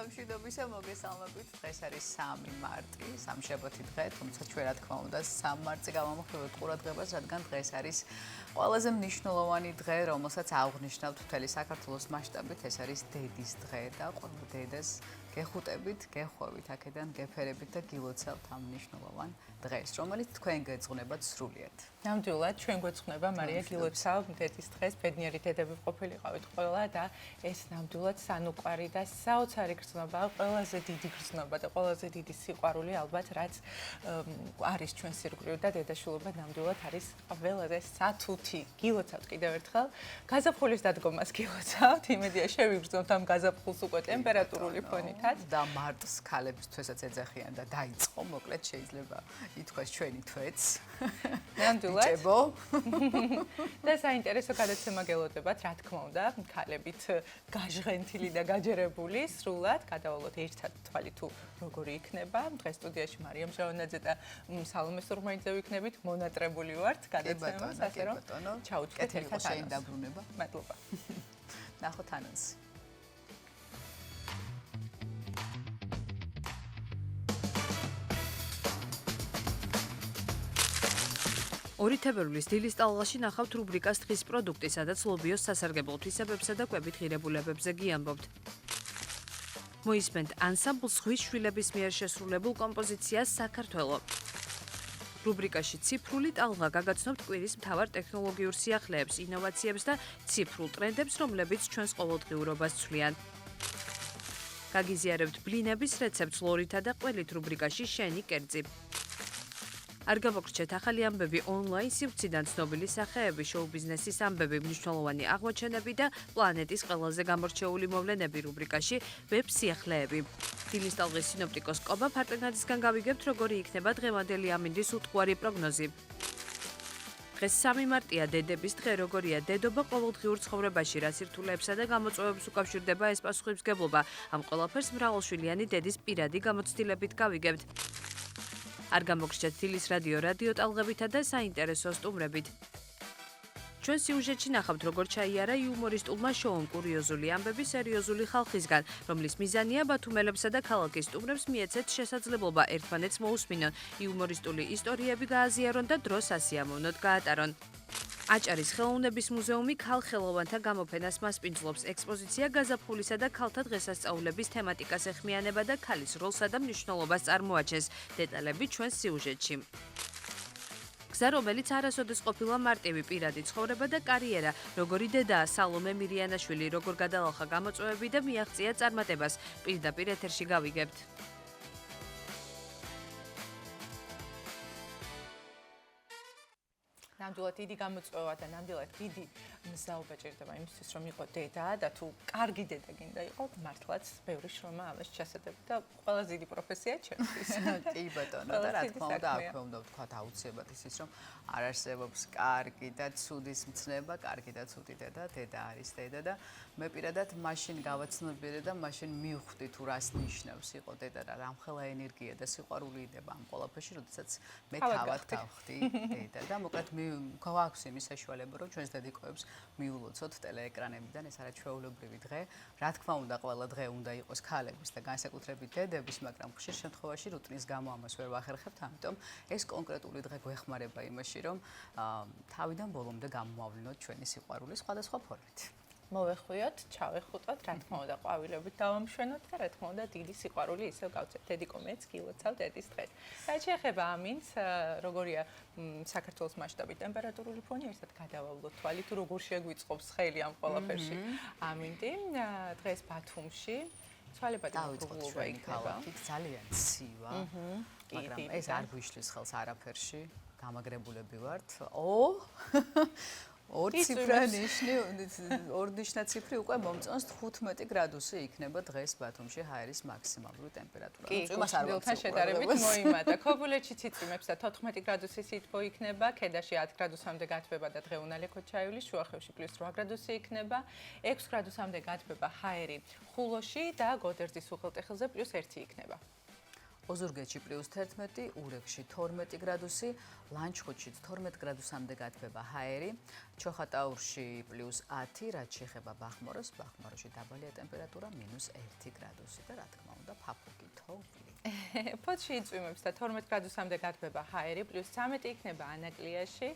მშვიდობისა მოგესალმებით. დღეს არის 3 მარტი, სამშაბათი დღე, თუმცა ჩვენ რა თქმა უნდა 3 მარტზე გავამოხილოთ ყურადღებას, რადგან დღეს არის ყველაზე მნიშვნელოვანი დღე, რომელსაც აღნიშნავთ მთელი საქართველოს მასშტაბით. ეს არის დედის დღე და ყველა დედას გეხუტებით, გეხვევით აქედან, გეფერებით და გილოცავთ ამ მნიშვნელოვან დღეს, რომელიც თქვენ გეძღვნებათ სრულიად. ნამდვილად ჩვენ გვეძღვნება მარია გილოცავ დედის დღეს, ბედნიერი დედები ყოფილიყავით ყველა და ეს ნამდვილად სანუკვარი და საოცარი გრძნობა, ყველაზე დიდი გრძნობა და ყველაზე დიდი სიყვარული ალბათ რაც არის ჩვენ სირგვლივ და დედაშვილობა ნამდვილად არის ყველაზე სათუთი. გილოცავთ კიდევ ერთხელ, გაზაფხულის დადგომას გილოცავთ, იმედია შევიგრძნობთ ამ გაზაფხულს უკვე ტემპერატურული ფონითაც და მარტს ქალებისთვისაც ეძახიან და დაიწყო, მოკლედ შეიძლება ითქვას ჩვენი თვეც. ნამდვილად და საინტერესო გადაცემა გელოდებათ, რა თქმა უნდა, ქალებით გაჟღენთილი და გაჯერებული, სრულად გადავალოთ ერთად თვალი თუ როგორი იქნება. დღეს სტუდიაში მარიამ ჟავანაძე და სალომე სურმაიძე ვიქნებით, მონატრებული ვართ გადაცემას, ასე რომ ჩაუწყეთ ერთად შენ დაბრუნება. მადლობა. ნახოთ ანონსი. ორი თებერვლის დილის ტალღაში ნახავთ რუბრიკას დღის პროდუქტი, სადაც ლობიოს სასარგებლო თვისებებსა და კვებით ღირებულებებზე გიამბობთ. მოისმენთ ანსამბლ ზღვის შვილების მიერ შესრულებულ კომპოზიციას საქართველო. რუბრიკაში ციფრული ტალღა გაგაცნობთ კვირის მთავარ ტექნოლოგიურ სიახლეებს, ინოვაციებს და ციფრულ ტრენდებს, რომლებიც ჩვენს ყოველდღიურობას ცვლიან. გაგიზიარებთ ბლინების რეცეპტს ლორითა და ყველით რუბრიკაში შენი კერძი. არ გავაგრჩეთ ახალი ამბები ონლაინ სივრციდან, ცნობილი სახეები, შოუ-ბიზნესის ამბები, მნიშვნელოვანი აღმოჩენები და პლანეტის ყველაზე გამორჩეული მოვლენები რუბრიკაში ვებ სიახლეები. დილის ტალღის სინოპტიკოს კობა ფარტენადისგან გავიგებთ, როგორი იქნება დღევანდელი ამინდის უტყუარი პროგნოზი. დღეს 3 მარტია, დედების დღე, როგორია დედობა ყოველდღიურ ცხოვრებაში, რა სირთულეებსა და გამოწვევებს უკავშირდება ეს პასუხისმგებლობა. ამ ყველაფერს მრავალშვილიანი დედის პირადი გამოცდილებით გავიგებთ. არ გამოგრჩეთ დილის რადიო ტალღებითა და საინტერესო სტუმრებით. ჩვენ სიუჟეტში ნახავთ, როგორ ჩაიარა იუმორისტულმა შოუმ კურიოზული ამბები სერიოზული ხალხისგან, რომლის მიზანია ბათუმელებსა და ქალაქის სტუმრებს მიეცეთ შესაძლებლობა ერთმანეთს მოусმინონ, იუმორისტული ისტორიები გააზიარონ და დროს ასიამოვნოთ გაატარონ. აჭარის ხელოვნების მუზეუმი ქალხელოვანთა გამოფენას მასპინძლობს. ექსპოზიცია გაზაფხულისა და ქალთა დღესასწაულების თემატიკას ეხმიანება და ქალის როლსა და მნიშვნელობას წარმოაჩენს. დეტალები ჩვენს სიუჟეტში. გზა, რომელიც არასოდეს ყოფილა მარტივი პირადი ცხოვრება და კარიერა, როგორი დედაა სალომე მირიანაშვილი, როგორ გადალახა გამოწვევები და მიაღწია წარმატებას. პირდაპირ ეთერში გავიგებთ. ნამდვილად დიდი გამოწვევა და ნამდვილად დიდი მზაობა ჭირდება იმისთვის, რომ იყო დედა და თუ კარგი დედა გინდა იყო, მართლაც ბევრი შრომა ამას ჩასადები და ყველაზე დიდი პროფესია ჩემთვის. კი ბატონო, და რა თქმა უნდა, აქვე უნდა ვთქვათ აუცილებლად ისიც, რომ არ არსებობს კარგი და ცუდის მცნება, კარგი და ცუდი დედა, დედა არის დედა და მე პირადად მაშინ გავაცნობიერე და მაშინ მივხვდი თუ რას ნიშნავს იყო დედა და რამხელა ენერგია და სიყვარული იდება ამ ყველაფერში, როდესაც მე თავად გავხდი დედა და მოკლედ გვაქვს იმის საშუალება, რომ ჩვენს დედიკოებს მიულოცოთ ტელეეკრანებიდან, ეს არა ჩვეულებრივი დღე. რა თქმა უნდა, ყველა დღე უნდა იყოს ქალების და განსაკუთრებით დედების, მაგრამ ხშირ შემთხვევაში რუტინის გამო ამას ვერ ვახერხებთ, ამიტომ ეს კონკრეტული დღე გვეხმარება იმაში, რომ თავიდან ბოლომდე გამოვავლინოთ ჩვენი სიყვარული სხვადასხვა ფორმით. მოვეხვიოთ, ჩავეხუტოთ, რა თქმა უნდა, ყვავილებით დავამშვენოთ და რა თქმა უნდა, დიდი სიყვარული ისევ გავცეთ. დედიკო მეც გილოცავ დედის დღეს. რაც შეეხება ამინდს, როგორია საქართველოს მასშტაბით ტემპერატურული ფონი, ერთად გადავავლოთ თვალი თუ როგორ შეგვიწყობს ხელი ამ ყველაფერში. ამინდი დღეს ბათუმში ცვალებადი მოხურულობა იქნება. ძალიან ცივა, მაგრამ ეს არ გვიშლის ხელს არაფერში. გამაგრებულები ვართ. ორი ნიშნა ციფრი უკვე მომწონს 15 გრადუსი იქნება დღეს ბათუმში ჰაერის მაქსიმალური ტემპერატურა. იმას არ ვთქვი შედარებით მოიმატა. ქობულეთში ციწვიმებს და 14 გრადუსი სითბო იქნება, ქედაში 10 გრადუსამდე გათბება და დღეუნალი ქოჩაივლი, შუახევში +8 გრადუსი იქნება, 6 გრადუსამდე გათბება ჰაერი ხულოში და გოდერძის უღელტეხილზე +1 იქნება. ოზურგეთში +11, ურეკში 12 გრადუსი, ლანჩხუთში 12 გრადუსამდე გათბება ჰაერი, ჩოხატაურში +10, რაც შეეხება ბახმაროს, ბახმაროში დაბალია ტემპერატურა -1 გრადუსი და რა თქმა უნდა ფაფუგი თოვლი. ფოთში იწვიმებს და 12 გრადუსამდე გათბება ჰაერი, +13 იქნება ანაკლიაში,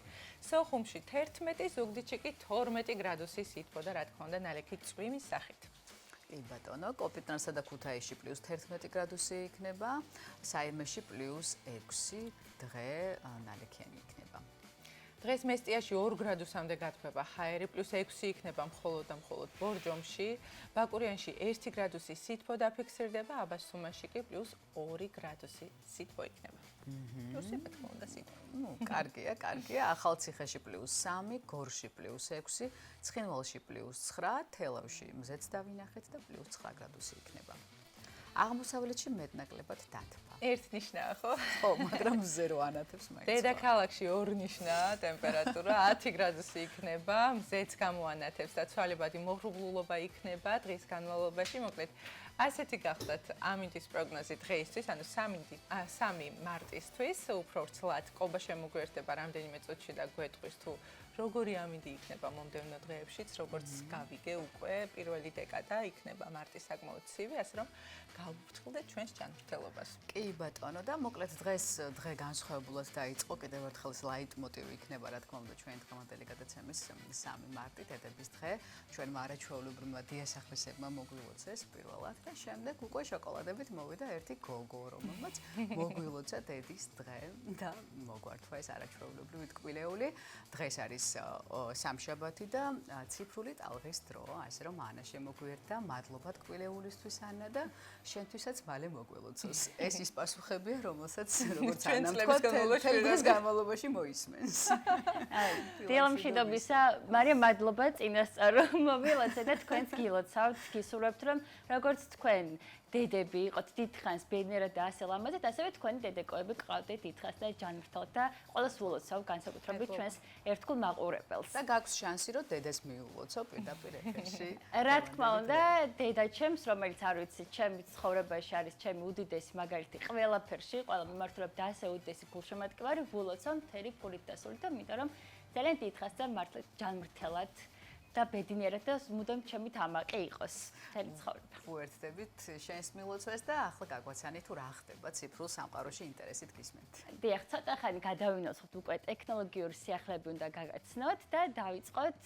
სოხუმში 11, ზუგდიდში კი 12 გრადუსი სითბო და რა თქმა უნდა ნალექი წვიმის სახით. კი ბატონო, კოპიტნანსა და ქუთაისში +11 გრადუსი იქნება, საირმეში +6, დღე ნალექიანი იქნება. დღეს მესტიაში 2 გრადუსამდე გათბება ჰაერი, +6 იქნება მხოლოდ და მხოლოდ ბორჯომში, ბაკურიანში 1 გრადუსი სითბო დაფიქსირდება, აბასთუმანში კი +2 გრადუსი სითბო იქნება. პლუსი რა თქმა უნდა სითბო. ნუ, კარგია, ახალციხეში +3, გორში +6, ცხინვალში +9, თელავში მზეც დავინახეთ და +9 გრადუსი იქნება. აღმოსავლეთში მეტნაკლებად დათბა. ერთნიშნაა, ხო? ხო, მაგრამ მზე რო ანათებს მაინც. დედაქალაქში 2 ნიშნაა ტემპერატურა, 10 გრადუსი იქნება, მზეც გამოანათებს და ცვალებადი მოღრუბლულობა იქნება დღის განმავლობაში, მოკლედ ასეთი გახდათ ამინდის პროგნოზი დღეისთვის, ანუ 3 მარტისთვის, უფრო ვრცლად ყობა შემოგვიერთდება რამდენიმე წუთში და გვეტყვის თუ როგორი ამინდი იქნება მომდევნო დღეებშიც, როგორც გავიგე უკვე პირველი დეკადა იქნება მარტის საკმაოდ ცივი, ასე რომ გავუფრთხილდეთ ჩვენს ჯანმრთელობას. კი ბატონო და მოკლედ დღეს დღე განსხვავებულად დაიწყო, კიდევ ერთხელ ეს ლაიტმოტივი იქნება, რა თქმა უნდა, ჩვენი დღევანდელი გადაცემის 3 მარტი, დედების დღე, ჩვენმა არაჩვეულებრივმა დიასახლისებმა მოგვილოცეს პირველად და შემდეგ უკვე შოკოლადებით მოვიდა ერთი გოგო, რომელმაც მოგვილოცა დედის დღე და მოგვართვა ეს არაჩვეულებრივი ტკბილეული. დღეს არის სამშაბათი და ციფრული ტალღის დრო, ასე რომ ანა შემოგვიერთა, მადლობა ტკბილეულისთვის ანა და შენთვისაც მალე მოგვილოცოს. ეს ის პასუხებია, რომელსაც როგორც ანა თქვა, თელს განმავლობაში მოისმენს. დილამშვიდობისა, მარია, მადლობა წინასწარ რომ მოვილოცე და თქვენს გილოცავთ, გისურვებთ რომ როგორც თქვენ დედები იყოთ დიდხანს ბედნიერად და ასე ლამაზად, ასევე თქვენი დედეკოები გყავდეთ დიდხანს და ჯანმრთელად და ყველას ვილოცავ განსაკუთრებით ჩვენს ერთგულ მაყურებელს. და გაქვს შანსი რომ დედას მიულოცო პირდაპირ ეთერში. რა თქმა უნდა, დედაჩემს, რომელიც არ ვიცი, ჩემი ცხოვრებაში არის ჩემი უდიდესი მაგალითი ყველაფერში, ყველა მიმართულებით და ასე უდიდესი გულშემატკივარი ვილოცავ მთელი ფულით და სულით და მინდა რომ ძალიან დიდხანს და მართლა ჯანმრთელად და ბედნიერად და მუდამ ჩემი თამაკი იყოს მთელი ცხოვრება. უერთდებით შენს მილოცვას და ახლა გაგვაცანი თუ რა ხდება ციფრულ სამყაროში ინტერესით გისმენთ. დიახ, ცოტა ხანი გადავინოცხოთ უკვე ტექნოლოგიური სიახლეები უნდა გაგაცნოთ და დავიწყოთ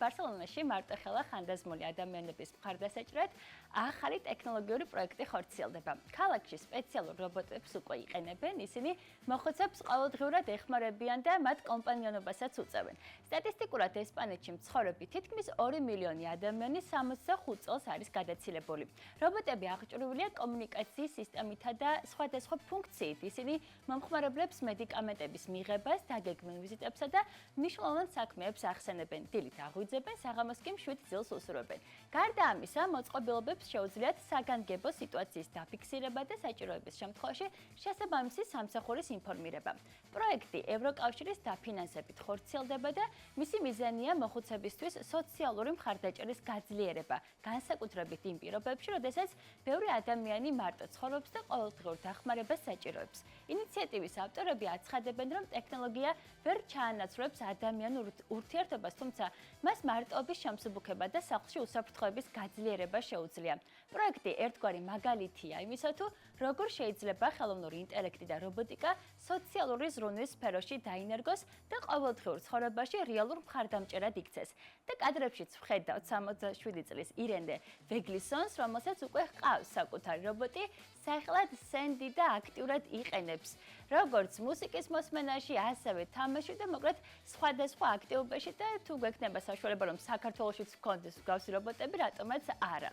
ბარსელონაში მარტოხელა ხანდაზმული ადამიანების მხარდასაჭრად ახალი ტექნოლოგიური პროექტი ხორციელდება. ქალაქში სპეციალურ რობოტებს უკვე იყენებენ, ისინი მოხუცებს ყოველდღიურად ეხმარებიან და მათ კომპანიონობასაც უწევენ. სტატისტიკურად ესპანეთში მცხოვრები თითქმის 2 მილიონი ადამიანი 65 წელს არის გადაცილებული. რობოტები აღჭურვილია კომუნიკაციის სისტემითა და სხვადასხვა ფუნქციით. ისინი მომხმარებლებს მედიკამენტების მიღებას, დაგეგმილ ვიზიტებსა და მნიშვნელოვან საქმეებს ახსენებენ. დილით აღვიძებენ, საღამოს კი 7 ძილს უსურვებენ. გარდა ამისა, მოწყობილობებს შეუძლიათ საგანგებო სიტუაციის დაფიქსირება და საჭიროების შემთხვევაში შესაბამისი სამსახურის ინფორმირება. პროექტი ევროკავშირის დაფინანსებით ხორციელდება და მისი მიზანია მოხუცებისთვის სოციალური მხარდაჭერის გაძლიერება, განსაკუთრებით იმ პირობებში, როდესაც ბევრი ადამიანი მარტო ცხოვრობს და ყოველდღიურ დახმარებას საჭიროებს. ინიციატივის ავტორები აცხადებენ, რომ ტექნოლოგია ვერ ჩაანაცვლებს ადამიანურ ურთიერთობას, თუმცა მას მარტოობის შემსუბუქება და სახლში უსაფრთხოების გაძლიერება შეუძლია. პროექტი ერთგვარი მაგალითია იმისა, თუ როგორ შეიძლება ხელოვნური ინტელექტი და რობოტიკა სოციალური ზრუნვის სფეროში დაინერგოს და ყოველდღიურ ცხოვრებაში რეალურ მხარდამჭერად იქცეს. და კადრებშიც ვხედავთ 67 წლის ირენე ვეგლისონს, რომელსაც უკვე ჰყავს საკუთარი რობოტი, სახელად სენდი და აქტიურად იყენებს როგორც მუსიკის მოსმენაში, ასევე თამაში და მოკლედ სხვადასხვა აქტივობაში და თუ გვექნება საშუალება რომ საქართველოშიც გქონდეს მსგავსი რობოტები, რატომაც არა.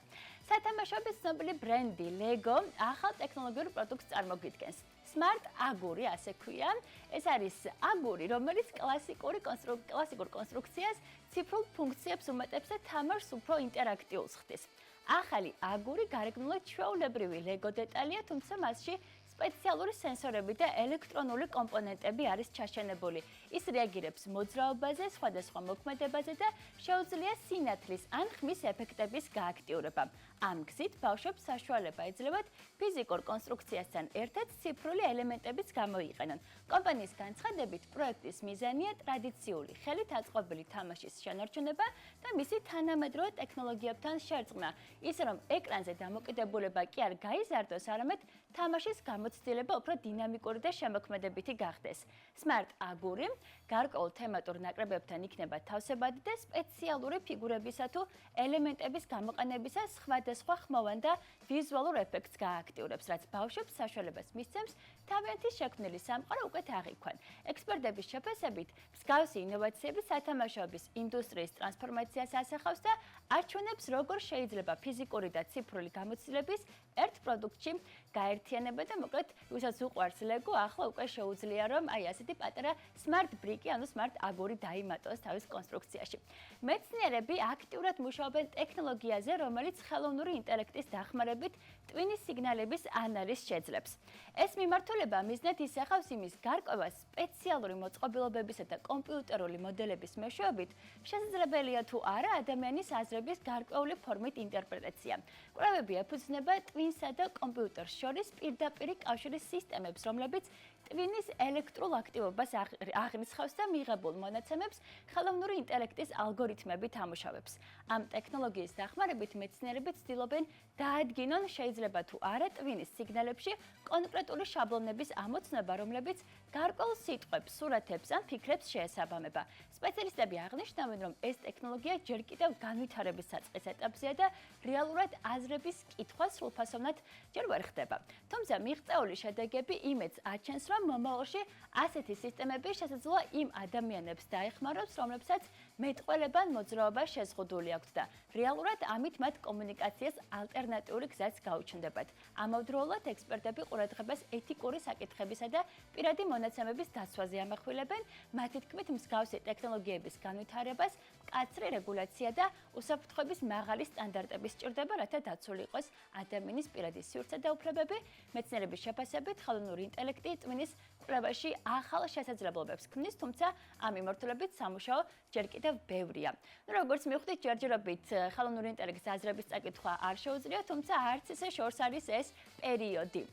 სათამაშოების ცნობილი ბრენდი LEGO ახალ ტექნოლოგიურ პროდუქტს წარმოგვიდგენს. Smart აგური ასე ქვია. ეს არის აგური, რომელიც კლასიკურ კონსტრუქციას ციფრულ ფუნქციებს უმეტებს და თამაშს უფრო ინტერაქტიულს ხდის. ახალი აგური გარეგნულად ჩვეულებრივი LEGO დეტალია, თუმცა მასში სპეციალური სენსორები და ელექტრონული კომპონენტები არის ჩაშენებული. ის რეაგირებს მოძრაობაზე, სხვადასხვა მოქმედებაზე და შეუძლია სინათლის ან ხმის ეფექტების გააქტიურება. ამ გზით ბავშვებს საშუალება ეძლევათ ფიზიკურ კონსტრუქციასთან ერთად ციფრული ელემენტებიც გამოიყენონ. კომპანიის განცხადებით, პროექტის მიზანია ტრადიციული ხელით აწყობილი თამაშის შენარჩუნება და მისი თანამედროვე ტექნოლოგიებთან შერწყმა, ისე რომ ეკრანზე დამოკიდებულება კი არ გაიზარდოს, არამედ თამაშის გამოცდილება უფრო დინამიკური და შემოქმედებითი გახდეს. Smart აგური გარკვეულ თემატურ ნაკრებებთან იქნება თავსებადი და სპეციალური ფიგურებისა თუ ელემენტების გამოყენებისას სხვადასხვა ხმოვან და ვიზუალურ ეფექტს გააქტიურებს, რაც ბავშვებს საშუალებას მისცემს თავიანთი შექმნილი სამყარო უკეთ აღიქვან. ექსპერტების შეფასებით, მსგავსი ინოვაციები სათამაშოების ინდუსტრიის ტრანსფორმაციას ასახავს და არჩევნებს, როგორ შეიძლება ფიზიკური და ციფრული გამოცდილების ერთ პროდუქტში გაერთიანება და მოკლედ, ვისაც უყვარს ლეგო, ახლა უკვე შეუძლია რომ აი ასეთი პატარა smart brick-ი, ანუ smart აგური დაიმატოს თავის კონსტრუქციაში. მეცნიერები აქტიურად მუშაობენ ტექნოლოგიაზე, რომელიც ხელოვნური ინტელექტის დახმარებით ტვინის სიგნალების ანალიზს შეძლებს. ეს მიმართულება მიზნად ისახავს იმის გარკვევას სპეციალური მოწყობილობებისა და კომპიუტერული მოდელების მეშვეობით შესაძლებელია თუ არა ადამიანის აზრების გარკვეული ფორმით ინტერპრეტაცია. კვლევები ეფუძნება ტვინსა და კომპიუტერს შორის პირდაპირი კავშირის სისტემებს, რომლებიც ტვინის ელექტრულ აქტივობას აღნიშნავს და მიღებულ მონაცემებს ხელოვნური ინტელექტის ალგორითმებით ამუშავებს. ამ ტექნოლოგიის დახმარებით მეცნიერები ცდილობენ დაადგინონ შეიძლება თუ არა ტვინის სიგნალებში კონკრეტული შაბლონების ამოცნობა, რომლებიც გარკვეულ სიტყვებს, სურათებს ან ფიქრებს შეესაბამება. სპეციალისტები აღნიშნავენ, რომ ეს ტექნოლოგია ჯერ კიდევ განვითარების საწყის ეტაპზეა და რეალურად აზრების კითხვა სრულფასოვნად ჯერ ვერ ხდება. თუმცა მიღწეული შედეგები იმედს აჩენს, რომ მომავალში ასეთი სისტემები შესაძლოა იმ ადამიანებს დაეხმაროს, რომლებსაც მეტყველებან მოძრაობა შეზღუდული აქვთ და რეალურად ამით მათ კომუნიკაციას ალტერნატიული გზაც გაუჩნდებათ. ამავდროულად ექსპერტები ყურადღებას ეთიკური საკითხებისა და პირადი მონაცემების დაცვაზე ამახვილებენ, მათი თქმით მსგავსი ტექნოლოგიების განვითარებას მკაცრი რეგულაცია და უსაფრთხოების მაღალი სტანდარტები სჭირდება, რათა დაცული იყოს ადამიანის პირადი სივრცე და უფლებები. მეცნიერების შეფასებით, ხელოვნური ინტელექტი ტვინის კვლევაში ახალ შესაძლებლობებს ქმნის, თუმცა ამ მიმართულებით სამუშაო ჯერ კიდევ ბევრია. როგორც მივხვდით, ჯერჯერობით ხელოვნური ინტელექტის აზრების წაკითხვა არ შეუძლია, თუმცა არც ისე შორს არის ეს პერიოდი.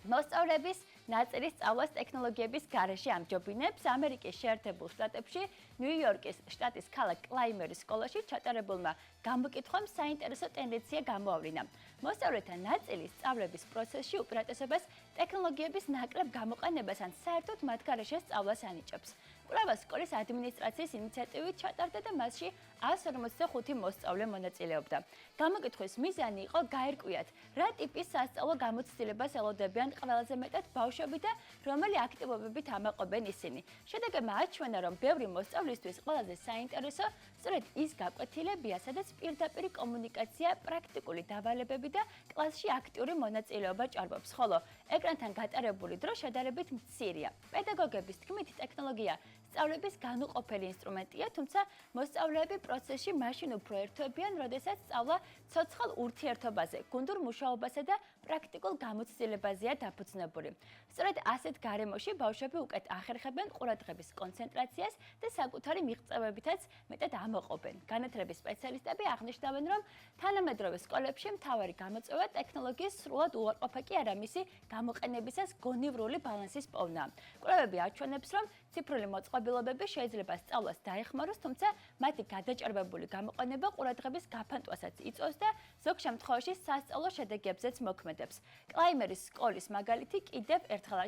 მოსწავლეების ნაწილის სწავლას ტექნოლოგიების გარეშე ამჯობინებს ამერიკის შეერთებულ შტატებში ნიუ-იორკის შტატის ქალაქ კლაიმერის სკოლაში ჩატარებულმა გამოკითხვამ საინტერესო ტენდენცია გამოავლინა. მოსწავლეთა ნაწილი სწავლების პროცესში უპირატესობას ტექნოლოგიების ნაკლებ გამოყენებას ან საერთოდ მათ გარეშე სწავლას ანიჭებს. კვლევა სკოლის ადმინისტრაციის ინიციატივით ჩატარდა და მასში 155 მოსწავლე მონაწილეობდა. გამოკითხვის მიზანი იყო გაერკვიათ, რა ტიპის სასწავლო გამოცდილებას ელოდებიან ყველაზე მეტად ბავშვები და რომელი აქტივობებით ამაყობენ ისინი. შედეგებმა აჩვენა, რომ ბევრი მოსწავლისთვის ყველაზე საინტერესო სწორედ ის გაკვეთილებია, სადაც პირდაპირი კომუნიკაცია, პრაქტიკული დავალებები და კლასში აქტიური მონაწილეობა ჭარბობს, ხოლო ეკრანთან გატარებული დრო შედარებით მცირეა. პედაგოგების თქმით, ტექნოლოგია სწავლების განუყოფელი ინსტრუმენტია, თუმცა მოსწავლეები პროცესში მაშინ უფრო ერთვებიან, როდესაც სწავლა ცოცხალ ურთიერთობაზე, გუნდურ მუშაობასა და პრაქტიკულ გამოცდილებაზეა დაფუძნებული. სწორედ ასეთ გარემოში ბავშვები უკეთ ახერხებენ ყურადღების კონცენტრაციას და საკუთარი მიღწევებითაც მეტად ამოყობენ. განათლების სპეციალისტები აღნიშნავენ, რომ თანამედროვე სკოლებში მთავარი გამოწვევა ტექნოლოგიის სრულად უარყოფა კი არა, მისი გამოყენებისას გონივრული ბალანსის პოვნა. კვლევები აჩვენებს, რომ ციფრული მოწყობილობები შეიძლება სწავლას დაეხმაროს, თუმცა მათი გადაჭარბებული გამოყენება ყურადღების გაფანტვასაც იწვევს და ზოგ შემთხვევაში სასწავლო შედეგებზეც მოქმედებს. კლაიმერის სკოლის მაგალითი კიდევ ერთხელ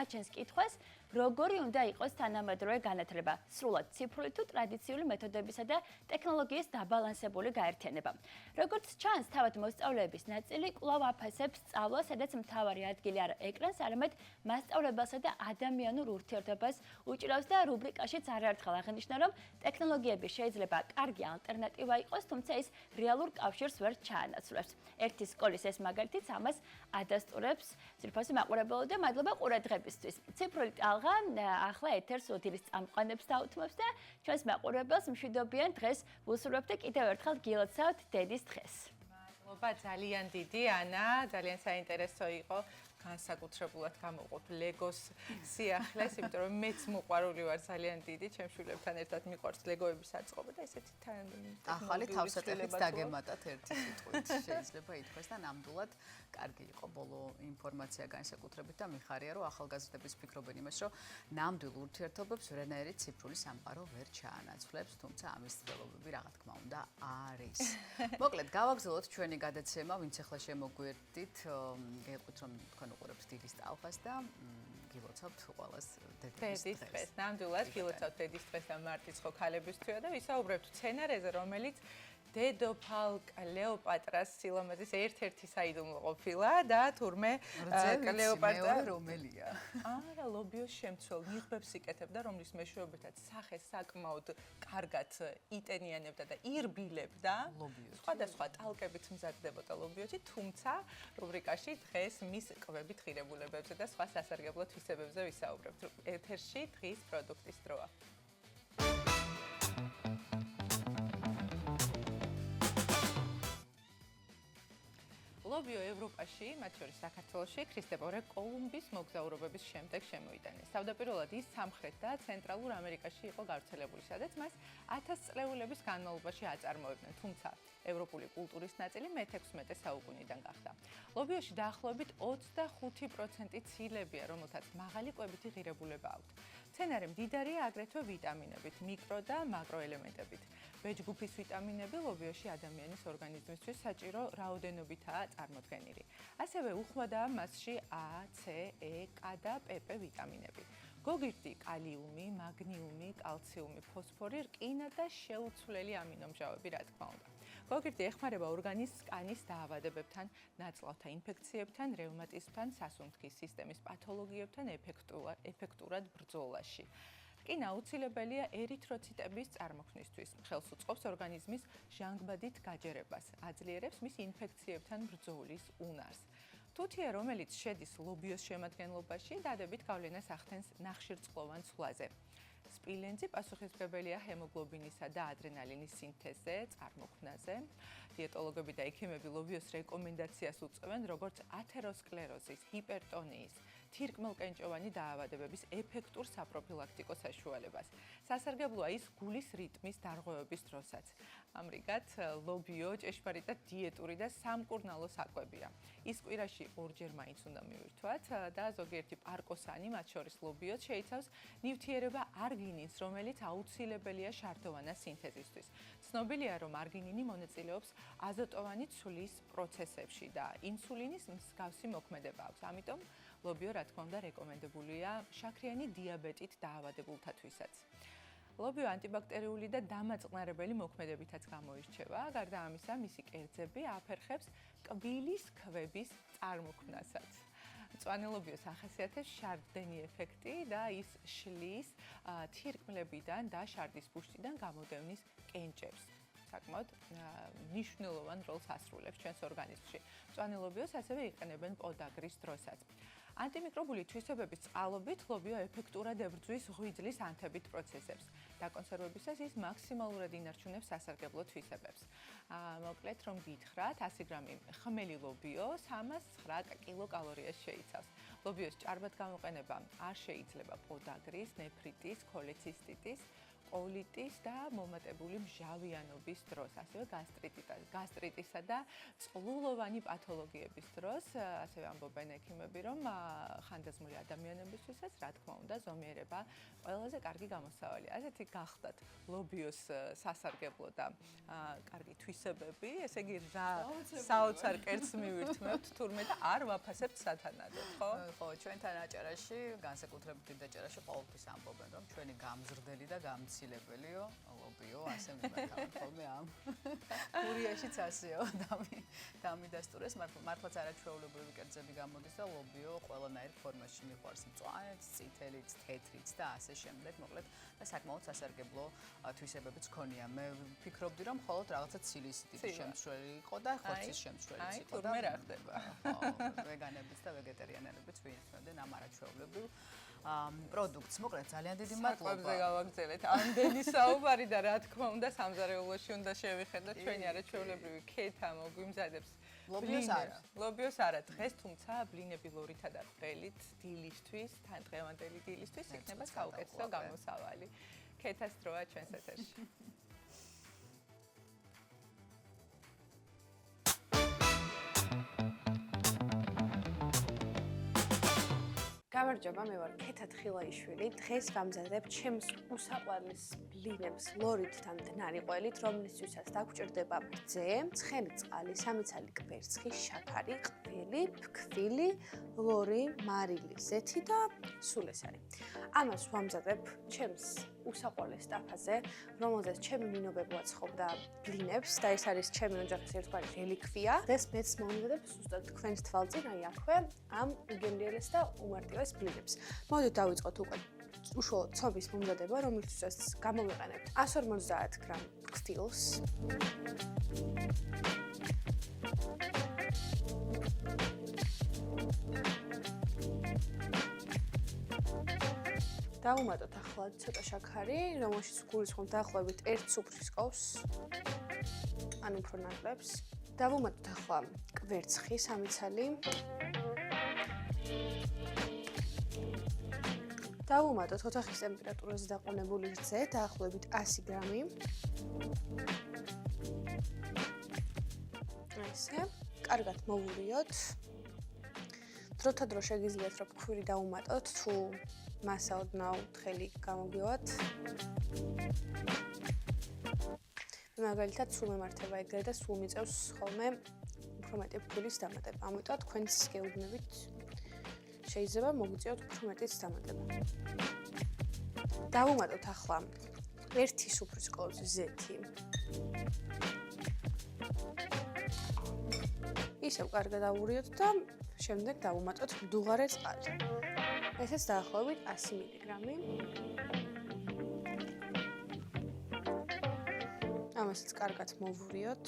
აჩენს კითხვას, როგორი უნდა იყოს თანამედროვე განათლება, სრულად ციფრული თუ ტრადიციული მეთოდებისა და ტექნოლოგიის დაბალანსებული გაერთიანება. როგორც ჩანს, თავად მოსწავლეების ნაწილი კვლავ აფასებს სწავლას, სადაც მთავარი ადგილი არა ეკრანს, არამედ მასწავლებელსა და ადამიანურ ურთიერთობას უჭირავს და რუბრიკაშიც არაერთხელ აღნიშნა, რომ ტექნოლოგიები შეიძლება კარგი ალტერნატივა იყოს, თუმცა ის რეალურ კავშირს ვერ ჩაანაცვლებს. ერთი სკოლის ეს მაგალითიც ამას ადასტურებს. ძირფასი მაყურებელო და მადლობა ყურადღებისთვის. ციფრული ტალღა ახლა ეთერს ოდირის წამყვანებს დაუთმობს და ჩვენს მაყურებელს მშვიდობიან დღეს ვუსურვებთ და კიდევ ერთხელ გილოცავთ დედის დღეს. მადლობა ძალიან დიდი ანა, ძალიან საინტერესო იყო განსაკუთრებულად გამოვყოთ ლეგოს სიახლეს, იმიტომ რომ მეც მოყვარული ვარ ძალიან დიდი, ჩემს შვილებთან ერთად მიყვარს ლეგოების აწყობა და ესეთი ახალი თავსატეხით დაგემატათ ერთი სიტყვით შეიძლება ითქვას და ნამდვილად კარგი იყო ბოლო ინფორმაცია განსაკუთრებით და მიხარია რომ ახალგაზრდების ფიქრობენ იმას რომ ნამდვილ ურთიერთობებს ვერანაირი ციფრული სამყარო ვერ ჩაანაცვლებს, თუმცა ამის ცდილობები რა თქმა უნდა არის. მოკლედ გავაგზავნოთ ჩვენი გადაცემა, ვინც ახლა შემოგვიერთდით, გეტყვით რომ თქვენ უყურებთ დილის ტალღას და გილოცავთ ყველას დედის დღეს. ნამდვილად გილოცავთ დედის დღეს და მარტის ხო ქალებისთვია და ვისაუბრებთ სცენარეზე, რომელიც დედოფალ კლეოპატრას სილამაზის ერთ-ერთი საიდუმლო ყოფილა და თურმე კლეოპატრა რომელია? არა, ლობიოს შემცველ ნიღბებს იკეთებდა, რომლის მეშვეობითაც სახე საკმაოდ კარგად იტენიანებდა და ირბილებდა. სხვადასხვა ტალკებით მზადდებოდა ლობიოთი, თუმცა რუბრიკაში დღეს მის კვებით ღირებულებებზე და სხვა სასარგებლო თვისებებზე ვისაუბრებთ. ეთერში დღის პროდუქტის დროა. ლობიო ევროპაში, მათ შორის საქართველოში, ქრისტეფორე კოლუმბის მოგზაურობების შემდეგ შემოიტანეს. თავდაპირველად ის სამხრეთ და ცენტრალურ ამერიკაში იყო გავრცელებული, სადაც მას 1000 წლეულების განმავლობაში აწარმოებდნენ, თუმცა ევროპული კულტურის ნაწილი მე-16 საუკუნიდან გახდა. ლობიოში დაახლოებით 25% ცილებია, რომელთაც მაღალი კვებითი ღირებულება აქვთ. მცენარე მდიდარია აგრეთვე ვიტამინებით, მიკრო და მაკროელემენტებით. ბეჯგუფის ვიტამინები ლობიოში ადამიანის ორგანიზმისთვის საჭირო რაოდენობითაა წარმოდგენილი. ასევე უხვადაა მასში A, C, E, K და PP ვიტამინები. გოგირდი კალიუმი, მაგნიუმი, კალციუმი, ფოსფორი, რკინა და შეუცვლელი ამინომჟავები, რა თქმა უნდა. გოგირდი ეხმარება ორგანიზმის კანის დაავადებებთან, ნაწლავთა ინფექციებთან, რევმატიზმთან, სასუნთქის სისტემის პათოლოგიებთან ეფექტურად ბრძოლაში. რკინა აუცილებელია ერითროციტების წარმოქმნისთვის. ხელს უწყობს ორგანიზმის ჟანგბადით გაჯერებას, აძლიერებს მის ინფექციებთან ბრძოლის უნარს. თუთია, რომელიც შედის ლობიოს შემადგენლობაში, დადებით გავლენას ახდენს ნახშირწყლოვან ცვლაზე. სპილენძი პასუხისმგებელია ჰემოგლობინისა და ადრენალინის სინთეზზე, წარმოქმნაზე. დიეტოლოგები და ექიმები ლობიოს რეკომენდაციას უწევენ როგორც ათეროსკლეროზის, ჰიპერტონიის, თირკმელკენჭოვანი დაავადებების ეფექტურ საპროფილაქტიკო საშუალებას. სასარგებლოა ის გულის რიტმის დარღვევების დროსაც. ამრიგად, ლობიო ჭეშმარიტად დიეტური და სამკურნალო საკვებია. ის კვირაში ორჯერ მაინც უნდა მივირთვათ და ზოგიერთი პარკოსანი, მათ შორის ლობიო, შეიცავს ნივთიერება არგინინს, რომელიც აუცილებელია შარდოვანა სინთეზისთვის. ცნობილია, რომ არგინინი მონაწილეობს აზოტოვანი ცვლის პროცესებში და ინსულინის მსგავსი მოქმედება აქვს. ამიტომ ლობიო, რა თქმა უნდა, რეკომენდებულია შაქრიანი დიაბეტით დაავადებულთათვისაც. ლობიო ანტიბაქტერიული და დამაწყნარებელი მოქმედებითაც გამოირჩევა. გარდა ამისა, მისი კერძები აფერხებს კბილის ქვების წარმოქმნასაც. მწვანე ლობიოს ახასიათებს შარდენი ეფექტი და ის შლის თირკმლებიდან და შარდის ბუშტიდან გამოდევნის კენჭებს. საკმაოდ მნიშვნელოვან როლს ასრულებს ჩვენს ორგანიზმში. მწვანე ლობიოს ასევე იყენებენ პოდაგრის დროსაც. ანტიმიკრობული თვისებების წყალობით ლობიო ეფექტურად ებრძვის ღვიძლის ანთებით პროცესებს. დაკონსერვებისას ის მაქსიმალურად ინარჩუნებს სასარგებლო თვისებებს. მოკლედ რომ გითხრათ, 100 გრამი ხმელი ლობიო 309 კილოკალორიას შეიცავს. ლობიოს ჭარბად გამოყენება არ შეიძლება პოდაგრის, ნეფრიტის, ქოლეცისტიტის, კოლიტის და მომატებული მჟავიანობის დროს, ასევე გასტრიტისა და წყლულოვანი პათოლოგიების დროს, ასევე ამბობენ ექიმები, რომ ხანდაზმული ადამიანებისთვისაც, რა თქმა უნდა, ზომიერება ყველაზე კარგი გამოსავალი. ასეთი გახდათ ლობიოს სასარგებლო და კარგი თვისებები, ესე იგი რა საოცარ კერძს მივირთმევთ თურმე და არ ვაფასებთ სათანადოდ, ხო? ხო, ჩვენთან აჭარაში, განსაკუთრებით დიდ აჭარაში ყოველთვის ამბობენ, რომ ჩვენი გამზრდელი და გამცილებელიო ლობიო, ასე მიმართავენ ხოლმე ამ გურიაშიც ასეო დამიდასტურეს, მართლაც არაჩვეულებრივი კერძები გამოდის და ლობიო ყველანაირ ფორმაში მიყვარს, მწვანეც, წითელიც, თეთრიც და ასე შემდეგ, მოკლედ და საკმაოდ სასარგებლო თვისებებიც ქონია. მე ვფიქრობდი, რომ მხოლოდ რაღაცა ცილის ტიპის შემცვლელი იყო და ხორცის შემცვლელიც იყო და თურმე რა ხდება? ხო, ვეგანებიც და ვეგეტარიანელებიც ვინახავდნენ ამ არაჩვეულებრივ პროდუქტს. მოკლედ ძალიან დიდი მადლობა. საკვებზე გავაგრძელეთ ამდენი საუბარი და რა თქმა უნდა სამზარეულოში უნდა შევიხედოთ ჩვენი არაჩვეულებრივი ქეთა მოგვიმზადებს ლობიოს არა. ლობიოს არა დღეს, თუმცა ბლინები ლორითა და ყველით დილისთვის, თან დღევანდელი დილისთვის იქნება საუკეთესო გამოსავალი. ქეთას დროა ჩვენს ეთერში. გამარჯობა, მე ვარ ქეთა თხილაიშვილი. დღეს ვამზადებ ჩემს უსაყვარლის ბლინებს ლორითთან მტნარი ყველით, რომლისთვისაც დაგვჭირდება ბრძე, ცხელი წყალი, 3 ცალი კვერცხი, შაქარი, ყველი, ფქვილი, ლორი, მარილი, ზეთი და სულ ეს არის. ამას ვამზადებ ჩემს უსაყვარლეს ტაფაზე, რომელზეც ჩემი მინობები ვაცხობდა ბლინებს და ეს არის ჩემი ოჯახის ერთგვარი რელიკვია. დღეს მეც მოვამზადებ ზუსტად თქვენს თვალწინ, აი აქვე, ამ უგემრიელეს და უმარტივეს ბლინებს. მოდით დავიწყოთ უკვე უშუალოდ ცობის მომზადება, რომელთვისაც გამოვიყენებთ 150 გრამ ქსტილს. დავუმატოთ ახლა ცოტა შაქარი, რომელშიც გულისხმობ დაახლოებით 1 სუფრის ყავს, ან უფრო ნაკლებს. დავუმატოთ ახლა კვერცხი 3 ცალი. დავუმატოთ ოთახის ტემპერატურაზე დაყოლებული რძე, დაახლოებით 100 გრამი. ესე, კარგად მოვურიოთ. დროთა დრო შეგიძლიათ რომ ფქვილი დავუმატოთ, თუ მასა ოდნავ თხელი გამოგივათ. მაგალითად, სულ მემართება ეგრე და სულ მიწევს ხოლმე უფრო მეტი ფქვილის დამატება. ამიტომ თქვენს გეუბნებით შეიძლება მოგიწიოთ უფრო მეტიც დამატება. დავუმატოთ ახლა 1 სუფრის ყოვზი ზეთი. ისევ კარგად ავურიოთ და შემდეგ დავუმატოთ მდუღარე წყალი. ესეც დაახლოებით 100 მილიგრამი. ამასაც კარგად მოვურიოთ.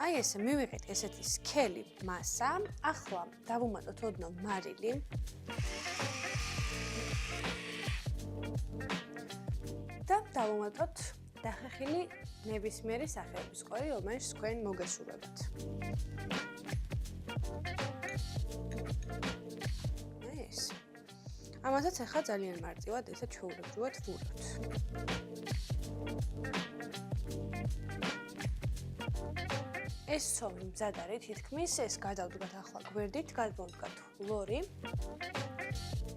აი ესე მივიღეთ ესეთი სქელი მასა. ახლა დავუმატოთ ოდნავ მარილი. და დავუმატოთ დახეხილი ნებისმიერი სახეობის ყვავი, რომელიც თქვენ მოგესურვებათ. ეს. ამასაც ახლა ძალიან მარტივად ესე ჩვეულებრივად ვურევთ. ეს ცომი მზად არის თითქმის, ეს გადავდგათ ახლა გვერდით, გადმოვდგათ ლორი.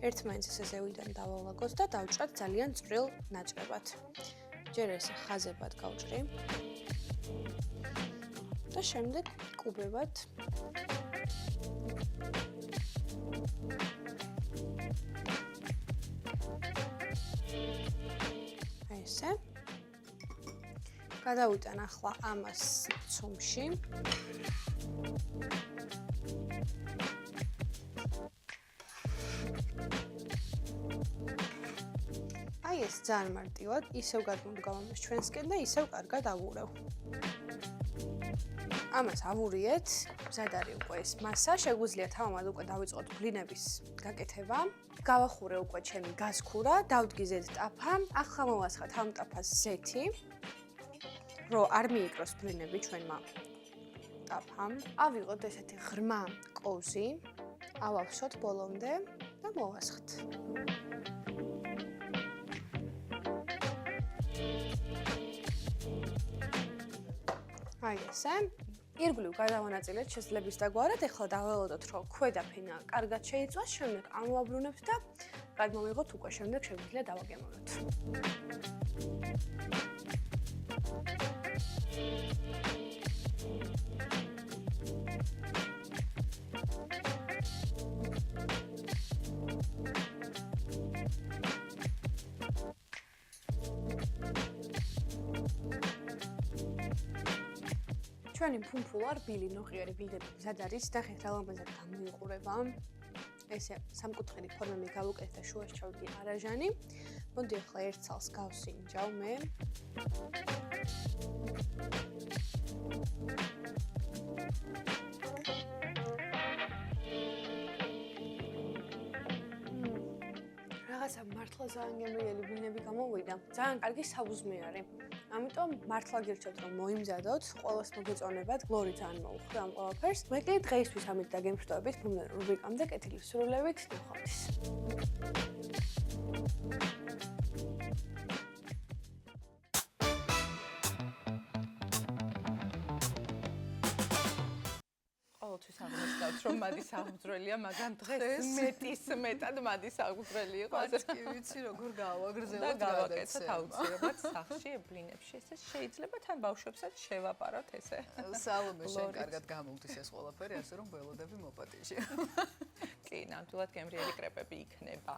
ერთმანეთს ესე ზევიდან დავალაგოთ და დავჭრათ ძალიან წვრილ ნაჭრებად. ჯერ ესე ხაზებად გავჭრი. და შემდეგ კუბებად. აი ესე. გადავიტან ახლა ამას ცომში. აი ეს ძალიან მარტივად, ისევ გადმოვდგავ ამას ჩვენსკენ და ისევ კარგად ავურევ. ამას ავურიეთ, მზად არის უკვე ეს მასა, შეგვიძლია თავად უკვე დავიწყოთ ბლინების გაკეთება. გავახურე უკვე ჩემი გაზქურა, დავდგიზეთ ტაფა, ახლა მოვასხათ ამ ტაფას ზეთი. რო არ მიიკროს ბლინები ჩვენმა ტაფამ. ავიღოთ ესეთი ღრმა ყოვზი, ავავსოთ ბოლომდე და მოვასხთ. აი ესე. ირგვლივ გადავანაწილეთ შესლების დაგვარად, ეხლა დაველოდოთ, რომ ქვედა ფენა კარგად შეიწვას, შემდეგ ამოვაბრუნებთ და გადმოვიღოთ უკვე შემდეგ შეგვიძლია დავაგემოვნოთ. ჩვენი ფუმფულა რბილი ნოყიერი ბილდები მზად არის და ხეთ რა ლამაზად გამოიყურება. ესე სამკუთხედი ფორმები გავუკეთეთ და შუაში ჩავდი არაჟანი. მოდი ახლა ერთ ცალს გავსინჯავ მე. რაღაცა მართლა ძალიან გემრიელი ბლინები გამოვიდა. ძალიან კარგი საბუზმეარი. ამიტომ მართლა გირჩევთ რომ მოიმზადოთ, ყოველს მოგეწონებათ, გლორი ძალიან მოუხდა ამ ყველაფერს. მეკლი დღეისთვის ამით დაგემშვიდობებით, მომდევნო რუბრიკამდე კეთილი სრულებით ნახვამდის. ყოველთვის აღნიშნავთ, რომ მადის აღძვრელია, მაგრამ დღეს მეტად მადის აღძვრელი იყო. კი ვიცი როგორ გავაგრძელოთ და გავაკეთოთ აუცილებლად სახლში ბლინებში. ესე შეიძლება თან ბავშვებსაც შევაპაროთ ესე. სალომე შენ კარგად გამოვდის ეს ყველაფერი, ასე რომ ველოდები მოპატიჟე. კი, ნამდვილად გემრიელი კრეპები იქნება.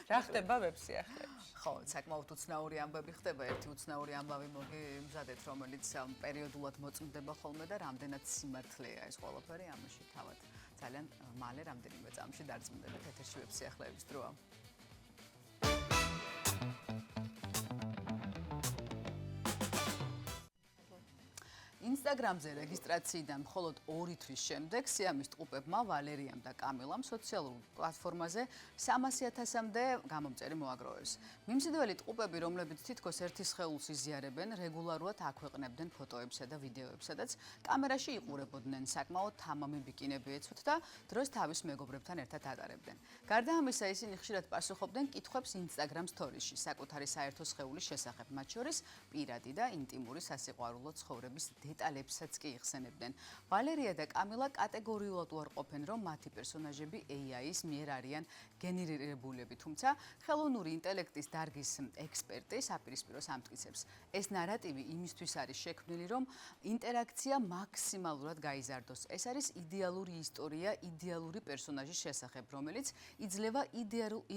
რა ხდება ვებსიახლეებში? ხო, საკმაოდ უცნაური ამბები ხდება. ერთი უცნაური ამბავი მოგიმზადეთ, რომელიც პერიოდულად მოწმდება ხოლმე და რამდენად სიმართლეა ეს ყველაფერი, ამაში თავად ძალიან მალე რამდენიმე წამში დარწმუნდებით. ეთერში ვებსიახლეების დროა. ინსტაგრამზე რეგისტრაციიდან მხოლოდ 2 თვის შემდეგ სიამის ტყუპებმა ვალერიამ და კამილამ სოციალურ პლატფორმაზე 300,000-მდე გამომწერი მოაგროვეს. მიმზიდველი ტყუპები, რომლებიც თითქოს ერთის სხეულს იზიარებენ, რეგულარულად აქვეყნებდნენ ფოტოებსა და ვიდეოებს, სადაც კამერაში იყურებოდნენ, საკმაოდ თამამი ბიკინები ეცვათ და დროს თავის მეგობრებთან ერთად ატარებდნენ. გარდა ამისა, ისინი ხშირად პასუხობდნენ კითხვებს ინსტაგრამ სტორისში, საკუთარი საერთო სხეულის შესახებ, მათ შორის პირადი და ინტიმური სასიყვარულო ცხოვრების დეტალებსაც კი იხსენებდნენ. ვალერია და კამილა კატეგორიულად უარყოფენ, რომ მათი პერსონაჟები AI-ის მიერ არიან გენერირებულები, თუმცა ხელოვნური ინტელექტის დარგის ექსპერტი საპირისპიროს ამტკიცებს. ეს ნარატივი იმისთვის არის შექმნილი, რომ ინტერაქცია მაქსიმალურად გაიზარდოს. ეს არის იდეალური ისტორია იდეალური პერსონაჟის შესახებ, რომელიც იძლევა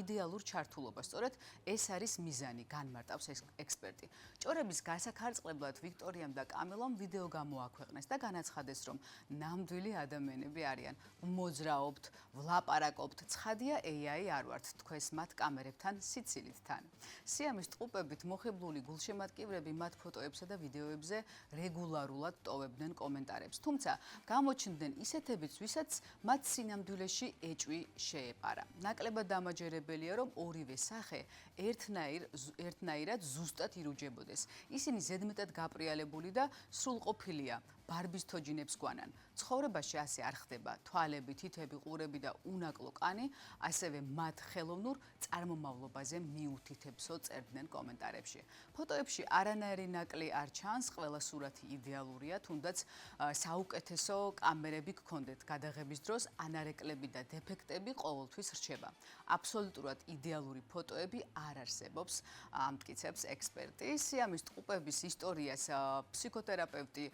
იდეალურ ჩართულობას. სწორედ ეს არის მიზანი, განმარტავს ექსპერტი. ჭორების გასაქარწყლებლად ვიქტორიამ და კამილამ ვიდეო გამოაქვეყნეს და განაცხადეს, რომ ნამდვილი ადამიანები არიან. მოძრაობთ, ვლაპარაკობთ, ცხადია AI არ ვართ, თქვენს მათ კამერებთან სიცილითთან. სიამის ტყუპებით მოხიბლული გულშემატკივრები მათ ფოტოებსა და ვიდეოებზე რეგულარულად ტოვებდნენ კომენტარებს. თუმცა გამოჩნდნენ ისეთებიც, ვისაც მათ სინამდვილეში ეჭვი შეეპარა. ნაკლებად დამაჯერებელია, რომ ორივე სახე ერთნაირად ზუსტად ირუჯებოდეს. ისინი ზედმეტად გაპრიალებული და სრულყოფილია. ბარბის თოჯინებს გვანან. ცხოვრებაში ასე არ ხდება. თვალები, თითები, ყურები და უნაკლო კანი, ასევე მათ ხელოვნურ წარმომავლობაზე მიუთითებსო წერდნენ კომენტარებში. ფოტოებში არანაირი ნაკლი არ ჩანს, ყველა სურათი იდეალურია, თუნდაც საუკეთესო კამერები გქონდეთ. გადაღების დროს ანარეკლები და დეფექტები ყოველთვის რჩება. აბსოლუტურად იდეალური ფოტოები არ არსებობს, ამტკიცებს ექსპერტი. სიამის ტყუპების ისტორიას ფსიქოთერაპევტი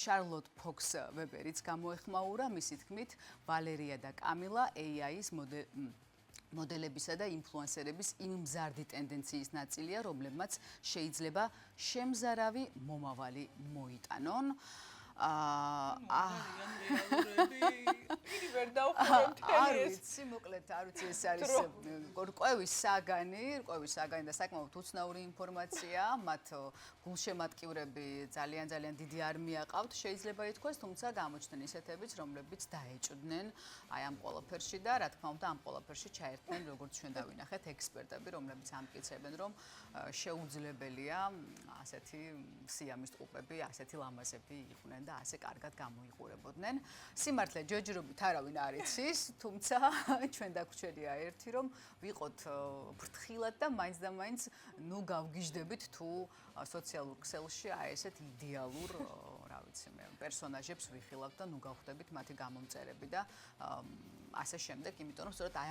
შარლოტ ფოქს ვებერიც გამოეხმაურა. მისი თქმით, ვალერია და კამილა AI-ის მოდელებისა და ინფლუენსერების იმ მზარდი ტენდენციის ნაწილია, რომლებმაც შეიძლება შემზარავი მომავალი მოიტანონ. არ ვიცი, მოკლედ არ ვიცი, ეს არის რკოვის საგანი და საკმაოდ უცნაური ინფორმაცია. მათ გულშემატკივრები ძალიან დიდი არმია ყავთ, შეიძლება ითქვას, თუმცა გამოჩნდნენ ისეთებიც, რომლებიც დაეჭვდნენ აი ამ ყველაფერში და რა თქმა უნდა ამ ყველაფერში ჩაერთნენ, როგორც ჩვენ დავინახეთ, ექსპერტები, რომლებიც ამტკიცებენ, რომ შეუძლებელია ასეთი სიამის ტყუპები, ასეთი ლამაზები იყვნენ და ასე კარგად გამოიყურებოდნენ. სიმართლე ჯოჯრობით არავინ არ იცის, თუმცა ჩვენ დაგვრჩენია ერთი, რომ ვიყოთ ფრთხილად და მაინც და მაინც ნუ გავგიჟდებით თუ სოციალურ ქსელში აი ესეთ იდეალურ, რა ვიცი მე, პერსონაჟებს ვიხილავთ და ნუ გავხდებით მათი გამომწერები და ასე შემდეგ, იმიტომ რომ სწორედ აი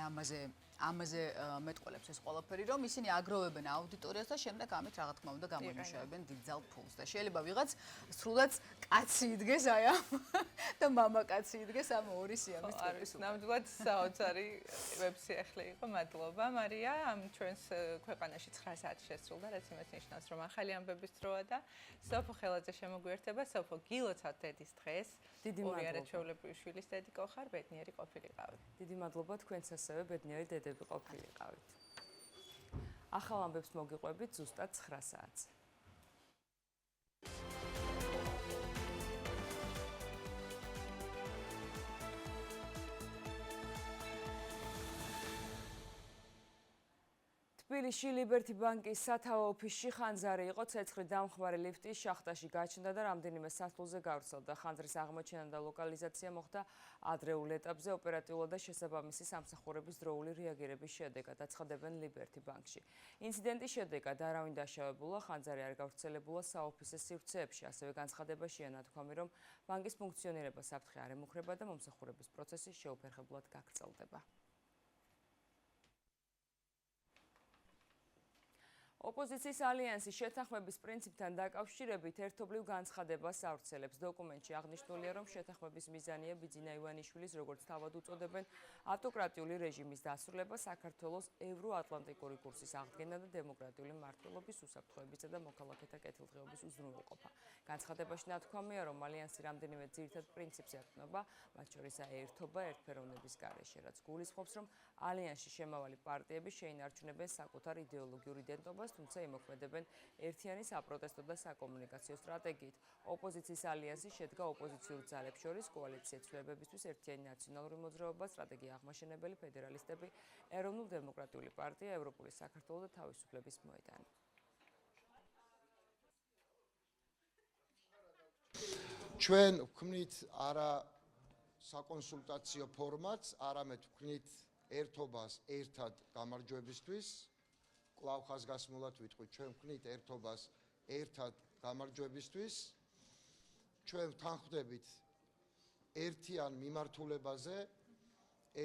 ამაზე მეტყველებს ეს ყველაფერი, რომ ისინი აგროვებენ აუდიტორიას და შემდეგ ამით რა თქმა უნდა გამოიმუშავებენ დიდძალ ფულს და შეიძლება ვიღაც სრულად კაცი იდგეს აი ამ და მამაკაცი იდგეს ამ ორი სიამის ტიპის ଉପରେ. ნამდვილად საოცარი ვებსიახლე იყო. მადლობა მარია. ჩვენს ქვეყანაში 9 საათი შესრულდა, რაც იმას ნიშნავს, რომ ახალი ამბების დროა და სოფო ხელაძე შემოგვიერთება. სოფო, გილოცავთ დედის დღეს. ორი არაჩვეულებრივი შვილის დედიკო ხარ, ბედნიერი ყოფილიყავით. დიდი მადლობა თქვენს ასევე ბედნიერი დედები ყოფილიყავით. ახალ ამბებს მოგიყვებით ზუსტად 9 საათზე. თბილისში ლიბერთი ბანკის სათავო ოფისში ხანძარი იყო, ცეცხლი დამხმარე ლიფტი შახტაში გაჩნდა და რამდენიმე სასტულზე გავრცელდა. ხანძრის აღმოჩენა და ლოკალიზაცია მოხდა ადრეულ ეტაპზე, ოპერატიულად და შესაბამისი სამსახურების დროული რეაგირების შედეგად აცხადებენ ლიბერთი ბანკში. ინციდენტის შედეგად არავინ დაშავებულა, ხანძარი არ გავრცელებულა საოფისე სივრცეებში, ასევე განცხადებაშია ნათქვამი, რომ ბანკის ფუნქციონირება საფრთხე არ ემუქრება და მომსახურების პროცესი შეუფერხებლად გაგრძელდება. ოპოზიციის ალიანსის შეთანხმების პრინციპთან დაკავშირებით ერთობლივ განცხადებას ავრცელებს. დოკუმენტში აღნიშნულია, რომ შეთანხმების მიზანია ბიძინა ივანიშვილის, როგორც თავად უწოდებენ, ავტოკრატიული რეჟიმის დასრულება, საქართველოს ევროატლანტიკური კურსის აღდგენა და დემოკრატიული მმართველობის უსაფრთხოებისა და მოქალაქეთა კეთილდღეობის უზრუნველყოფა. განცხადებაში ნათქვამია, რომ ალიანსი რამდენიმე ძირითად პრინციპს ეყრდნობა, მათ შორისაა ერთობა ერთფეროვნების გარეშე, რაც გულისხმობს, რომ ალიანსში შემავალი პარტიები შეინარჩუნებენ საკუთარ იდეოლოგიურ იდენტობას, თუმცა იმოქმედებენ ერთიანი საპროტესტო და საკომუნიკაციო სტრატეგიით. ოპოზიციის ალიანსი შედგა ოპოზიციურ ძალებს შორის კოალიცია ცვლილებებისთვის ერთიანი ნაციონალური მოძრაობა, სტრატეგია აღმაშენებელი ფედერალისტები, ეროვნულ-დემოკრატიული პარტია, ევროპული საქართველო და თავისუფლების მოედანი. ჩვენ ვქმნით არა საკონსულტაციო ფორმატს, არამედ ვქმნით ერთობას ერთად გამარჯვებისთვის. კვლავ ხაზგასმულად ვიტყვით, ჩვენ ვქმნით ერთობას ერთად გამარჯვებისთვის. ჩვენ ვთანხმდებით ერთიან მიმართულებაზე,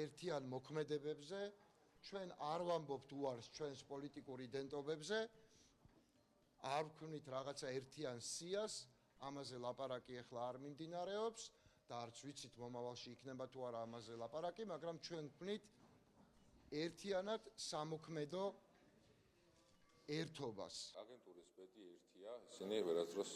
ერთიან მოქმედებებზე, ჩვენ არ ვამბობთ უარს ჩვენს პოლიტიკურ იდენტობებზე, არ ვქმნით რაღაცა ერთიან სიას, ამაზე ლაპარაკი ახლა არ მიმდინარეობს და არც ვიცით მომავალში იქნება თუ არა ამაზე ლაპარაკი, მაგრამ ჩვენ ვქმნით ერთიანად სამოქმედო ერთობას. აგენტურის ბედი ერთია, ისინი ვერასდროს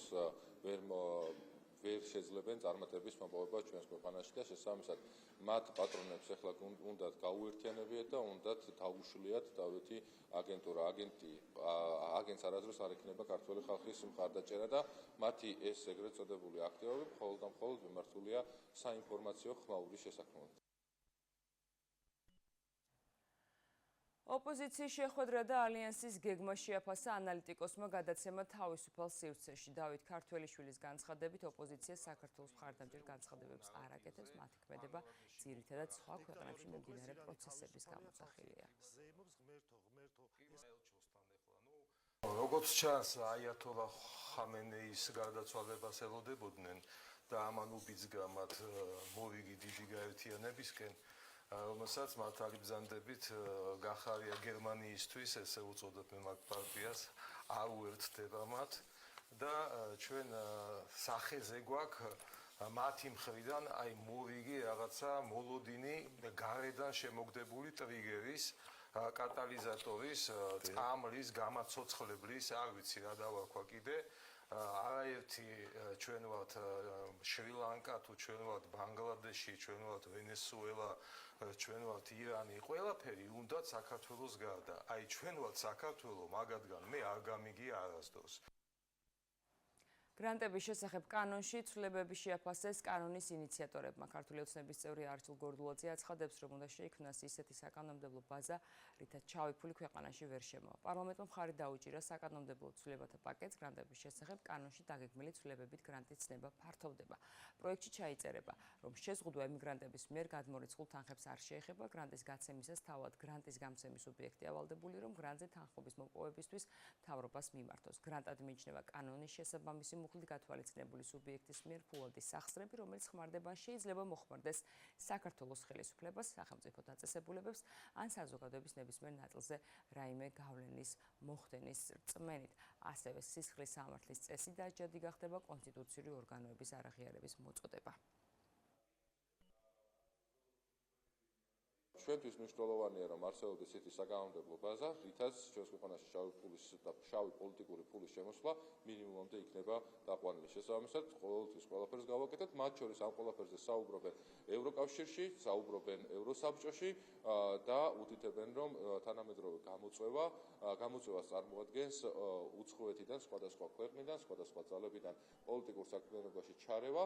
ვერ შეძლებენ წარმატების მოპოვება ჩვენს ქვეყანაში და შესაბამისად მათ პატრონებს ახლა უნდათ გაუერთიანებიათ და უნდათ დაუშვლიათ დავითი აგენტურა. აგენტს არასდროს არ ექნება ქართული ხალხის მხარდაჭერა და მათი ეს ეგრეთ წოდებული აქტივობები მხოლოდ და მხოლოდ მიმართულია საინფორმაციო ხმაურის შესაქმნელად. ოპოზიციის შეხვედრა და ალიანსის გეგმა შეაფასა ანალიტიკოსმა გადაცემა თავისუფალ სივრცეში. დავით ქართველიშვილის განცხადებით, ოპოზიცია საქართველოს მხარდამჭერ განცხადებებს არ აკეთებს, მათი ქმედება ძირითადად სხვა ქვეყნებში მიმდინარე პროცესების გამოსახულია. როგორც ჩანს, აიათოლა ხამენეის გარდაცვალებას ელოდებოდნენ და ამან უბიძგა მათ მოვიგი დიდი გაერთიანებისკენ, რომელსაც მათ არიბრძანდებით გახარია გერმანიისთვის, ესე უწოდებენ მათ პარტიას, არ უერთდება მათ და ჩვენ სახეზე გვაქვს მათი მხრიდან აი მოვიგი რაღაცა მოლოდინი გარედან შემოგდებული ტრიგერის კატალიზატორის წამლის გამაცოცხლებლის, არ ვიცი რა დავარქვა კიდე, არაერთი ჩვენ ვართ შრი-ლანკა, თუ ჩვენ ვართ ბანგლადეში, ჩვენ ვართ ვენესუელა, ჩვენ ვართ ირანი, ყველაფერი უნდა საქართველოს გარდა. აი ჩვენ ვართ საქართველო, მაგათგან მე არ გამიგია არასდროს. გრანტების შესახებ კანონში ცვლილებები შეაფასეს კანონის ინიციატორებმა. ქართული ოცნების წევრი არჩილ გორდულაძე აცხადებს, რომ უნდა შეიქმნას ისეთი საკანონმდებლო ბაზა, რითაც ჩავი ფული ქვეყანაში ვერ შემოვა. პარლამენტმა მხარი დაუჭირა საკანონმდებლო ცვლილებათა პაკეტს, გრანტების შესახებ კანონში დაგეგმილი ცვლილებებით გრანტის ცნება ფართოვდება. პროექტში ჩაიწერება, რომ შეზღუდვა ემიგრანტების მიერ გადმორიცხულ თანხებს არ შეეხება, გრანტის გაცემისას თავად გრანტის გამცემის სუბიექტი ავალდებული, რომ გრანტზე თანხმობის მოპოვებისთვის მთავრობას მიმართოს. გრანტად მიიჩნევა კანონის შესაბამისი მუხლით გათვალისწინებული სუბიექტის მიერ ფულადის სახსრები, რომელიც ხმარდება შეიძლება მოხმარდეს საქართველოს ხელისუფლებას, სახელმწიფო დაწესებულებებს ან საზოგადოების ნებისმიერ ნაწილზე რაიმე გავლენის მოხდენის რწმენით. ასევე სისხლის სამართლის წესი დაჯადი გახდება კონსტიტუციური ორგანოების არაღიარების მოწოდება. ჩვენთვის მნიშვნელოვანია, რომ არსებობდეს ისეთი საკანონმდებლო ბაზა, რითაც ჩვენს ქვეყანაში შავი პოლიტიკური ფულის შემოსვლა მინიმუმამდე იქნება დაყვანილი. შესაბამისად, ყოველთვის ყველაფერს გავაკეთებთ, მათ შორის ამ ყველაფერზე საუბრობენ ევროკავშირში, საუბრობენ ევროსაბჭოში და უთითებენ, რომ თანამედროვე გამოწვევას წარმოადგენს უცხოეთიდან, სხვადასხვა ქვეყნიდან, სხვადასხვა ძალებიდან პოლიტიკურ საქმიანობაში ჩარევა.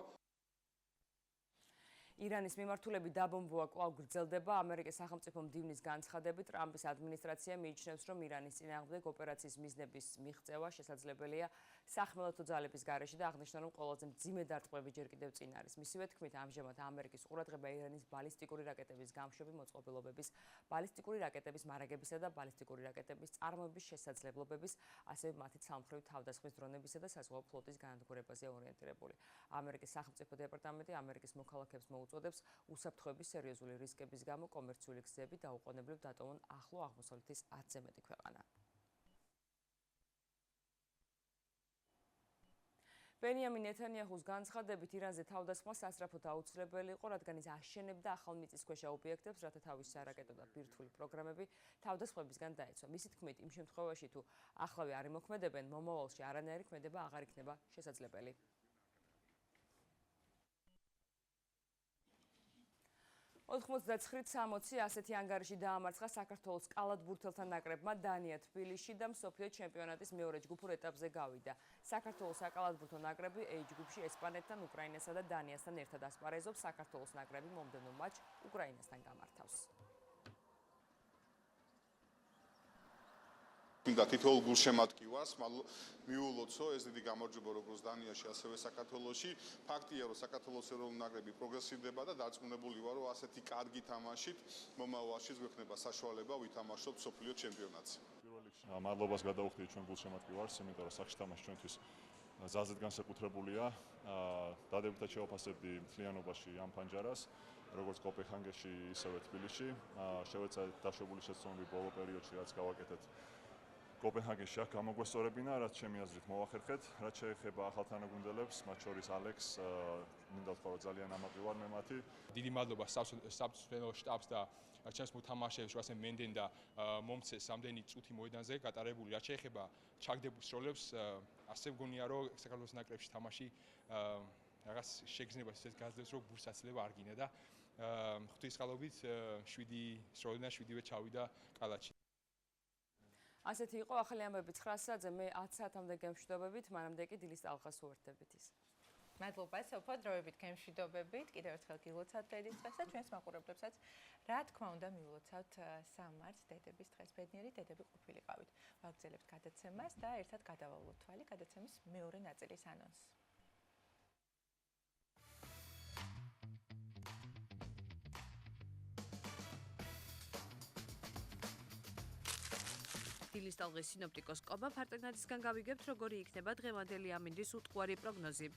ირანის მიმართულებით დაბომბვა კვლავ გრძელდება. ამერიკის სახელმწიფო მდივნის განცხადებით, ტრამპის ადმინისტრაცია მიიჩნევს, რომ ირანის წინააღმდეგ ოპერაციის მიზნების მიღწევა შესაძლებელია სახმელეთო ძალების გარეშე და აღნიშნა, რომ ყველაზე მძიმე დარტყმები ჯერ კიდევ წინ არის. მისივე თქმით, ამჟამად ამერიკის ყურადღება ირანის ბალისტიკური რაკეტების გამშვები მოწყობილობების, ბალისტიკური რაკეტების მარაგებისა და ბალისტიკური რაკეტების წარმოების შესაძლებლობების, ასევე მათი ცალმხრივი თავდასხმის დრონებისა და საზღვაო ფლოტის განადგურებაზეა ორიენტირებული. ამერიკის სახელმწიფო დეპარტამენტი ამერიკის მოქალაქეებს მოუწოდებს უსაფრთხოების სერიოზული რისკების გამო კომერციული გზები დაუყოვნებლივ დატოვონ ახლო აღმოსავლეთის 10-ზე მეტი ქვეყანა. ბენიამინ ნეთანიაჰუს განცხადებით, ირანზე თავდასხმა სასწრაფოდ აუცილებელი იყო, რადგან ის აშენებდა ახალ მიწისქვეშა ობიექტებს, რათა თავისი სარაკეტო და ბირთვული პროგრამები თავდასხმებისგან დაეცვა. მისი თქმით, იმ შემთხვევაში, თუ ახლავე არ იმოქმედებენ, მომავალში არანაირი ქმედება აღარ იქნება შესაძლებელი. 99-60 ასეთი ანგარიში დაამარცხა საქართველოს კალათბურთელთა ნაკრებმა დანია თბილისში და მსოფლიო ჩემპიონატის მეორე ჯგუფურ ეტაპზე გავიდა. საქართველოს საკალათბურთო ნაკრები A ჯგუფში ესპანეთთან, უკრაინასა და დანიასთან ერთად ასპარეზობს. საქართველოს ნაკრები მომდევნო მატჩ უკრაინასთან გამართავს. მინდა თითოეულ გულშემატკივარს მიულოცო ეს დიდი გამარჯვება როგორც დანიაში, ასევე საქართველოში. ფაქტია, რომ საქართველოს ეროვნული ნაკრები პროგრესირდება და დარწმუნებული ვარ, რომ ასეთი კარგი თამაშით მომავალში გვექნება საშუალება ვითამაშოთ მსოფლიო ჩემპიონატზე. პირველ რიგში მადლობას გადავუხდით ჩვენ გულშემატკივარს, იმიტომ რომ სახში თამაში ჩვენთვის ზაზეთ განსაკუთრებულია. დადებითად შევაფასებდი მთლიანობაში ამ ფანჯარას, როგორც კოპენჰაგენში, ისევე თბილისში. შევეცადეთ დაშვებული შეცდომები ბოლო პერიოდში, რაც გავაკეთეთ კოპენჰაგენში აქ გამოგვესწორებინა, რაც ჩემი აზრით მოახერხეთ. რაც შეეხება ახალ თანაგუნდელებს, მათ შორის ალექს, მინდა ვთქვა, რომ ძალიან ამაყი ვარ მე მათი. დიდი მადლობა საბჭოთა შტაბს და ჩემს მოთამაშეებს, ასე მენდენ და მომცეს ამდენი წუთი მოედანზე გატარებული. რაც შეეხება ჩაგდებულ როლებს, ასე მგონია, რომ საქართველოს ნაკრებში თამაში რაღაც შეგრძნებას ისეთ გაძლევს, რომ გულსაცილება არ გინდა და ღვთისმშობლობით 7 როლიდან 7-ვე ჩავიდა კალათში. ასეთი იყო ახალი ამბები 9 საათზე, მე 10 საათამდე გემშვიდობებით, მანამდე კი დილის ტალღას უერთდებით ის. მადლობა, სოფო, დროებით გემშვიდობებით. კიდევ ერთხელ გილოცავთ დედის დღეს და ჩვენს მაყურებლებსაც რა თქმა უნდა მივლოცავთ 3 მარტს დედების დღეს. ბედნიერი დედები ყოფილიყავით. ვაგრძელებთ გადაცემას და ერთად გადავავლოთ თვალი გადაცემის მეორე ნაწილის ანონსს. დილის ტალღის სინოპტიკოს კობა ფარტენადისგან გავიგებთ, როგორი იქნება დღევანდელი ამინდის უტყუარი პროგნოზი.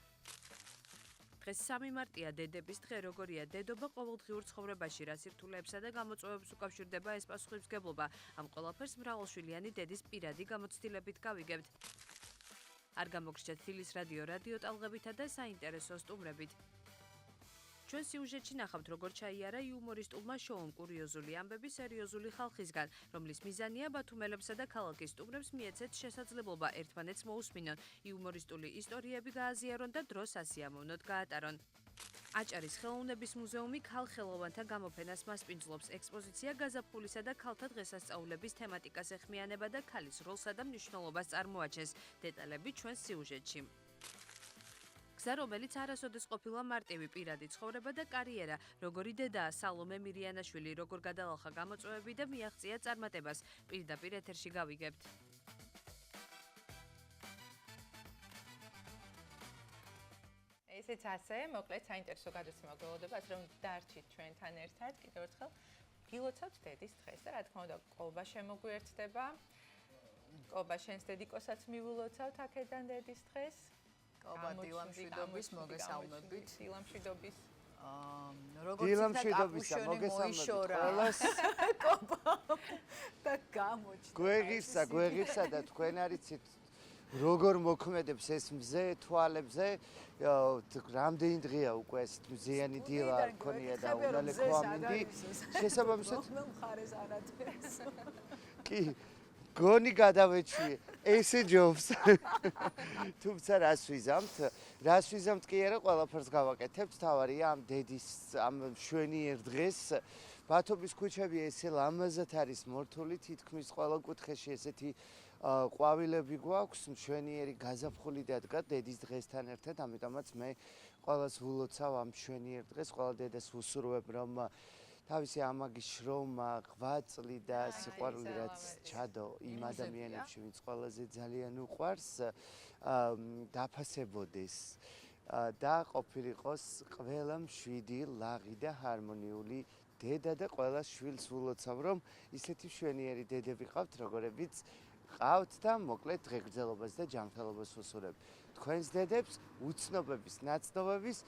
დღეს 3 მარტია დედების დღე, როგორია დედობა ყოველდღიურ ცხოვრებაში, რა სირთულეებსა და გამოწვევებს უკავშირდება ეს პასუხისმგებლობა. ამ ყველაფერს მრავალშვილიანი დედის პირადი გამოცდილებით გავიგებთ. არ გამოგრჩეთ დილის რადიო ტალღებითა და საინტერესო სტუმრებით. ჩვენ სიუჟეტში ნახავთ, როგორ ჩაიარა იუმორისტულმა შოუმ კურიოზული ამბები სერიოზული ხალხისგან, რომლის მიზანია ბათუმელებსა და ქალაქის სტუმრებს მიეცეთ შესაძლებლობა ერთმანეთს მოусმინონ, იუმორისტული ისტორიები გააზიარონ და დროს ასიამოვნოდ გაატარონ. აჭარის ხელოვნების მუზეუმი ქალხელოვანთა გამოფენას მასპინძლობს. ექსპოზიცია გაზაფხულისა და ქალთა დღესასწაულების თემატიკას ეხმიანება და ქალის როლსა და მნიშვნელობას წარმოაჩენს. დეტალები ჩვენს სიუჟეტში. გზა, რომელიც არასოდეს ყოფილა მარტივი პირადი ცხოვრება და კარიერა, როგორი დედაა სალომე მირიანაშვილი, როგორ გადალახა გამოწვევები და მიაღწია წარმატებას. პირდაპირ ეთერში გავიგებთ. ესეც ასე, მოკლედ საინტერესო გადაცემა გველოდება, რომ დარჩით ჩვენთან ერთად, კიდევ ერთხელ გილოცავთ დედის დღეს და რა თქმა უნდა, ყობა შემოგვიერთდება. ყობა შენს დედიკოსაც მივულოცავთ აქედან დედის დღეს. ყობა დილამშვიდობის მოგესალმებით. დილამშვიდობის. როგორც დილამშვიდობისა მოგესალმებით ყველას. ყობა და გამოჩნდა. გვეღირსა და თქვენ არიცით როგორ მოქმედებს ეს მზე თვალებზე. რამდენი დღეა უკვე ეს მზიანი დილა ქონია და უნალე ქვამინდი. შესაბამისად მხარეს არაძებს. კი გონი გადავეჩვიე, ესე ჯობს. თუმცა რას ვიზამთ კი არა, ყველაფერს გავაკეთებთ. თავარია ამ დედის ამ მშვენიერ დღეს ბათუმის ქუჩები ესე ლამაზად არის მორთული, თითქმის ყველა კუთხეში ესეთი ყვავილები გვაქვს, მშვენიერი გაზაფხული დადგა დედის დღესთან ერთად, ამიტომაც მე ყველას ვულოცავ ამ მშვენიერ დღეს, ყველა დედას ვუსურვებ, რომ თავისი ამაგის შრომა, ღვაწლი და სიყვარული რაც ჩადო იმ ადამიანებში, ვინც ყველაზე ძალიან უყვარს, დაფასებოდეს და ყოფილიყოს ყველა მშვიდი, ლაღი და ჰარმონიული დედა და ყველა შვილს ვულოცავ, რომ ისეთი მშვენიერი დედები ყავთ, როგორებიც ყავთ და მოკლედ დღეგრძელობას და ჯანმრთელობას ვუსურებ. თქვენს დედებს, უცნობების, ნაცნობების,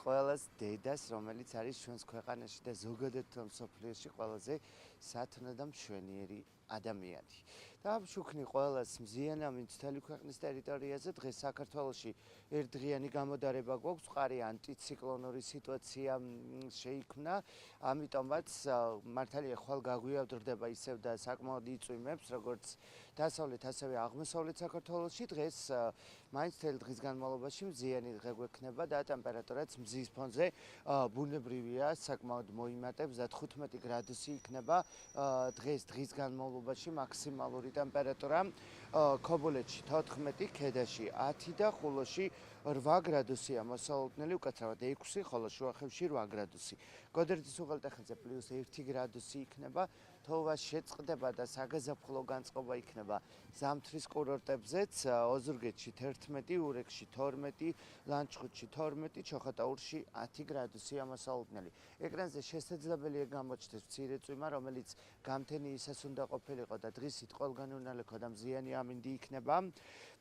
ყველას დედას, რომელიც არის ჩვენს ქვეყანაში და ზოგადად მსოფლიოში ყველაზე სათნო და მშვენიერი ადამიანი. და ვშუქნი ყველას მზიანა, ვინც მთელი ქვეყნის ტერიტორიაზე დღეს საქართველოში ერთდღიანი გამოდარება გვაქვს, მყარი ანტიციკლონური სიტუაცია შეიქმნა, ამიტომაც მართალია ხვალ გაგვიავდრდება ისევ და საკმაოდ იწვიმებს, როგორც დასავლეთ, ასევე აღმოსავლეთ საქართველოში დღეს მაინც მთელი დღის განმავლობაში მზიანი დღე გვექნება და ტემპერატურაც მზის ფონზე ბუნებრივია, საკმაოდ მოიმატებს და 15 გრადუსი იქნება დღეს დღის განმავლობაში მაქსიმალური ტემპერატურა ქობულეთში 14, ქედაში 10 და ხულოში 8 გრადუსია მოსალოდნელი, უკაცრავად 6, ხოლო შუახევში 8 გრადუსი. გოდერძის უღელტეხილზე +1 გრადუსი იქნება, თოვა შეწყდება და საგაზაფხულო განწყობა იქნება ზამთრის კურორტებზეც, ოზურგეთში 11, ურეკში 12, ლანჩხუთში 12, ჩოხატაურში 10 გრადუსია მოსალოდნელი. ეკრანზე შესაძლებელია გამოჩნდეს მცირე წვიმა, რომელიც გამთენიისას უნდა ყოფილიყო და დღისით ყველგან უნალექო და მზიანი ამინდი იქნება.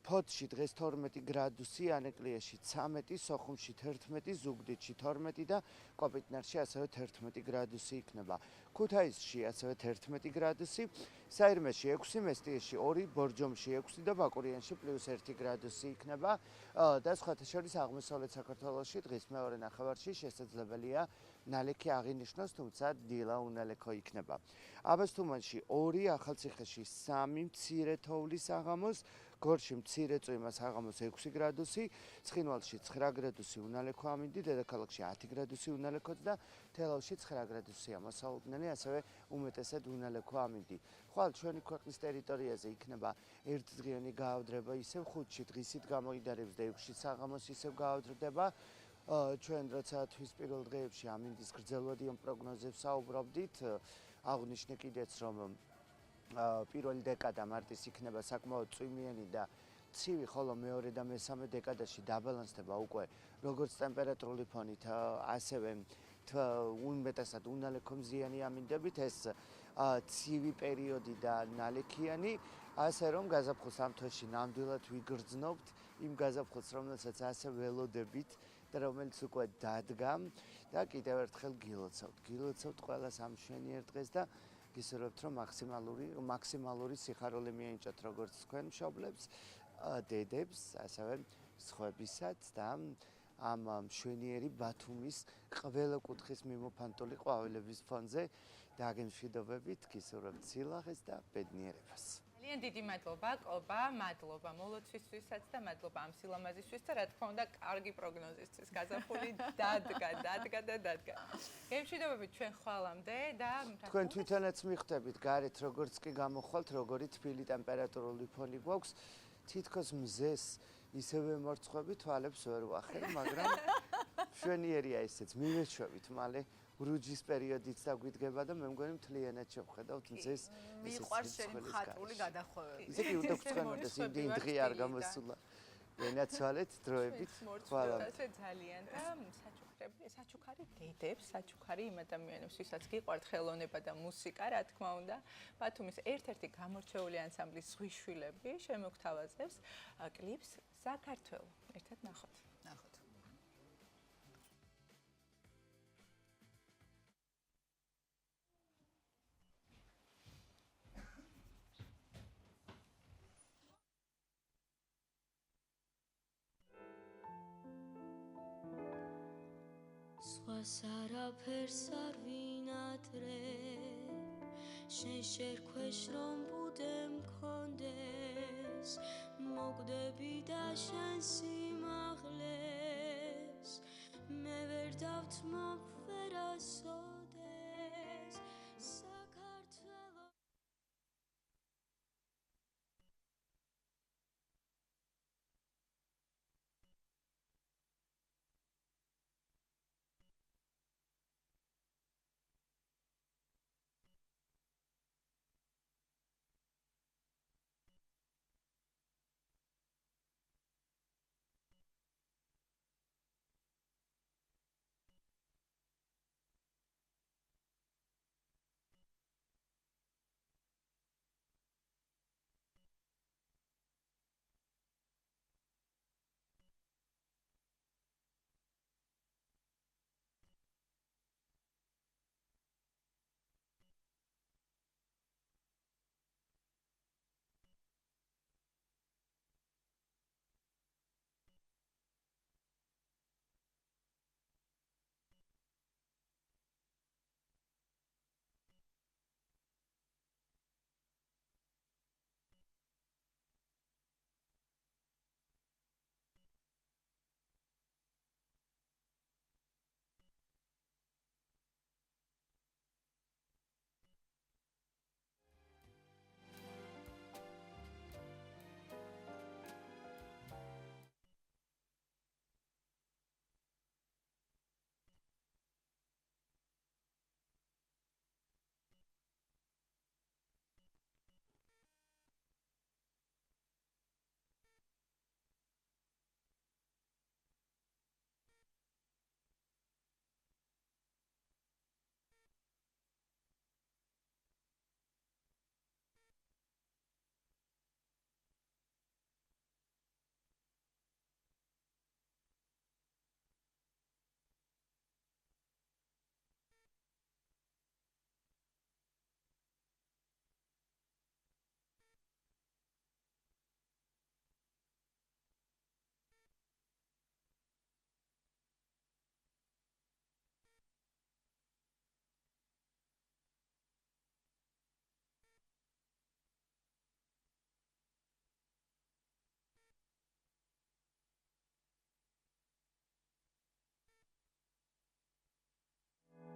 ფოთში დღეს 12 გრადუსი, ანეკლიაში 13, სოხუმში 11, ზუგდიდში 12 და კოპიტნარში ასევე 11 გრადუსი იქნება. ქუთაისში ასევე 11 გრადუსი, საირმეში 6, მესტიეში 2, ბორჯომში 6 და ბაკურიანში +1 გრადუსი იქნება და სხვათა შორის აღმოსავლეთ საქართველოში დღის მეორე ნახევარში შესაძლებელია ნალექი აღინიშნოს, თუმცა დილა უნალექო იქნება. აბასთუმანში 2, ახალციხეში 3, მცირე თოვლის საღამოს, გორში მცირე წვიმა საღამოს 6 გრადუსი, ცხინვალში 9 გრადუსი უნალექო ამინდი, დედაქალაქში 10 გრადუსი უნალექოც და თელავში 9 გრადუსია მოსალოდნელი, ასევე უმეტესად უნალექო ამინდი. ხვალ ჩვენი ქვეყნის ტერიტორიაზე იქნება ერთდღიანი გაავდრება, ისევ ხუთში დღისით გამოიდარებს და 6-ში საღამოს ისევ გაავდრდება. ჩვენ როცა თვის პირველ დღეებში ამინდის გრძელვადიან პროგნოზებს საუბრობდით, აღვნიშნე კიდეც, რომ პირველი დეკადა მარტის იქნება საკმაოდ წვიმიანი და ცივი, ხოლო მეორე და მესამე დეკადაში დაბალანსდება უკვე როგორც ტემპერატურული ფონით, ასევე უმეტესად უნალექო მზიანი ამინდებით, ეს ცივი პერიოდი და ნალექიანი, ასე რომ გაზაფხულს ამ თვეში ნამდვილად ვიგრძნობთ იმ გაზაფხულს, რომელსაც ასე ველოდებით და რომელიც უკვე დადგა და კიდევ ერთხელ გილოცავთ ყველას ამ მშვენიერ დღეს და გისურვებთ, რომ მაქსიმალური სიხარული მიენიჭოთ როგორც თქვენ მშობლებს, დედებს, ასევე სხვებისაც და ამ მშვენიერი ბათუმის ყველა კუთხის მიმოფანტული ყვავილების ფონზე დაგემშვიდობებით, გისურვებთ სილაღეს და ბედნიერებას. ძალიან დიდი მადლობა, კობა, მადლობა მოლოცვისთვისაც და მადლობა ამ სილამაზისთვის და რა თქმა უნდა, კარგი პროგნოზისთვის. გაზაფხული დადგა. გემშვიდობებით ჩვენ ხვალამდე და თქვენ თვითონაც მიხვდებით გარეთ როგორც კი გამოხვალთ, როგორი თბილი ტემპერატურული ფონი გვაქვს. თითქოს მზეს ისევე მორცხვები თვალებს ვერ ვახერ, მაგრამ მშვენიერია ესეც. მივეშვებით მალე ბრუჯის პერიოდიც დაგვიდგება და მე მგონი მთლიანად შევხედავთ მზეს. მიყვარს შენი მხატვრული გადახვევები. ისე კი უნდა გწვენოდეს, იმდენ დღე არ გამოსულა. ვენაცვალეთ დროებით. ხვალ ძალიან და საჩუქარი დედებს, საჩუქარი იმ ადამიანებს, ვისაც გიყვართ ხელოვნება და მუსიკა, რა თქმა უნდა, ბათუმის ერთ-ერთი გამორჩეული ანსამბლი ზღვის შვილები შემოგთავაზებს კლიპს საქართველო. ერთად ნახოთ. სხვას არაფერს არ ვინატრე, შენ შერქვეშ რომ ბუდე მქონდეს, მოგდები და შენ სიმაღლეს, მე ვერ დავთმობ ვერასოდეს, საქართველო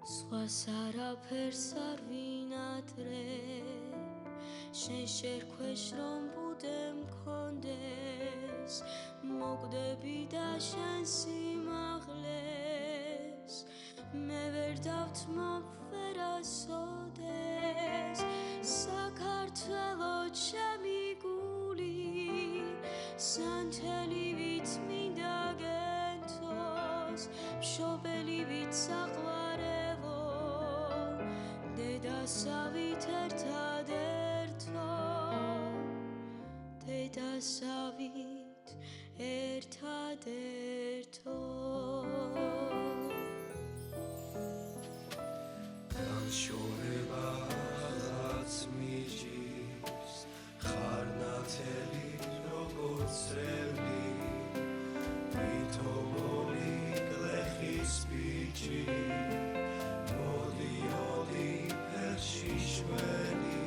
სხვას არაფერს არ ვინატრე შენ შერქვეშ რომ ბუდე მქონდეს მოკვდები და შენ სიმაღლეს მე ვერ დავთმობ ვერასოდეს საქართველო ჩემი გული სანთელივით მინდა გენთოს მშობელივით საყვარელო დედასავით ერთადერთო დედასავით ერთადერთო შორებაც მიჯის ხარნათელი როგორც წევრი მითომოლი გლეხის ბიჭი მოდი მოდი ფერში შვენი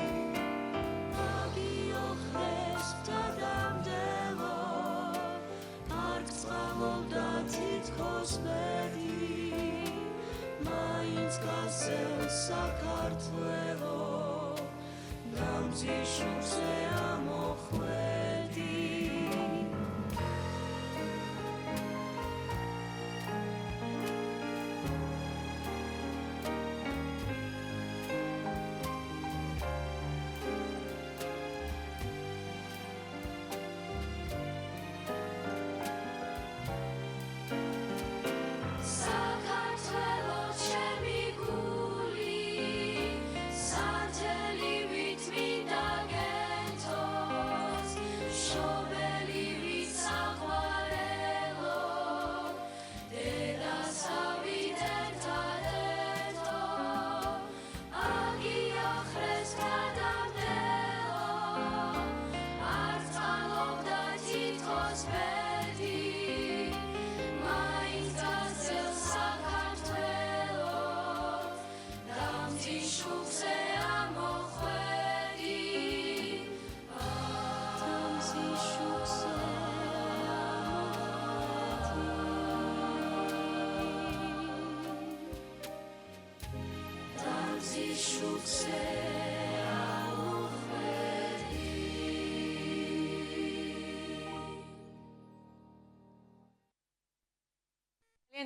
აგიოხრეს დადამდელო არ გწყალობდა თითქოს ბედი მაინც გასცემს საქართველო დამძიშულზე ამოხვედი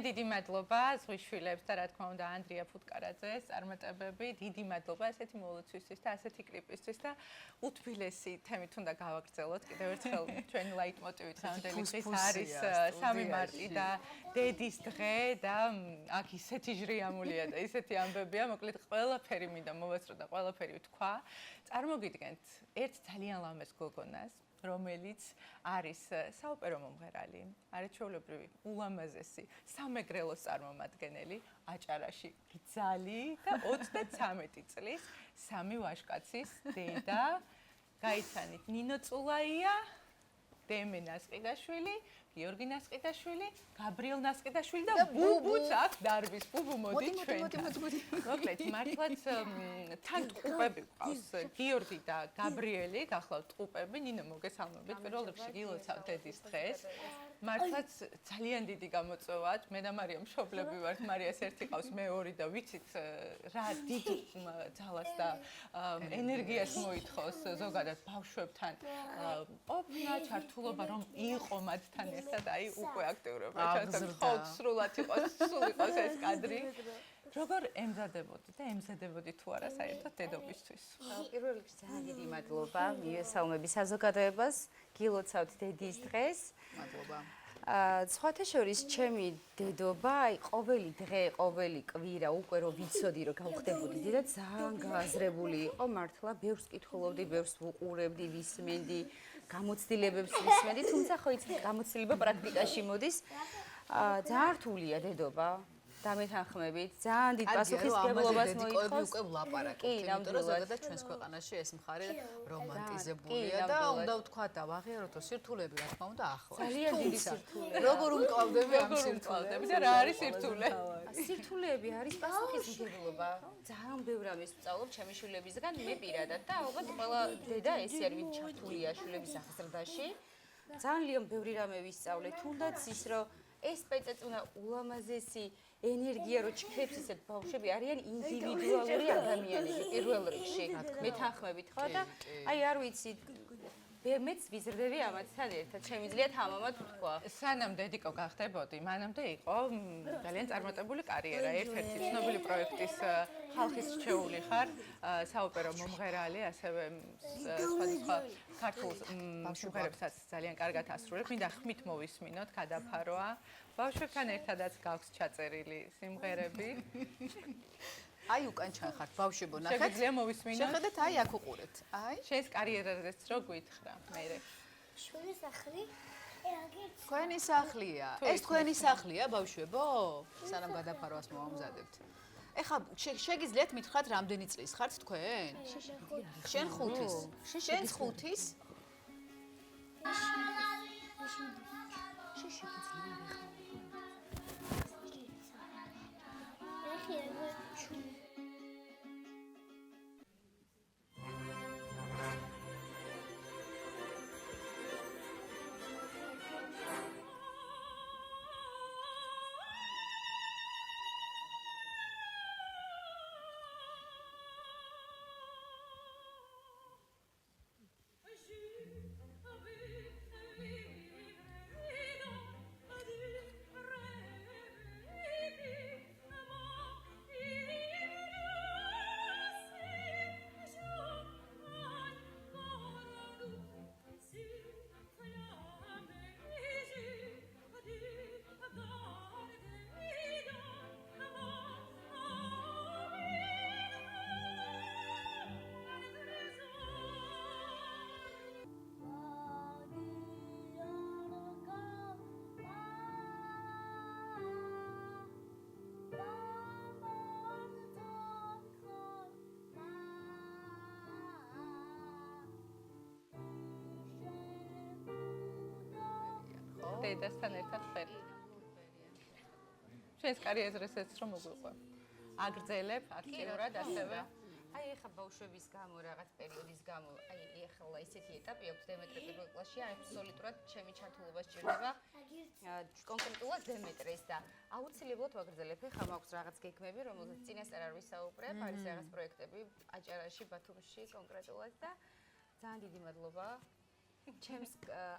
დიდი მადლობა ზღვიშვილებს და რა თქმა უნდა ანდრია ფუტკარაძეს წარმატებები დიდი მადლობა ესეთი მოლოცვისთვის და ასეთი კლიპისთვის და უთბილესი თემით უნდა გავაგრძელოთ კიდევ ერთხელ ჩვენი ლაიტმოტივით სამდენი დღის არის 3 მარტი და დედის დღე და აქ ისეთი ჟრიამულია და ისეთი ამბებია მოკლედ ყველაფერი მინდა მოვასწრო და ყველაფერი ვთქვა წარმოგიდგენთ ერთ ძალიან ლამაზ გოგონას რომელიც არის საოპერო მომღერალი, არის ჩვეულებრივი ულამაზესი სამეგრელოს წარმომადგენელი, აჭარაში გძალი და 33 წლის სამი ვაჟკაცის დედა. გაიცანით ნინო წულაია, დემე ნასყიდაშვილი, გიორგი ნასყიდაშვილი, გაბრიელ ნასყიდაშვილი და ბუბუც აქ დარბის. ბუბუ მოდი ჩვენთან. მოკლედ მართლაც თან ტყუპები ყავს გიორგი და გაბრიელი, გახლავთ ტყუპები, ნინო მოგესალმებით. პირველ რიგში გილოცავთ დედის დღეს. მართლაც ძალიან დიდი გამოწვევაა. მე და მარია მშობლები ვართ. მარიას ერთი ყავს, მე ორი და ვიცით რა დიდი ძალას და ენერგიას მოითხოვს ზოგადად ბავშვებთან. ყოფნა ჩართულობა რომ იყო მათთან ერთად, აი უკვე აქტიურობა ჩათო ხოლმე სრულად იყოს, სულ იყოს ეს კადრი. როგორ ემზადებოდი და ემზადებოდი თუ არა საერთოდ დედობისთვის? პირველ რიგში ძალიან დიდი მადლობა მიესალმები საზოგადოებას, გილოცავთ დედის დღეს. მადლობა. სხვათა შორის ჩემი დედობა, აი ყოველი დღე, ყოველი კვირა უკვე რომ ვიცოდი რომ გავხდებოდი დედა ძალიან გააზრებული იყო, მართლა ბევრს კითხულობდი, ბევრს ვუყურებდი, ვისმენდი, გამოცდილებებს ვისმენდი, თუმცა ხო იცით, გამოცდილება პრაქტიკაში მოდის. ძალიან რთულია დედობა. დამეთანხმებით, ძალიან დიდ პასუხისმგებლობას მოითხოვს. უკვე ვლაპარაკობთ, იმიტომ რომ ზოგადად ჩვენს ქვეყანაში ეს მხარე რომანტიზებულია და უნდა ვთქვა და ვაღიაროთ, სირთულეები რა თქმა უნდა ახლავს. ძალიან დიდი სირთულეები. როგორ უმკლავდები ამ სირთულეებს და რა არის სირთულე? სირთულეები არის პასუხისმგებლობა. ძალიან ბევრ რამეს ვსწავლობ ჩემი შვილებისგან, მე პირადად და ალბათ ყველა დედა ესე არის, ვინც ჩართულია შვილების აღზრდაში. ძალიან ბევრი რამე ვისწავლე, თუნდაც ის რომ ეს პეწეწუნა ულამაზესი ენერგია რო ჩქეფს ისეთ ბავშვები არიან ინდივიდუალური ადამიანები პირველ რიგში მეთანხმებით ხო და აი არ ვიცი მეც ვიზრდები ამათთან ერთად შემიძლია თამამად ვთქვა. სანამ დედიკო გახდებოდი, მანამდე იყო ძალიან წარმატებული კარიერა. ერთ-ერთი ცნობილი პროექტის ხალხის რჩეული ხარ, საოპერო მომღერალი, ასევე სხვადასხვა ქართულ სიმღერებსაც ძალიან კარგად ასრულებ. მინდა ხმით მოვისმინოთ, გადაფარვა. ბავშვებთან ერთადაც გაქვს ჩაწერილი სიმღერები. აი უკან ჩახართ ბავშვებო ნახეთ. შეგიძლია მოვისმინოთ. შეხედეთ აი აქ უყურეთ. აი შენს კარიერაზეც რო გითხრა მე. შვილი სახლი? თქვენი სახლია. ეს თქვენი სახლია ბავშვებო? სანამ გადაფარვას მოვამზადებთ. ეხლა შეგიძლიათ მითხრათ რამდენი წლის ხართ თქვენ? შენ 5-ის. შენ 5-ის? დედასთან ერთად ხელი. შენს კარიერაზეც რომ მოგვიყვე. აგრძელებ აქტიურად ასევე. აი ეხა ბავშვების გამო რაღაც პერიოდის გამო, აი ეხლა ისეთი ეტაპი აქვს დემეტრე პირველ კლასში, აბსოლუტურად ჩემი ჩართულობა სჭირდება. კონკრეტულად დემეტრეს და აუცილებლად ვაგრძელებ. ეხლა მაქვს რაღაც გეგმები, რომელზეც წინასწარ არ ვისაუბრებ, არის რაღაც პროექტები აჭარაში, ბათუმში კონკრეტულად და ძალიან დიდი მადლობა. ჩემს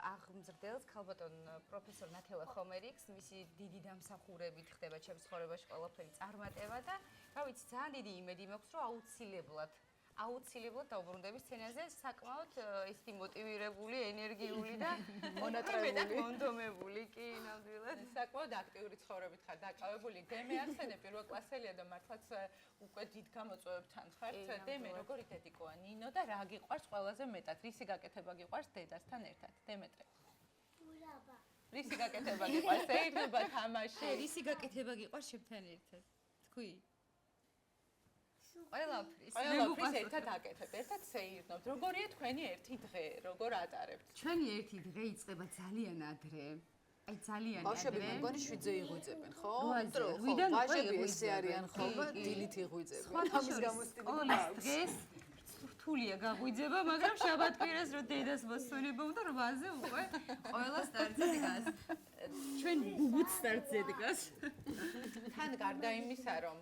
აღმზრდელს ქალბატონ პროფესორ ნათელა ხომერიკს მისი დიდი დამსახურებით ხდება ჩემს ცხოვრებაში ყველაფერი წარმატება და რა ვიცი ძალიან დიდი იმედი მაქვს რომ აუცილებლად დავბრუნდები სცენაზე საკმაოდ ისეთი მოტივირებული, ენერგიული და მონდომებული კი ნამდვილად საკმაოდ აქტიური ცხოვრებით ხარ დაკავებული. დემე ახსენე პირველ კლასელია და მართლაც უკვე დიდ გამოწვევებთან ხართ. დემე როგორი დედიკოა ნინო და რა გიყვარს ყველაზე მეტად? რისი გაკეთება გიყვარს დედასთან ერთად? დემეტრე. ურაბა. რისი გაკეთება გიყვარს? ეირნობა თამაში. რისი გაკეთება გიყვარს შენთან ერთად? თქვი. ყველაფრის ერთად აკეთებ, ერთად სეირნობთ. როგორია თქვენი ერთი დღე, როგორ ატარებთ? ჩვენი ერთი დღე იწყება ძალიან ადრე. აი ძალიან ადრე. ბავშვები მე მგონი 7-ზე იღვიძებენ, ხო? ვიდან ბავშვები ესე არიან ხო? დილით იღვიძებენ. ამის გამოსტილი დღეს რთულია გაღვიძება, მაგრამ შაბათ-კვირას რო დედას მოსვენება უნდა 8-ზე უკვე ყველა სტარტზე დგას. ჩვენ გუგუც სტარტზე დგას. თან გარდა იმისა, რომ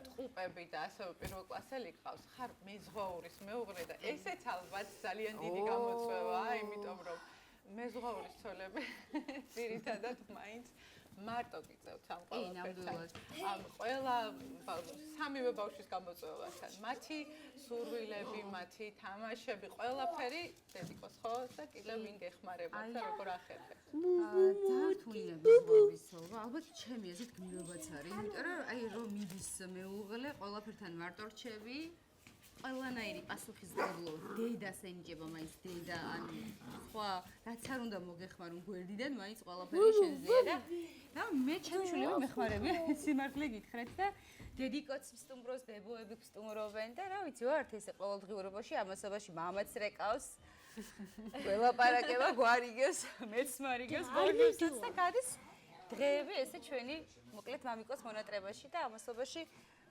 ტყუპები და ასევე პირველ კლასელი გყავს, ხარ მეზღვაურის მეუღლე და ესეც ალბათ ძალიან დიდი გამოწვევაა, იმიტომ რომ მეზღვაურის ცოლები ძირითადად მაინც მარტო გიწევთ ამ ყველაფერთან. ამ ყველა სამივე ბავშვის გამოწვევასთან. მათი სურვილები, მათი თამაშები, ყველაფერი დედიკოს ხო და კიდევ ვინ გეხმარებათ და როგორ ახერხებთ? ძალიან რთულია მეზღვაურის ცოლობა. ალბათ ჩემი აზრით გმირობაც არის, იმიტომ რომ აი რომ მიდის მეუღლე, ყველაფერთან მარტო რჩები. ყველანაირი პასუხისმგებლო დედას ენიჭება მაინც დედა ან სხვა რაც არ უნდა მოგეხმარონ გვერდიდან მაინც ყველაფერი შენზეა და მე ჩემი შვილები მეხმარებია სიმართლე გითხრათ და დედიკოც სტუმროს ბებოები სტუმრობენ და რა ვიცი ვართ ესე ყოველდღიურობაში ამასობაში მამაც რეკავს ველაპარაკება გვარიგებს მეც მარიგებს ბორნებსაც და გადის დღეები ესე ჩვენი მოკლედ მამიკოს მონატრებაში და ამასობაში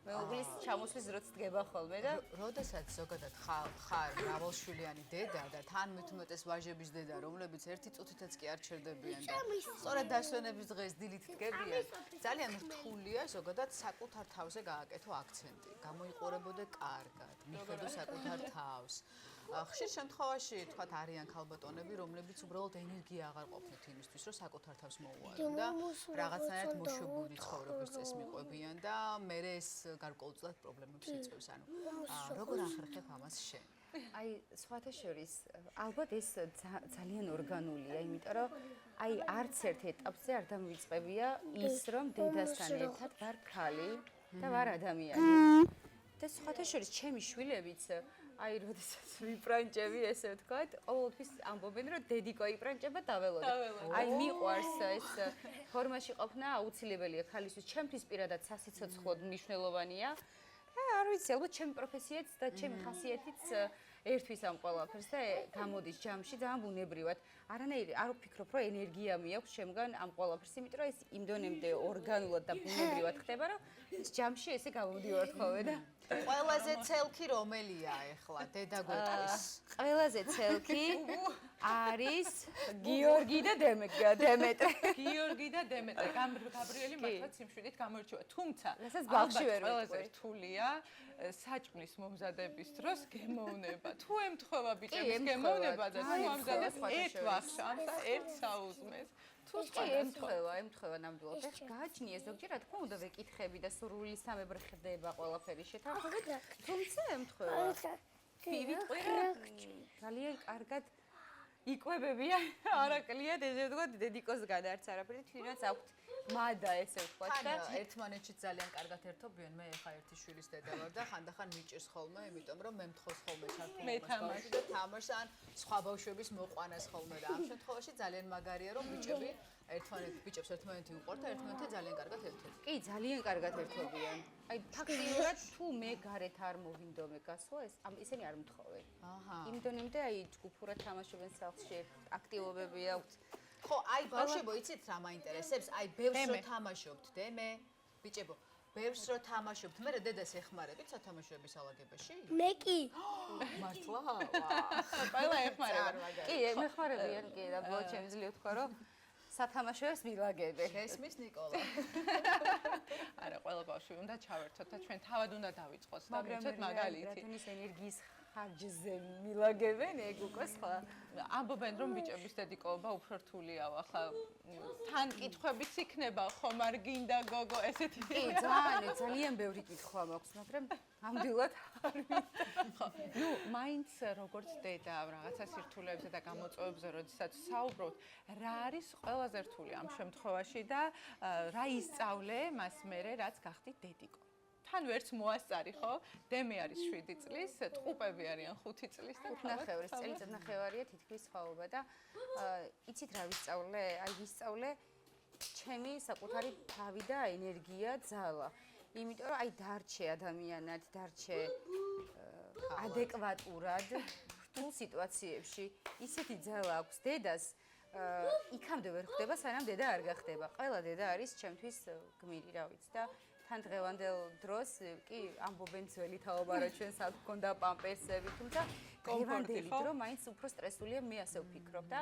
მეუღლის ჩამოსვლის დროც დგება ხოლმე და როდესაც ზოგადად ხარ მრავალშვილიანი დედა და თან მithumetes ვაჟების დედა, რომლებიც ერთი წუთითაც კი არ ჩერდებიან და სწორედ დასვენების დღეს დილით დგებიან, ძალიან რთულია ზოგადად საკუთარ თავზე გააკეთო აქცენტი, გამოიყურებოდე კარგად, მიხედო საკუთარ თავს. ხშირ შემთხვევაში თქვათ არიან ქალბატონები, რომლებიც უბრალოდ ენერგია აღარ ყოფნით იმისთვის, რომ საკუთარ თავს მოუარონ და რაღაცნაირად მოშობილი ცხოვრების წესს მიყვებიან და მერე ეს გარკვეულწილად პრობლემებს იწვევს. ანუ როგორ ახერხებ ამას შენ? აი, სხვათა შორის, ალბათ ეს ძალიან ორგანულია, იმიტომ რომ აი არც ერთ ეტაპზე არ დამივიწყებია ის, რომ დედასთან ერთად ვარ ქალი და ვარ ადამიანი. და სხვათა შორის ჩემი შვილებიც აი, როდესაც ვიპრანჭები, ესე ვთქვათ, ყოველთვის ამბობენ, რომ დედიკო იპრანჭება დაველოდე. აი, მიყვარს ეს ფორმაში ყოფნა აუცილებელია ქალისთვის. ჩემთვის პირადად სასიცოცხლოდ მნიშვნელოვანია. არ ვიცი, ალბათ ჩემი პროფესიაც და ჩემი ხასიათიც ერთვის ამ ყველაფერს და გამოდის ჯამში ძალიან ბუნებრივად. არანაირი არ ვფიქრობ, რომ ენერგია მიაქვს ჩემგან ამ ყველაფერს, იმიტომ რომ ეს იმ დონემდე ორგანულად და ბუნებრივად ხდება, რომ ეს ჯამში ესე გამომდივართ ხოლმე და ყველაზე ცელქი რომელია ახლა დედა გვეტყვის? ყველაზე ცელქი არის გიორგი და დემეტრე. გიორგი და დემეტრე. გაბრიელი მართლა სიმშვიდით გამოირჩევა. თუმცა რასაც ბავშვი ვერ ყველაზე რთულია საჭმლის მომზადების დროს გემოვნება. თუ ემთხვევა ბიჭების გემოვნება და თუ ამზადებს ერთ ვახშამს და ერთ საუზმეს. თუ ემთხვევა ნამდვილად. ეხლა გააჩნია ზოგჯერ რა თქმა უნდა ვეკითხები და სურვილისამებრ ხდება ყველაფერი შეთანხმებით. თუმცა ემთხვევა. ვიტყვი ძალიან კარგად იკვებებიან არაკლია ესე ვთქვათ დედიკოსგან არც არაფერი თვითონაც აქვთ მადა ესე ვთქვათ და ერთმანეთში ძალიან კარგად ერთობიან. მე ხა ერთი შვილის დედა ვარ და ხანდახან მიჭირს ხოლმე, იმიტომ რომ მე მთხოვს ხოლმე ჩართულობას და თამაშს ან სხვა ბავშვების მოყვანას ხოლმე და ამ შემთხვევაში ძალიან მაგარია რომ ბიჭებს ერთმანეთი უყვართ და ერთმანეთი ძალიან კარგად ერთობენ. კი, ძალიან კარგად ერთობიან. აი ფაქტიურად თუ მე გარეთ არ მოვინდომე გასვლა, ისინი არ მთხოვენ. იმ დონემდე აი ჯგუფურად თამაშობენ სახლში, აქტივობები აქვთ. ხო, აი ბავშვებო, იცით რა მაინტერესებს? აი ბევრს რო თამაშობთ, მე ბიჭებო, ბევრს რო თამაშობთ, მე დედას ეხმარებით სათამაშოების ალაგებაში? მე კი. მართლა? ყველა ეხმარება. კი, მეხმარებიან, კი, და ბოლოს შემიძლია ვთქვა, რომ სათამაშოებს მილაგებენ. ესმის ნიკოლა. არა, ყველა ბავშვი უნდა ჩავერთოთ და ჩვენ თავად უნდა დავიწყოთ და მივცეთ მაგალითი. მაგრამ ის ენერგიის ხარჯზე მილაგებენ, ეგ უკვე სხვა. ამბობენ რომ ბიჭების დედიკოობა უფრო რთულია ახლა თან კითხვებიც იქნება ხომ არ გინდა გოგო ესეთი კი ძალიან ბევრი კითხვა მაქვს მაგრამ ამდვილად არ ხო ნუ მაინც როგორც დედა რაღაცა სირთულეებზე და გამოწვევებზე როდესაც საუბრობთ რა არის ყველაზე რთული ამ შემთხვევაში და რა ისწავლე მას მერე რაც გახდით დედიკო თან ვერც მოასწარი ხო? დემე არის 7 წლის, ტყუპები არიან 5 წლის და 5 წელიწადნახევარია თითქმის სხვაობა და იცით რა ვისწავლე? აი ვისწავლე ჩემი საკუთარი თავი და ენერგია, ძალა. იმიტომ რომ აი დარჩე ადამიანად, დარჩე ადეკვატურად რთულ სიტუაციებში. ისეთი ძალა აქვს დედას, იქამდე ვერ ხდება, სანამ დედა არ გახდება. ყველა დედა არის ჩემთვის გმირი, რა ვიცი და თან დღევანდელ დროს კი ამბობენ ძველი თაობა რა ჩვენს აქ გქონდა პამპერსები, თუმცა დღევანდელი დრო მაინც უფრო სტრესულია, მე ასე ვფიქრობ და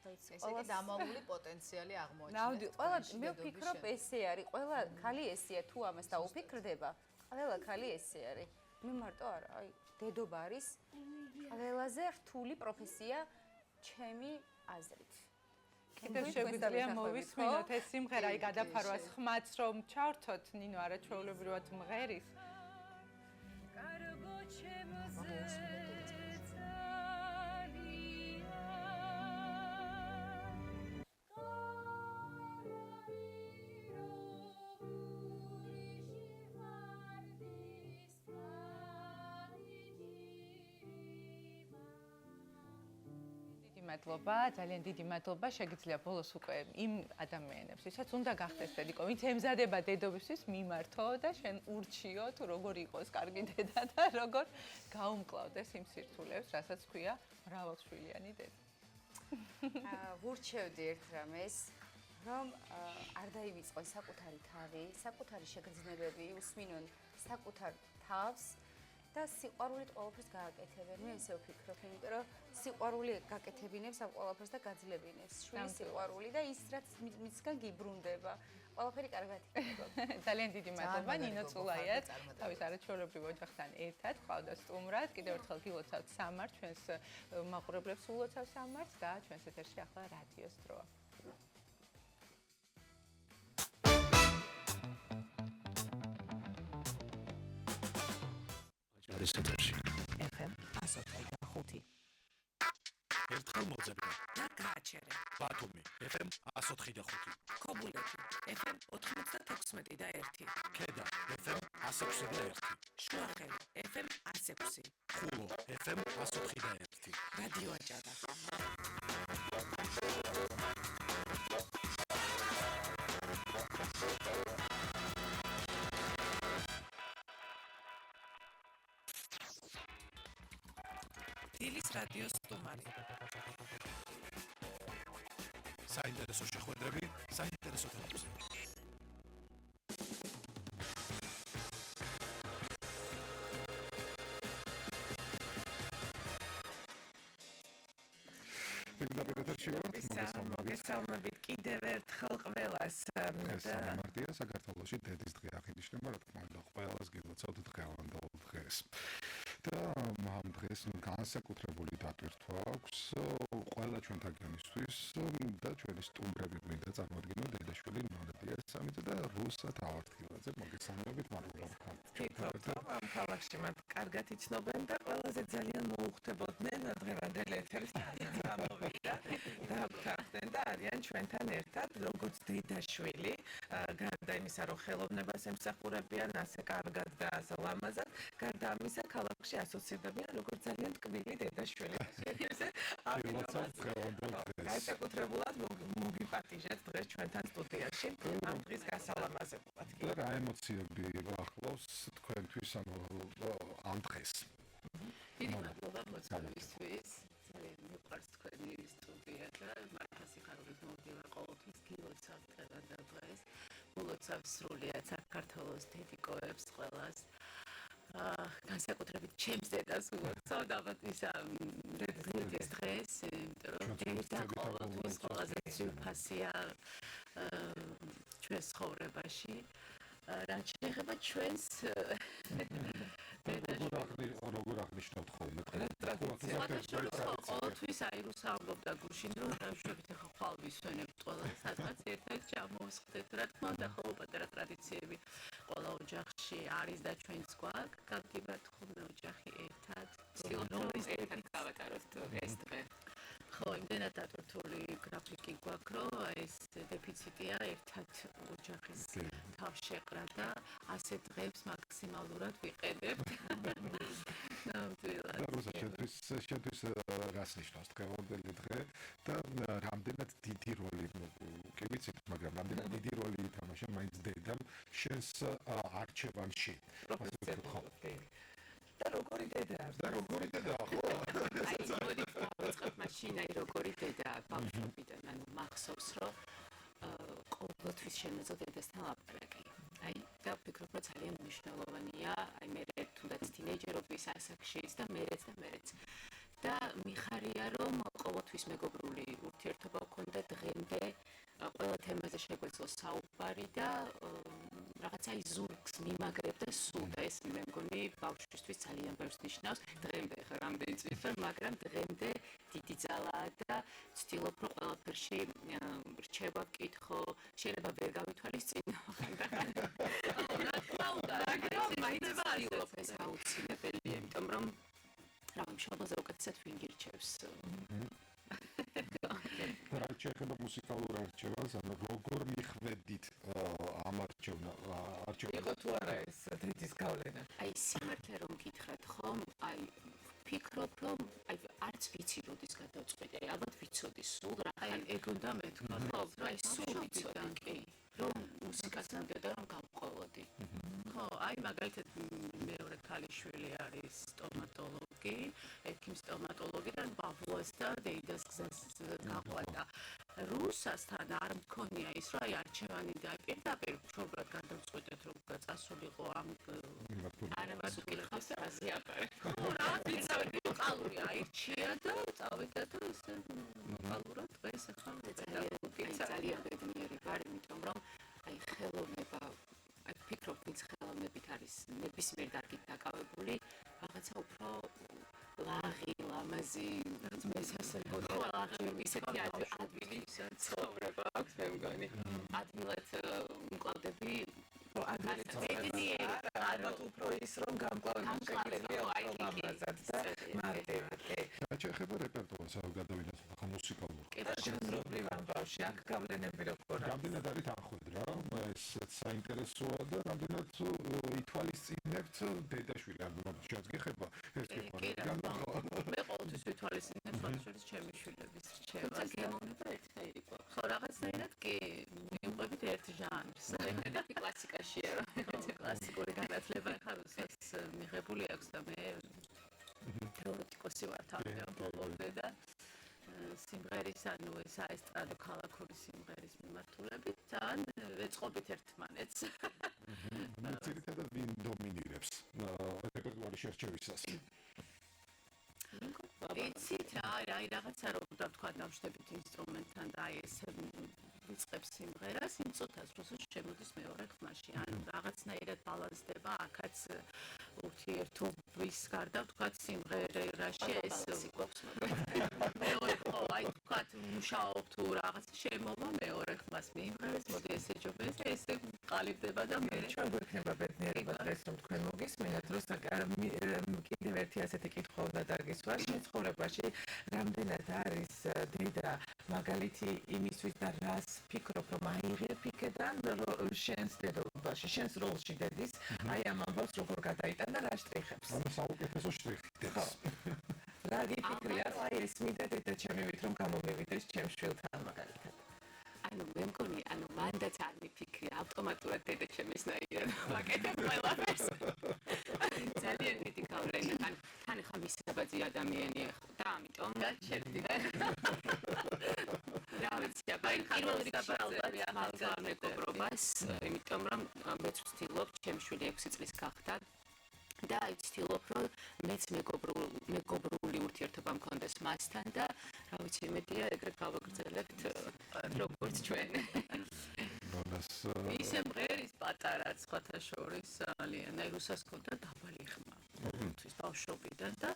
ესე იგი დამალული პოტენციალი აღმოაჩინეთ. ნამდვილ, ყველა მე ვფიქრობ ესე არის, ყველა ქალი ესეა თუ ამას დაუფიქრდება, ყველა ქალი ესე არის. მე მარტო არა, აი დედობა არის ყველაზე რთული პროფესია ჩემი აზრით. კიდევ შეგვიძლია მოვისმინოთ ეს სიმღერა, აი გადაფარვას ხმაც რომ ჩავრთოთ, ნინო არაჩვეულებრივად მღერის. კარგო ჩემზე მადლობა, ძალიან დიდი მადლობა. შეგიძლია ბოლოს უკვე იმ ადამიანებს, ვისაც უნდა გახდეს დედიკო, ვინც ემზადება დედობისთვის, მიმართო და შენ ურჩიო თუ როგორ იყოს კარგი დედა და როგორ გაუმკლავდეს იმ სირთულეებს, რასაც ქვია მრავალშვილიანი დედა. ვურჩევდი ერთ რამეს, რომ არ დაივიწყონ საკუთარი თაღი, საკუთარი შეგრძნებები, უსმინონ საკუთარ თავს და სიყვარულით ყველაფერს გააკეთებენ. მე ისე ვფიქრობ, იმიტომ რომ სიყვარული გაკეთებინებს ამ ყველაფერს და გაძლებინებს. შვილის სიყვარული და ის რაც მისგან გიბრუნდება. ყველაფერი კარგად იქნება. ძალიან დიდი მადლობა ნინო წულაიას თავის არაჩვეულებრივ ოჯახთან ერთად ყავდა სტუმრად. კიდევ ერთხელ გილოცავთ სამართ, ჩვენს მაყურებლებს ულოცავ სამართს და ჩვენს ეთერში ახლა რადიოს დროა. არის ეთერში. FM 104.5. ერთხელ მოძებნა და გააჩერე. ბათუმი FM 104.5. ქობულეთი FM 96.1. ქედა FM 106.1. შუახელი FM 106. ხულო FM 104.1. რადიო აჭარა. დილის რადიო სტუმარი. საინტერესო შეხვედრები, საინტერესო თემებზე. მოგესალმებით კიდევ ერთხელ ყველას. სამარტია საქართველოში დედის დღე აღინიშნება, რა თქმა უნდა, ყველას გილოცავთ დღევანდელ დღეს. და ამ დღეს განსაკუთრებული დატვირთვა აქვს ყველა ჩვენთაგანისთვის და ჩვენი სტუმრები მინდა წარმოადგინო დედაშვილი ნორდია სამიძე და რუსა თავართხილაძე. მოგესალმებით, მადლობა. ამ ქალაქში მათ კარგად იცნობენ და ყველაზე ძალიან მოუხდებოდნენ დღევანდელი ეთერის გამოვიდა და გვთავდნენ და არიან ჩვენთან ერთად როგორც დედაშვილი, გარდა იმისა, რომ ხელოვნებას ემსახურებიან ასე კარგად და ასე ლამაზად, გარდა ამისა ქალაქში ასოცირდებიან როგორც ძალიან ტკბილი დედაშვილი. განსაკუთრებულად მოგიპატიჟეთ დღეს ჩვენთან სტუდიაში ამ დღის გასალამაზებლად. რა ემოციები ახლავს თქვენთვის ამ დღეს? დიდი მადლობა მოწვევისთვის. ძალიან მიყვარს თქვენი სტუდია და მართლა სიხარულით მოვდივარ ყოველთვის გილოცავთ დღევანდელ დღეს. გულოცავ სრულიად საქართველოს დედიკოებს ყველას. განსაკუთრებით ჩემს დედას ულოცავ და ისა დედის დღეს, იმიტომ რომ დედა ყოველთვის ყველაზე ძვირფასია ჩვენს ცხოვრებაში. რაც შეეხება ჩვენს როგორ აღნიშნავთ ხოლმე ყოველთვის აირუსავლობდა გუშინ რომ დავშვებით ახლა ხვალ ვისვენებთ ყველა სადღაც ერთად ჩამოვსხდეთ რა თქმა უნდა ხოლმე პატარა ტრადიციები ყველა ოჯახში არის და ჩვენც გვაქვს გავდივართ ხოლმე ოჯახი ერთად ცდილობთ ერთად გავატაროთ ეს დღე ხო იმდენად დატვირთული გრაფიკი გვაქვს რომ ეს დეფიციტია ერთად ოჯახის თავშეყრა და ასე დღეს მაქსიმალურად ვიყენებთ შენთვის რას ნიშნავს დღევანდელი დღე და რამდენად დიდი როლი კი ვიცით, მაგრამ რამდენად დიდი როლი ითამაშა მაინც დედამ შენს არჩევანში. და როგორი დედაა? და როგორი დედაა? ხო. აი, მოდი მაშინ აი როგორი დედაა ბავშვობიდან, ანუ მახსოვს რომ ყოველთვის შემეძლო დედასთან ლაპარაკი. აი, და ვფიქრობ, რომ ძალიან მნიშვნელოვანია, აი მე თუნდაც თინეიჯერობის ასაკშიც და მერეც. და მიხარია რომ ყოველთვის მეგობრული ურთიერთობა გქონდა დღემდე ყველა თემაზე შეგვეძლო საუბარი და რაღაცა ის ზურგს მიმაგრებ და სულ და ეს მე მგონი ბავშვისთვის ძალიან ბევრს ნიშნავს დღემდე ხა რამდენი წლის ვარ მაგრამ დღემდე დიდი ძალაა და ვცდილობ რომ ყველაფერში რჩება ვკითხო შეიძლება ვერ გავითვალისწინო მაგრამ მაინც ვცდილობ ეს აუცილებელია იმიტომ რომ რა მშობელზე უკეთესად ვინ გირჩევს რა შეიძლება მუსიკალურ არჩევანს ანუ როგორ მიხვედით ამ არჩევანს იყო თუ არა ეს დედის გავლენა აი სიმართლე რომ გითხრათ ხომ აი ვფიქრობ რომ აი არც ვიცი როდის გადავწყვეტე ალბათ ვიცოდი სულ რა აი ეგ უნდა მეთქვა ხო აი სულ ვიცოდი კი რომ მუსიკას ნამდვილად რომ გავყოლოდი ხო აი მაგალითად მეორე ქალიშვილი არის სტომატოლოგი კი ექიმ სტომატოლოგიდან ბაბუას და დეიდას გზას გაყვადა. რუსასთან არ მქონია ის, რომ აი არჩევანი და პირდაპირ მშობლად გადავწყვეტეთ, რომ წასულიყო ამ არამას უკითხავს აზიაპარე. რა ვიცოდი, ყალური აირჩია და წავიდა და ისე ნორმალურად დღეს ახლა ძალიან ბედნიერი ვარ, იმიტომ რომ აი ხელოვნება, აი ფიქრობ, ვინც ხელოვნებით არის ნებისმიერ დარგით დაკავებული, რაღაცა უფრო ლაღი, ლამაზი, მე სასწრაფო ისეთი ადვილი ცხოვრება აქვს მე მგონი. ადვილად მკლავდები ალბათ უფრო ის რომ გამკლავებული შეგვიძლია უფრო ლამაზად და მარტივად. რაც შეეხება რეპერტუარს, რა გადავინოთ ახლა მუსიკალურ. კი და შემდროვლივ ამბავში აქ გავლენები როგორ არის? რამდენად არის თანხმედრა, ეს საინტერესოა და რამდენად ითვალისწინებთ დედაშვილი ალბათ შენს გეხება ეს გეხება. მე ყოველთვის ვითვალისწინებ სხვადასხვა ჩემი შვილების რჩევა. გემოვნება ერთნაირი გვაქვს. ხო, რაღაცნაირად კი მივყვებით ერთ ჟანრს. ერთი კლასიკაშია რა. კლასიკური განათლება ახლა რუსას მიღებული აქვს და მე თეორეტიკოსი ვარ თავიდან ბოლომდე და სიმღერის ანუ ეს აესტრადო ქალაქური სიმღერის მიმართულებით თან ეწყობით ერთმანეთს. ძირითადად ვინ დომინირებს რეპერტუარის შერჩევისას? იცით რა, აი რაღაცა რომ თქვა დავშტებით ინსტრუმენტთან და აი ეს ვიწყებ სიმღერას, იმ წუთას რუსულში შემოდის მეორე ხმაში. ანუ რაღაცნაირად ბალანსდება აქაც ურთიერთობის გარდა თქვა სიმღერაში ეს მეორე ხო, აი თქვა მუშაობ თუ რაღაც შემოვა მეორე ხმას მიიღებს, მოდი ესე ჯობეს, ესე ყალიბდება და მე ჩვენ გვექნება ბედნიერება დღეს რომ თქვენ მოგისმენთ, რომ კიდევ ერთი ასეთი კითხვა უნდა დაგისვა ცხოვრებაში, რამდენად არის დედა მაგალითი იმისთვის და რას ფიქრობ რომ აიღებ იქიდან შენს დედობაში, შენს როლში დედის, აი ამ ამბავს როგორ გადაიტანა და რა შტრიხებს. ანუ საუკეთესო შტრიხი დედას. რა გიფიქრია, აი ეს მინდა დედა ჩემივით რომ გამომივიდეს ჩემ შვილთან მაგალითად. ანუ მე მგონი, ანუ მანდაც არ მიფიქრი, ავტომატურად დედა ჩემისნაირად ვაკეთებ ყველაფერს. ძალიან დიდი გავლენა, თან ხა მისაბაძი ადამიანია და ამიტომ გაჩერდი. რა ვიცი, აი პირველ რიგში ალბათ მაგარ მეგობრობას, იმიტომ რომ მეც ვცდილობ ჩემი შვილი 6 წლის გახდა და ვცდილობ რომ მეც მეგობრული ურთიერთობა მქონდეს მასთან და რა ვიცი, იმედია ეგრე გავაგრძელებთ როგორც ჩვენ. ისე მღერის პატარა სხვათა შორის ძალიან, აი რუსას ქონდა დაბალი ხმა. თვის ბავშვობიდან და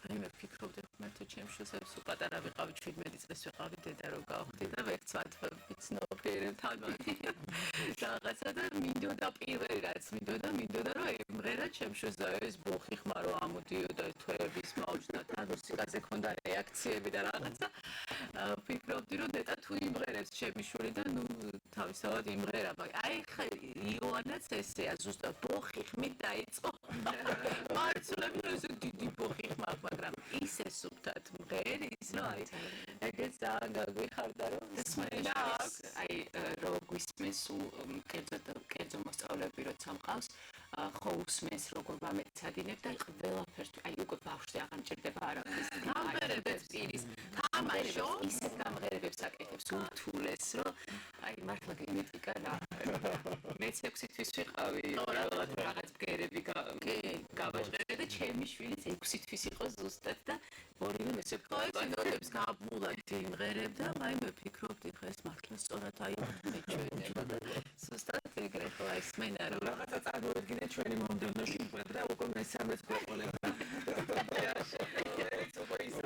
აი მე ვფიქრობდი მე თუ ჩემს შვილს უპატარა ვიყავი 17 წლის ვიყავი დედა რო გავხდი და ვერცად ვიცნობიერებ თამაში რაღაცა და მინდოდა პირველი რაც მინდოდა რომ იმღერა ჩემს შვილს და ეს ბოხი ხმა რო ამოდიოდა თვეების მაუჩდა თან მუსიკაზე ქონდა რეაქციები და რაღაცა ვფიქრობდი რომ დედა თუ იმღერებს ჩემი შვილი და ნუ თავისთავად იმღერა აი ხა იოანაც ესეა ზუსტად ბოხი ხმით დაიწყო მარცვლები ეს დიდი ბოხი ხმა მაგრამ ისე სუფთად მღერის რომ აი ეგეც ძალიან გაგვიხარდა რომ ესმენა აი რო გვისმენს კერძო მოსწავლეები როცა მყავს ხო უსმენს როგორ ვამეცადინებ და ყველაფერს აი უკვე ბავშვი აღარ მჭირდება არავის გამღერებებს პირის თამაშო ისეთ გამღერებებს აკეთებს უთულეს რომ აი მართლა გენეტიკა რა მეც 6 თვის ვიყავი პირველად რაღაც ბგერები გავაჟღერე და ჩემი შვილიც 6 თვის იყო ზუსტად და ორივე მესეპტოებს გაბულად იმღერებ და აი მე ვფიქრობდი დღეს მართლა სწორად აი მეჩვენება და ზუსტად ეგრე ხო აი სმენა რომ რაღაცა წარმოედგინე ჩვენი მომდევნო შვილებს და უკვე მესამეც გვეყოლება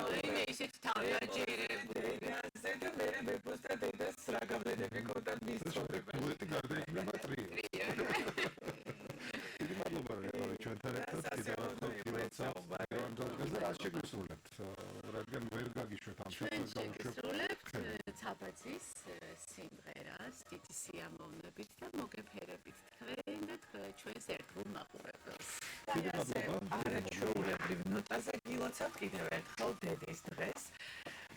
აი ისეთ თავიაჯერებდი და მე მეფოსტა დედას რა გავლენები ქონდა მის ცხოვრებაში უეთი გარდაიქმნება ტრიო დიდი მადლობა ჩვენთან ერთად კიდევ ერთხელ რა შეგვისრულებთ რადგან ვერ გაგიშვეთ ამ შეგისრულებთ ცაბაძის სიმღერას დიდი სიამოვნებით და მოგეფერებით თქვენ და ჩვენს ერთგულ მაყურებელს დიდი მადლობა არაჩვეულებრივ ნოტაზე გილოცავთ კიდევ ერთხელ დედის დღეს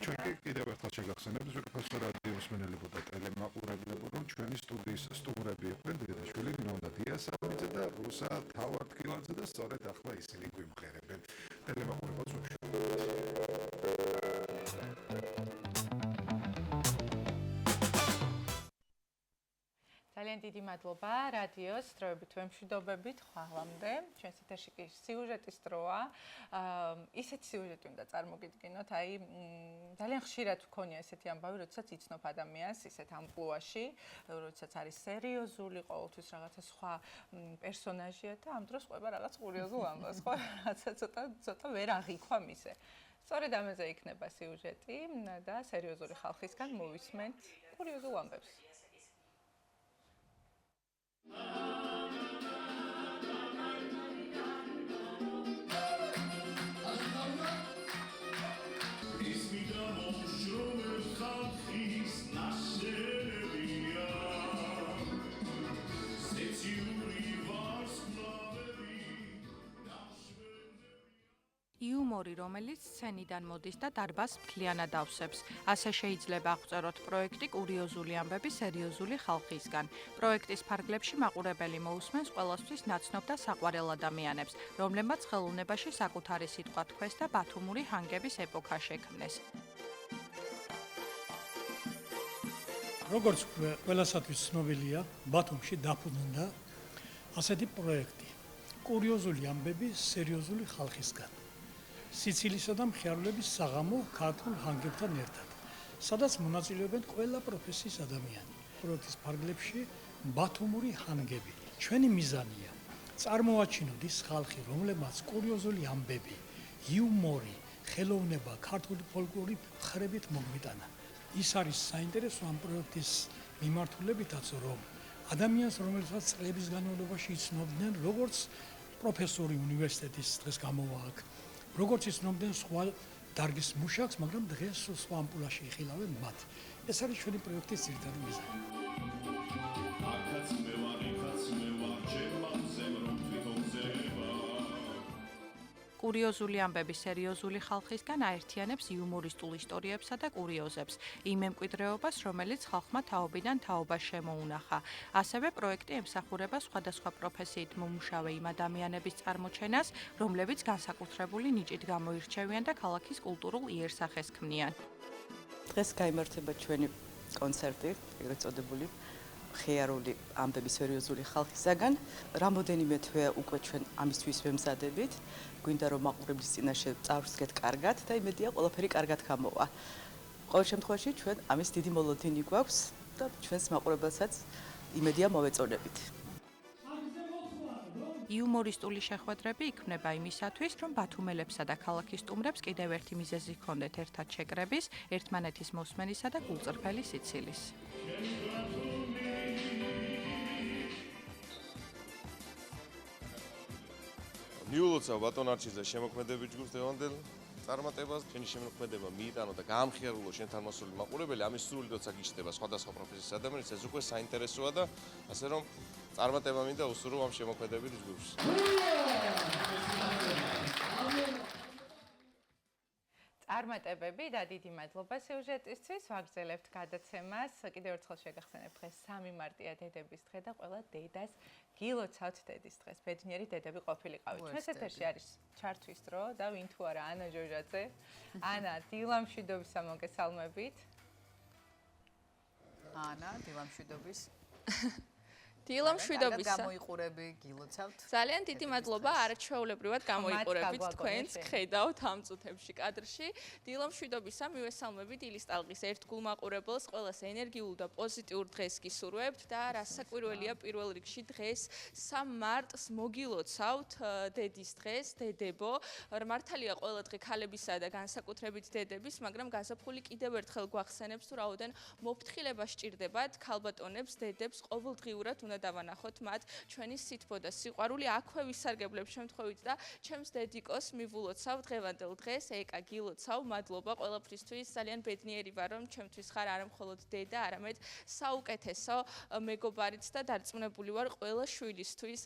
ჩვენ კიდევ ერთხელ შეგახსენებთ უცხოეთო რადიო მსმენელებო და ტელემაყურებლებო, რომ ჩვენი სტუდიის სტუმრები იყვნენ დედაშვილი ნინო დიასამიძე და რუსა თავარდკილაძე და სწორედ ახლა ისინი გვიმღერებენ ტელემაყურებელ წვებში. ძალიან დიდი მადლობა რადიოს დროებით ვემშვიდობებით ხვალამდე. ჩვენს ეთერში კი სიუჟეტის დროა. ისეთი სიუჟეტი უნდა წარმოგიდგინოთ, აი ძალიან ხშირად ვქონია ესეთი ამბავი, როდესაც იცნობ ადამიანს ისეთ ამპლუაში, როდესაც არის სერიოზული, ყოველთვის რაღაცა სხვა პერსონაჟია და ამ დროს ყვება რაღაც კურიოზულ ამბავს, ხო? რაცა ცოტა ვერ აღიქვა მისე. სწორედ ამაზე იქნება სიუჟეტი და სერიოზული ხალხისგან მოვისმენთ კურიოზულ ამბებს. იუმორი, რომელიც სცენიდან მოდის და დარბაზს მთლიანად ავსებს. ასე შეიძლება აღწეროთ პროექტი კურიოზული ამბები სერიოზული ხალხისგან. პროექტის ფარგლებში მაყურებელი მოусმენს ყველასთვის ნაცნობ და საყვარელ ადამიანებს, რომლებმაც ხელოვნებაში საკუთარი სიტყვა თქვეს და ბათუმური ჰანგების ეპოქა შექმნეს. როგორც ყველასათვის ცნობილია, ბათუმში დაფუძნდა ასეთი პროექტი. კურიოზული ამბები სერიოზული ხალხისგან. სიცილისა და მხიარულების საღამო ქართულ ჰანგებთან ერთად, სადაც მონაწილეობენ ყველა პროფესიის ადამიანები. პროექტის ფარგლებში ბათუმური ჰანგები. ჩვენი მიზანია წარმოვაჩინოთ ის ხალხი, რომლებმაც კურიოზული ამბები, იუმორი, ხელოვნება, ქართული ფოლკლორი მხრებით მოგვიტანა. ის არის საინტერესო ამ პროექტის მიმართულებითაც, რომ ადამიანს, რომელსაც წლების განმავლობაში იცნობდნენ, როგორც პროფესორი უნივერსიტეტის დღეს გამოვა აქ, როგორც იცნობდნენ სხვა დარგის მუშაკს, მაგრამ დღეს სხვა ამპულაში იხილავენ მათ. ეს არის ჩვენი პროექტის ძირითადი მიზანი. კურიოზული ამბები სერიოზული ხალხისგან აერთიანებს იუმორისტულ ისტორიებსა და კურიოზებს, იმ მემკვიდრეობას, რომელიც ხალხმა თაობიდან თაობას შემოუნახა. ასევე პროექტი ემსახურება სხვადასხვა პროფესიით მომუშავე იმ ადამიანების წარმოჩენას, რომლებიც განსაკუთრებული ნიჭით გამოირჩევიან და ქალაქის კულტურულ იერსახეს ქმნიან. დღეს გაიმართება ჩვენი კონცერტი, ეგრეთ წოდებული ხეარული ამბები სერიოზული ხალხისაგან. რამოდენიმე თვე უკვე ჩვენ ამისთვის ვემზადებით. გვინდა რომ მაყურებლის წინაშე წავსდგეთ კარგად და იმედია ყველაფერი კარგად გამოვა. ყოველ შემთხვევაში ჩვენ ამის დიდი მოლოდინი გვაქვს და ჩვენს მაყურებელსაც იმედია მოვეწონებით. იუმორისტული შეხვედრები იქმნება იმისათვის, რომ ბათუმელებსა და ქალაქის სტუმრებს კიდევ ერთი მიზეზი ჰქონდეთ ერთად შეკრების, ერთმანეთის მოსმენისა და გულწრფელი სიცილის. მიულოცა ბატონ არჩიძე შემოქმედებით ჯგუფს დევანდელ წარმატებას, ჩვენი შემოქმედება მიიტანო და გაამხიარულო შენთან მოსული მაყურებელი, ამის სრული როცა გიჩნდება სხვადასხვა პროფესიის ადამიანის, ეს უკვე საინტერესოა და ასე რომ წარმატება მინდა უსურვო ამ შემოქმედებით ჯგუფს. წარმატებები და დიდი მადლობა სიუჟეტისთვის. ვაგრძელებთ გადაცემას. კიდევ ერთხელ შეგახსენებთ, დღეს 3 მარტია დედების დღე და ყველა დედას გილოცავთ დედის დღეს. ბედნიერი დედები ყოფილიყავით. ჩვენს ეთერში არის ჩართვის დრო და ვინ თუ არა ანა ჯოჯაძე. ანა, დილამშვიდობისა მოგესალმებით. ანა, დილამშვიდობის. დილამშვიდობისა. გამოიყურები, გილოცავთ. ძალიან დიდი მადლობა, არაჩვეულებრივად გამოიყურებით თქვენს, ხედავთ ამ წუთებში კადრში. დილამშვიდობისა მივესალმებით ილის ტალღის ერთგულ მაყურებელს, ყველას ენერგიულ და პოზიტიურ დღეს გისურვებთ და რასაკვირველია პირველ რიგში დღეს 3 მარტს მოგილოცავთ დედის დღეს, დედებო. მართალია ყველა დღე ქალებისა და განსაკუთრებით დედების, მაგრამ გაზაფხული კიდევ ერთხელ გვახსენებს თუ რაოდენ მოფრთხილება სჭირდებათ ქალბატონებს, დედებს ყოველდღიურად უნდა უნდა დავანახოთ მათ ჩვენი სითბო და სიყვარული აქვე ვისარგებლებ შემთხვევით და ჩემს დედიკოს მივულოცავ დღევანდელ დღეს ეკა გილოცავ მადლობა ყველაფრისთვის ძალიან ბედნიერი ვარ რომ ჩემთვის ხარ არა მხოლოდ დედა არამედ საუკეთესო მეგობარიც და დარწმუნებული ვარ ყველა შვილისთვის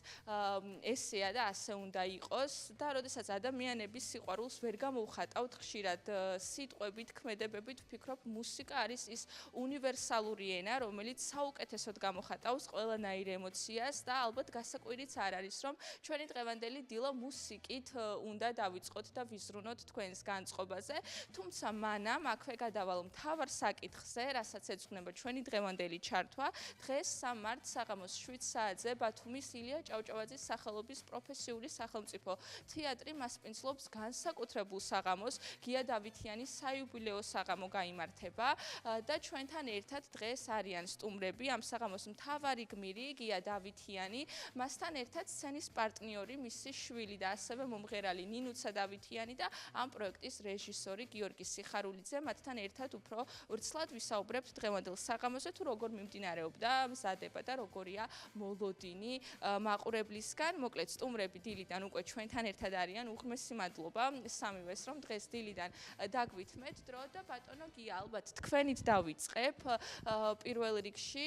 ესეა და ასე უნდა იყოს და როდესაც ადამიანების სიყვარულს ვერ გამოვხატავთ ხშირად სიტყვებით ქმედებებით ვფიქრობ მუსიკა არის ის უნივერსალური ენა რომელიც საუკეთესოდ გამოხატავს ყველანაირ ემოციას და ალბათ გასაკვირიც არ არის რომ ჩვენი დღევანდელი დილა მუსიკით უნდა დავიწყოთ და ვიზრუნოთ თქვენს განწყობაზე თუმცა მანამ აქვე გადავალ მთავარ საკითხზე რასაც ეძღვნება ჩვენი დღევანდელი ჩართვა დღეს 3 მარტს საღამოს 7 საათზე ბათუმის ილია ჭავჭავაძის სახელობის პროფესიული სახელმწიფო თეატრი მასპინძლობს განსაკუთრებულ საღამოს გია დავითიანის საიუბილეო საღამო გაიმართება და ჩვენთან ერთად დღეს არიან სტუმრები ამ საღამოს მთავარი გმირი გია დავითიანი მასთან ერთად სცენის პარტნიორი მისი შვილი და ასევე მომღერალი ნინუცა დავითიანი და ამ პროექტის რეჟისორი გიორგი სიხარულიძე მათთან ერთად უფრო ვრცლად ვისაუბრებთ დღევანდელ საღამოზე თუ როგორ მიმდინარეობდა მზადება და როგორია მოლოდინი მაყურებლისგან მოკლედ სტუმრები დილიდან უკვე ჩვენთან ერთად არიან უღმესი მადლობა სამივეს რომ დღეს დილიდან დაგვითმეთ დრო და ბატონო გია ალბათ თქვენით დავიწყებ პირველ რიგში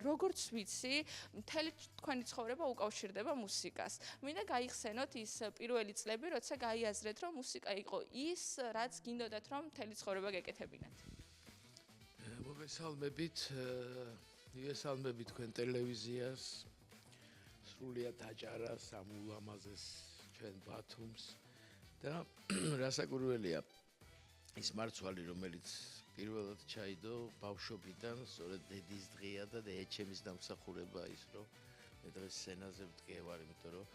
როგორც ვიცი მთელი თქვენი ცხოვრება უკავშირდება მუსიკას მინდა გაიხსენოთ ის პირველი წლები როცა გაიაზრეთ რომ მუსიკა იყო ის რაც გინდოდათ რომ მთელი ცხოვრება გეკეთებინათ მოგესალმებით თქვენ ტელევიზიას სრულიად აჭარას ამ ულამაზეს ჩვენ ბათუმს და რასაკვირველია ის მარცვალი რომელიც პირველად ჩაიდო ბავშვობიდან სწორედ დედის დღეა და ეჩემის დამსახურება ის რომ მე დღეს სცენაზე ვდგევარ იმიტომ რომ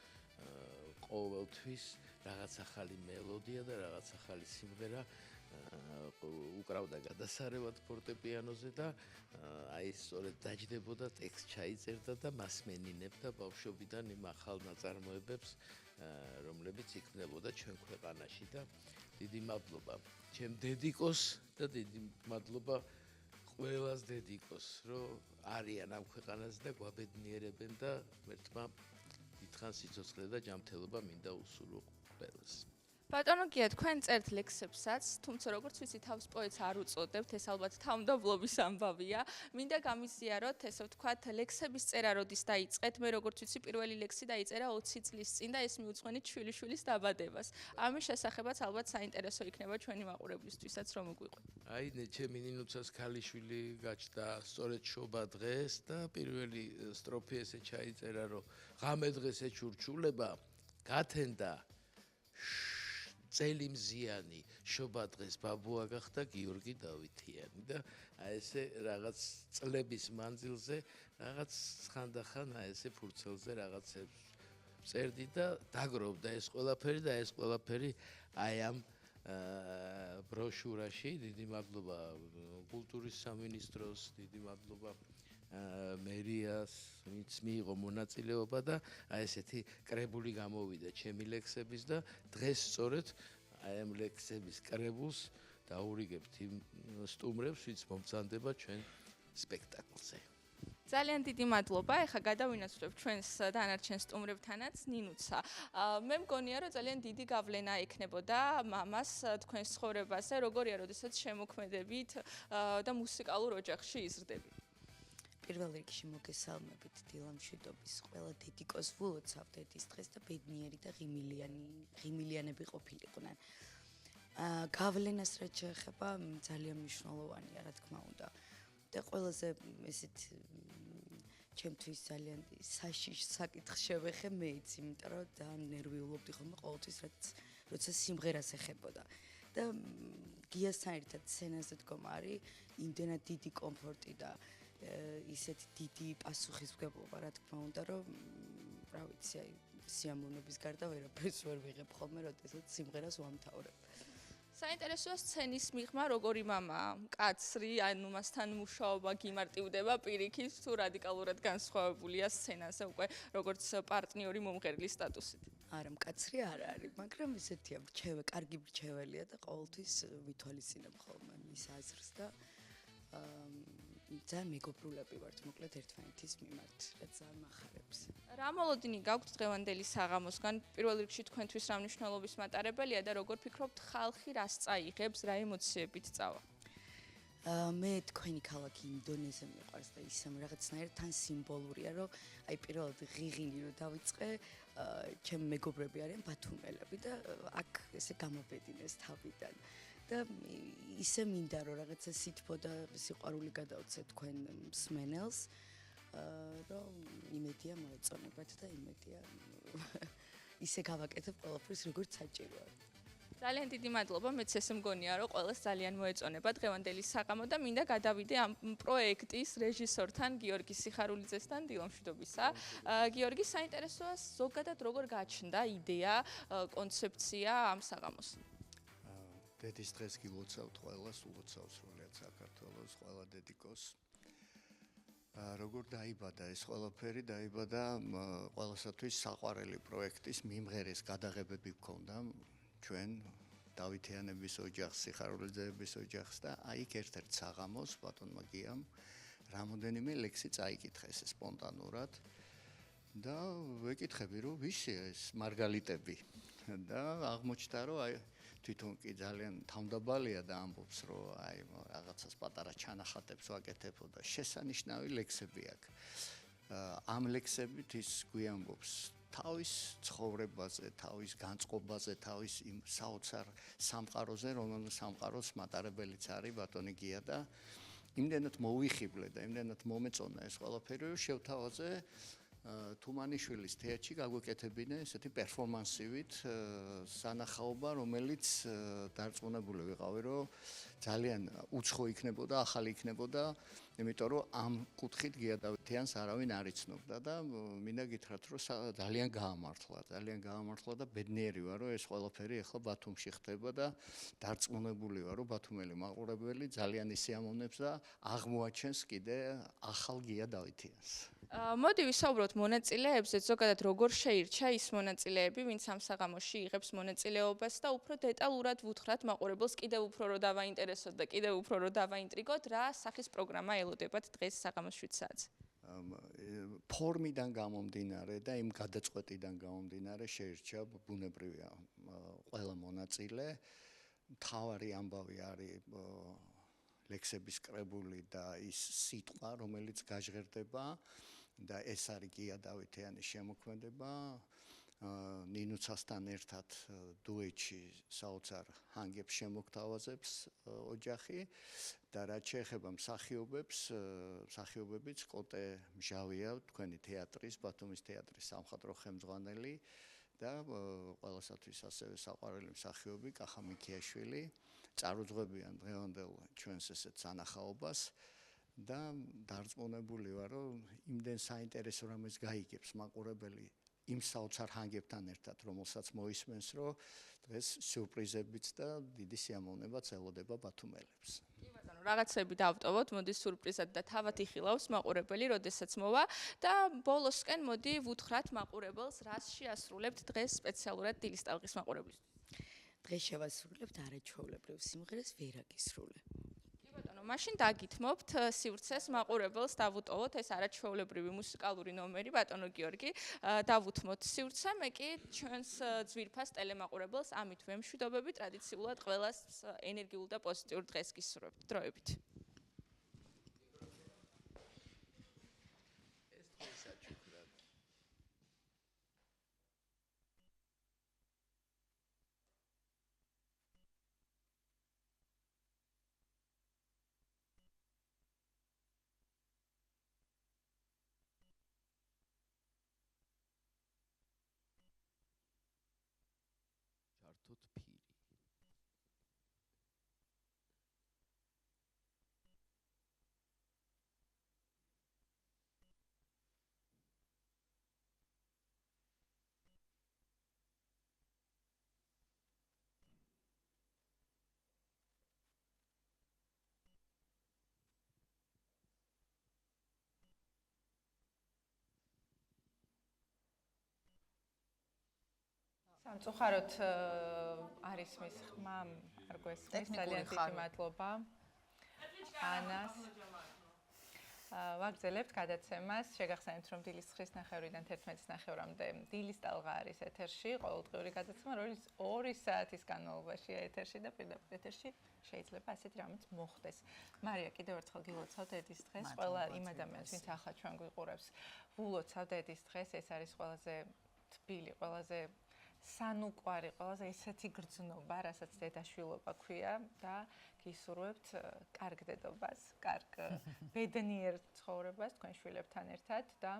ყოველთვის რაღაც ახალი მელოდია და რაღაც ახალი სიმღერა უკრავდა გადასარევად ფორტეპიანოზე და აი სწორედ დაჯდებოდა ტექსტ ჩაიწერდა და მას მენინებდა ბავშვობიდან იმ ახალ ნაწარმოებებს რომლებიც იქმნებოდა ჩვენ ქვეყანაში და დიდი მადლობა ჩემ დედიკოს და დიდი მადლობა ყველას დედიკოს რომ არიან ამ ქვეყანაზე და გვაბედნიერებენ და ერთმა დიდხანს სიცოცხლე და ჯანმრთელობა მინდა უსურვო ყველას ბატონო გია თქვენ წერთ ლექსებსაც თუმცა როგორც ვიცი თავს პოეტს არ უწოდებთ ეს ალბათ თავმდაბლობის ამბავია მინდა გამიზიაროთ ესე ვთქვათ ლექსების წერა როდის დაიწყეთ მე როგორც ვიცი პირველი ლექსი დაიწერა 20 წლის წინ და ეს მიუძღვენით შვილიშვილის დაბადებას ამის შესახებაც ალბათ საინტერესო იქნება ჩვენი მაყურებლისთვისაც რომ მოგვიყვეთ აი ჩემი ნინუცას ქალიშვილი გაჩნდა სწორედ შობა დღეს და პირველი სტროფი ესე ჩაიწერა რომ ღამე დღეს ეჩურჩულება გათენდა წელი მზიანი შობა დღეს ბაბუა გახდა გიორგი დავითიანი და აი ესე რაღაც წლების მანძილზე რაღაც ხანდახან აი ესე ფურცელზე რაღაცებს წერდი და დაგროვდა ეს ყველაფერი და ეს ყველაფერი აი ამ ბროშურაში დიდი მადლობა კულტურის სამინისტროს დიდი მადლობა მერიას ვინც მიიღო მონაწილეობა და აი ესეთი კრებული გამოვიდა ჩემი ლექსების და დღეს სწორედ აი ამ ლექსების კრებულს დაურიგებთ იმ სტუმრებს ვინც მომწანდება ჩვენ სპექტაკლზე ძალიან დიდი მადლობა. ეხლა გადავინაცვლებ ჩვენს დანარჩენ სტუმრებთანაც ნინუცა. მე მგონია რომ ძალიან დიდი გავლენა ექნებოდა მამას თქვენს ცხოვრებაზე, როგორია, როდესაც შემოქმედებით და მუსიკალურ ოჯახში იზრდებით. პირველ რიგში მოგესალმებით დილამშვიდობის ყველა დედიკოს ვულოცავ დედის დღეს და ბედნიერი და ღიმილიანები ყოფილიყვნენ. გავლენას რაც შეეხება ძალიან მნიშვნელოვანია, რა თქმა უნდა. და ყველაზე ესეთ ჩემთვის ძალიან საშიშ საკითხს შევეხე მეც, იმიტომ რომ ძალიან ნერვიულობდი ხოლმე ყოველთვის, როცა სიმღერას ეხებოდა. და გიასთან ერთად სცენაზე დგომა არის იმდენად დიდი კომფორტი და ისეთი დიდი პასუხისმგებლობა, რა თქმა უნდა, რომ რა ვიცი, აი სიამოვნების გარდა ვერაფერს ვერ ვიღებ ხოლმე, როდესაც სიმღერას ვამთავრებ. საინტერესოა სცენის მიღმა როგორი მამაა, მკაცრი, ანუ მასთან მუშაობა გიმარტივდება პირიქით თუ რადიკალურად განსხვავებულია სცენაზე უკვე როგორც პარტნიორი მომღერლის სტატუსით. არა, მკაცრი არ არის, მაგრამ ესეთია, კარგი მრჩეველია და ყოველთვის ვითვალისწინებ ხოლმე მის აზრს და ძალიან მეგობრულები ვართ, მოკლედ ერთმანეთის მიმართ, რაც ძალიან მახარებს. რა მოლოდინი გაქვთ დღევანდელი საღამოსგან? პირველ რიგში თქვენთვის რა მნიშვნელობის მატარებელია და როგორ ფიქრობთ, ხალხი რას წაიღებს, რა ემოციებით წავა? მე თქვენი ქალაქი იმდონეზე მიყვარს და ისემ რაღაცნაირად თან სიმბოლურია, რომ აი პირველად ღიღინი რომ დავიწყე, ჩემი მეგობრები არიან ბათუმელები და აქ ესე გამობედინეს თავიდან. და ისე მინდა რომ რაღაცა სითბო და სიყვარული გადავცე თქვენ მსმენელს, რომ იმედია მოეწონებათ და იმედია ისე გავაკეთებ ყველაფერს როგორც საჭიროა. ძალიან დიდი მადლობა, მეც ესე მგონია, რომ ყველას ძალიან მოეწონება დღევანდელი საღამო და მინდა გადავიდე ამ პროექტის რეჟისორთან, გიორგი სიხარულიძესთან, დილამშვიდობისა. გიორგი, საინტერესოა ზოგადად როგორ გაჩნდა იდეა, კონცეფცია ამ საღამოს? დედის დღეს გილოცავთ ყველას, ულოცავს სრულიად საქართველოს, ყველა დედიკოს. როგორ დაიბადა ეს ყველაფერი, დაიბადა ყველასათვის საყვარელი პროექტის მიმღერეს გადაღებები გქონდა ჩვენ დავითიანების ოჯახს, სიხარულიძეების ოჯახს და აი ერთ-ერთ საღამოს ბატონმა გიამ რამოდენიმე ლექსი წაიკითხეს სპონტანურად და ვეკითხები რომ ვისია ეს მარგალიტები და აღმოჩნდა რომ აი თვითონ კი ძალიან თავმდაბალია და ამბობს რომ აი რაღაცას პატარა ჩანახატებს ვაკეთებო და შესანიშნავი ლექსები აქვს. ამ ლექსებით ის გვიამბობს თავის ცხოვრებაზე, თავის განწყობაზე, თავის იმ საოცარ სამყაროზე, რომელიც სამყაროს მატარებელიც არის ბატონი გია და იმდენად მოვიხიბლე და იმდენად მომეწონა ეს ყველაფერი, რომ შევთავაზე თუმანიშვილის თეატრში გაგვეკეთებინა ესეთი პერფორმანსივით სანახაობა, რომელიც დარწმუნებული ვიყავი, რომ ძალიან უცხო იქნებოდა, ახალი იქნებოდა, იმიტომ რომ ამ კუთხით გია დავითიანს არავინ არ იცნობდა და მინდა გითხრათ, რომ ძალიან გაამართლა და ბედნიერი ვარ, რომ ეს ყველაფერი ახლა ბათუმში ხდება და დარწმუნებული ვარ, რომ ბათუმელი მაყურებელი ძალიან ისიამოვნებს და აღმოაჩენს კიდე ახალ გია დავითიანს. მოდი ვისაუბროთ მონაწილეებზე, ზოგადად როგორ შეირჩა ის მონაწილეები, ვინც ამ საღამოში იღებს მონაწილეობას და უფრო დეტალურად ვუთხრათ მაყურებელს კიდევ უფრო რომ დავაინტერესოთ და კიდევ უფრო რომ დავაინტრიგოთ, რა სახის პროგრამა ელოდებათ დღეს საღამოს 7 საათზე. ფორმიდან გამომდინარე და იმ გადაწყვეტიდან გამომდინარე შეირჩა ბუნებრივია ყველა მონაწილე. მთავარი ამბავი არის ლექსების კრებული და ის სიტყვა, რომელიც გაჟღერდება და ეს არის გია დავითიანის შემოქმედება. ნინუცასთან ერთად დუეტში საოცარ ჰანგებს შემოგთავაზებს ოჯახი და რაც შეეხება მსახიობებიც კოტე მჟავია თქვენი თეატრის, ბათუმის თეატრის სამხატვრო ხელმძღვანელი და ყველასათვის ასევე საყვარელი მსახიობი კახა მიქიაშვილი წარუძღვებიან დღევანდელ ჩვენს ესეთ სანახაობას და დარწმუნებული ვარ, რომ იმდენ საინტერესო რამეს გაიგებს მაყურებელი იმ საოცარ ჰანგებთან ერთად, რომელსაც მოისმენს, რომ დღეს სიურპრიზებიც და დიდი სიამოვნებაც ელოდება ბათუმელებს. კი ბატონო, რაღაცები დავტოვოთ, მოდი სიურპრიზად და თავად იხილავს მაყურებელი, როდესაც მოვა და ბოლოსკენ მოდი ვუთხრათ მაყურებელს, რას შეასრულებთ დღეს სპეციალურად დილის ტალღის მაყურებლისთვის. დღეს შევასრულებთ არაჩვეულებრივ სიმღერას ვერაგისრულე. ბატონო, მაშინ დაგითმობთ სივრცეს მაყურებელს დავუტოვოთ ეს არაჩვეულებრივი მუსიკალური ნომერი ბატონო გიორგი დავუთმოთ სივრცე მე კი ჩვენს ძვირფას ტელემაყურებელს ამით ვემშვიდობები ტრადიციულად ყველას ენერგიულ და პოზიტიურ დღეს გისურვებთ დროებით Tot piri. სამწუხაროდ არის მის ხმა არ გვესმის ძალიან დიდი მადლობა ანას ვაგრძელებთ გადაცემას. შეგახსენებთ, რომ დილის 9:30-დან 11:30-მდე დილის ტალღა არის ეთერში, ყოველდღიური გადაცემა, რომელიც 2 საათის განმავლობაში ეთერში და პირდაპირ ეთერში შეიძლება ასეთ რამეც მოხდეს. მარია, კიდევ ერთხელ გილოცავ დედის დღეს. ყველა იმ ადამიანს, ვინც ახლა ჩვენ გვიყურებს, ვულოცავ დედის დღეს. ეს არის ყველაზე თბილი, ყველაზე სანუკვარი, ყველაზე ესეთი გრძნობა, რასაც დედაშვილობა ქვია და გისურვებთ კარგ დედობას, კარგ ბედნიერ ცხოვრებას თქვენ შვილებთან ერთად და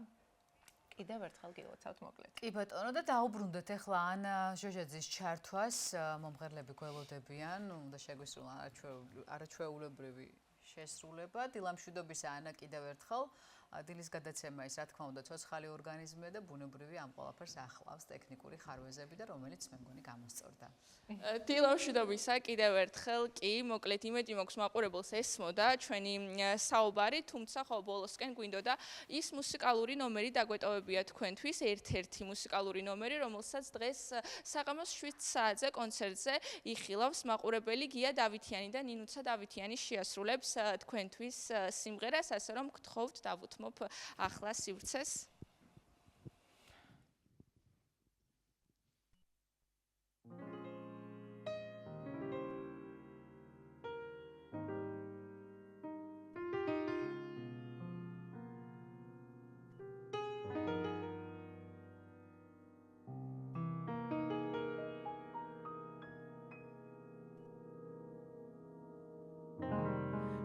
კიდევ ერთხელ გილოცავთ მოკლედ. კი ბატონო და დაუბრუნდეთ ახლა ანა ჟოჟაძის ჩართვას, მომღერლები გველოდებიან, უნდა შეგვისრულონ არაჩვეულებრივი შესრულება. დილამშვიდობის ანა კიდევ ერთხელ დილის გადაცემა ის რა თქმა უნდა ცოცხალი ორგანიზმია და ბუნებრივი ამ ყველაფერს ახლავს ტექნიკური ხარვეზები და რომელიც მე მგონი გამოსწორდა. დილამშვიდობისა კიდევ ერთხელ კი მოკლედ იმედი მაქვს მაყურებელს ესმოდა ჩვენი საუბარი, თუმცა ხო ბოლოსკენ გვინდოდა ის მუსიკალური ნომერი დაგვეტოვებია თქვენთვის, ერთ-ერთი მუსიკალური ნომერი, რომელსაც დღეს საღამოს 7 საათზე კონცერტზე იხილავს მაყურებელი გია დავითიანი და ნინუცა დავითიანი შეასრულებს თქვენთვის სიმღერას, ასე რომ გთხოვთ დავუთმობ ახლა სივრცეს.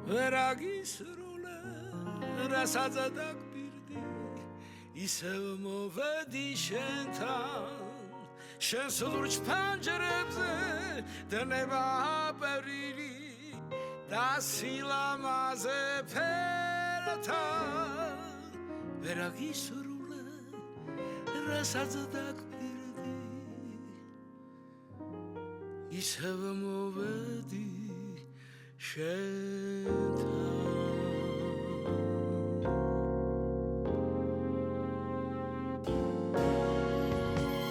ვერაგისრულე რასაც დაგპირდი ისევ მოვედი შენთან შენს ლურჯ ფანჯრებზე დნება აპერილი და სილამაზე ფერთან ვერაგისრულე რასაც დაგპირდი ისევ მოვედი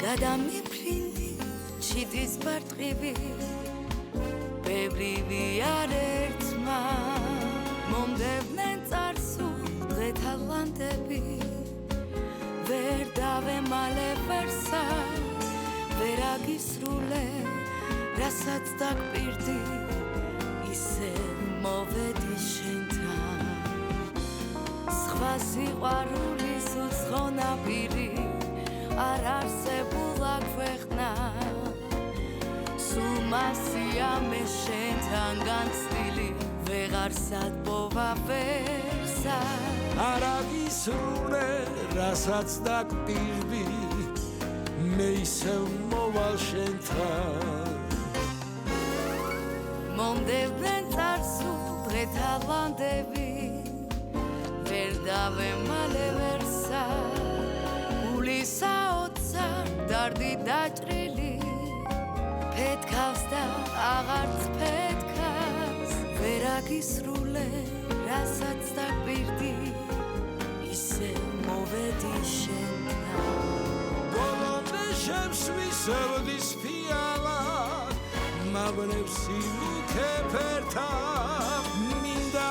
გადამიფრინდი ჩიდის ბარტყივი ბევრივი არ ერთმა მომდევნენ წარსულ დღეთა ლანდები ვერ დავემალე ვერსა ვერაგისრულე რასაც დაგპირდი ისე მოვედი შენთან სხვა სიყვარულის უცხო ნაპირი არ არსებულა ქვეყნა სულ მასია მე შენთან განცდილი ვეღარ სადბოვა ვერსა არაგისრულე რასაც დაგპირდი მე ისევ მოვალ შენთან მომდევნენ წარსულ დღეთა ლანდები ვერ დავემალე ვერსა გულისაოცარ დარდი დაჭრილი ფეთქავს და აღარც ფეთქავს ვერაგისრულე რასაც დაგპირდი ისე მოვედი შენთან ბოლომდე შემსვის ელოდის ფიალა მავნებს იმუქე ფერთა მინდა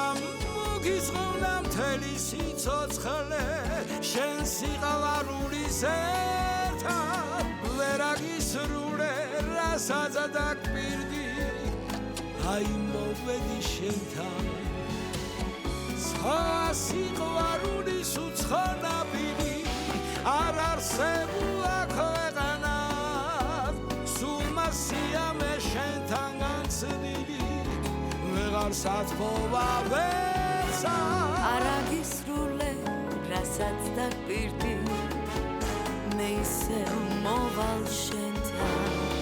მოგიწყოვნა მთელი სიცოცხლე შენ სიყვარულის ერთა ვერაგისრულე რასაც დაგპირდი აი მოვედი შენთან სხვა სიყვარულის უცხო ნაპირი არ არსებულა ქვეყანა სულ მასია მე შენთან განცდილი ვეღარ სათბოვა ვერსა არაგისრულე რასაც დაგპირდი მე ისე მოვალ შენთან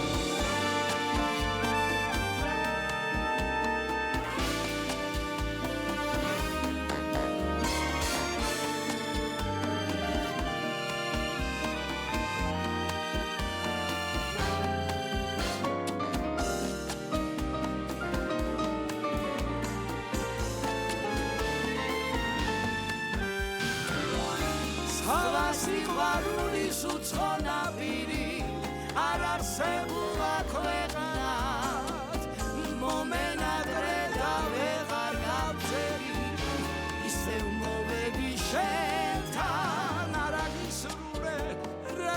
სიყვარულის უცხო ნაპირი არ არსებულა ქვეყნად მომენადრე და ვეღარ გავწერი ისევ მოვედი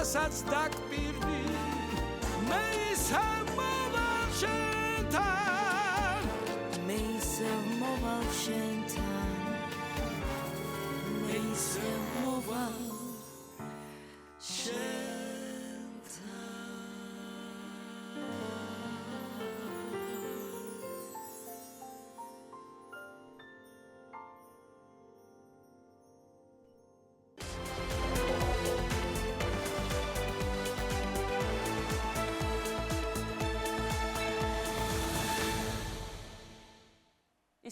რასაც დაგპირდი მე ისე მოვალ შენთან მე ისე მოვალ შენთან მე ისე მოვალ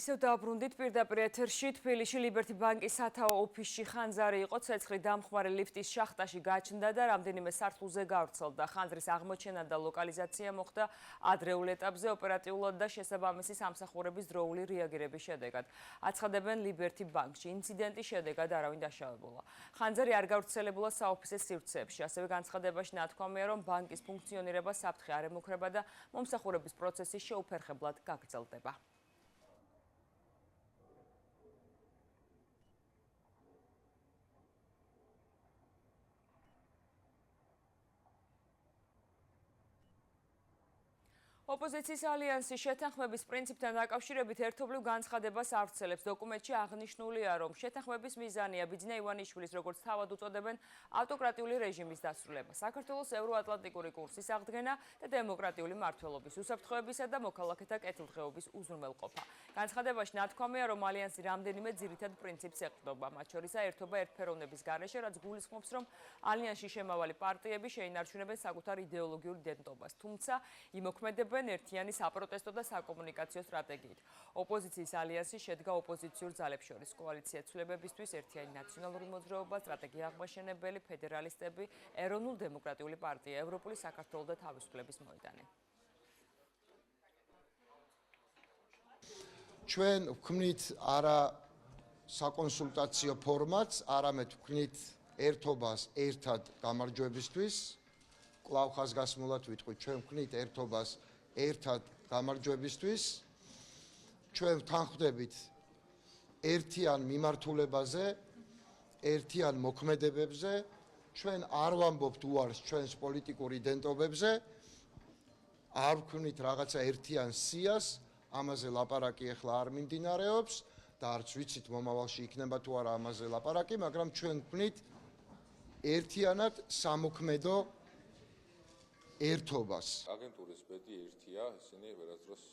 ისევ დაბრუნდით პირდაპირ ეთერში თბილისში ლიბერტი ბანკის სათაო ოფისში ხანძარი იყო ცეცხლი დამხმარე ლიფტის შახტაში გაჩნდა და რამდენიმე სართულზე გავრცელდა. ხანძრის აღმოჩენა და ლოკალიზაცია მოხდა ადრეულ ეტაპზე ოპერატიულად და შესაბამისი სამსახურების დროული რეაგირების შედეგად. აცხადებენ ლიბერტი ბანკში. ინციდენტის შედეგად არავინ დაშავებულა. ხანძარი არ გავრცელებულა საოფისე სივრცეებში. ასევე განცხადებაში ნათქვამია, რომ ბანკის ფუნქციონირება საფრთხე არ ემუქრება და მომსახურების პროცესი შეუფერხებლად გაგრძელდება. ოპოზიციის ალიანსი შეთანხმების პრინციპთან დაკავშირებით ერთობლივ განცხადებას ავრცელებს. დოკუმენტში აღნიშნულია, რომ შეთანხმების მიზანია ბიძინა ივანიშვილის, როგორც თავად უწოდებენ, ავტოკრატიული რეჟიმის დასრულება, საქართველოს ევროატლანტიკური კურსის აღდგენა და დემოკრატიული მმართველობის უსაფრთხოებისა და მოქალაქეთა კეთილდღეობის უზრუნველყოფა. განცხადებაში ნათქვამია, რომ ალიანსი რამდენიმე ძირითად პრინციპს ეყრდნობა, მათ შორისა ერთობა ერთფეროვნების გარეშე, რაც გულისხმობს, რომ ალიანსში შემავალი პარტიები შეინარჩუნებენ საკუთარ იდეოლოგიურ იდენტობას, თუმცა იმოქმედებენ ერთიანი საპროტესტო და საკომუნიკაციო სტრატეგიით. ოპოზიციის ალიანსი შედგა ოპოზიციურ ძალებს შორის კოალიცია ცვლილებებისთვის, ერთიანი ნაციონალური მოძრაობა, სტრატეგია აღმაშენებელი, ფედერალისტები, ეროვნულ-დემოკრატიული პარტია, ევროპული საქართველო და თავისუფლების მოედანი. ჩვენ ვქმნით არა საკონსულტაციო ფორმატს, არამედ ვქმნით ერთობას ერთად გამარჯვებისთვის. კვლავ ხაზგასმულად ვიტყვით, ჩვენ ვქმნით ერთობას ერთად გამარჯვებისთვის. ჩვენ ვთანხმდებით ერთიან მიმართულებაზე, ერთიან მოქმედებებზე, ჩვენ არ ვამბობთ უარს ჩვენს პოლიტიკურ იდენტობებზე, არ ვქმნით რაღაცა ერთიან სიას, ამაზე ლაპარაკი ახლა არ მიმდინარეობს და არც ვიცით მომავალში იქნება თუ არა ამაზე ლაპარაკი, მაგრამ ჩვენ ვქმნით ერთიანად სამოქმედო ერთობას. აგენტურის ბედი ერთია, ისინი ვერასდროს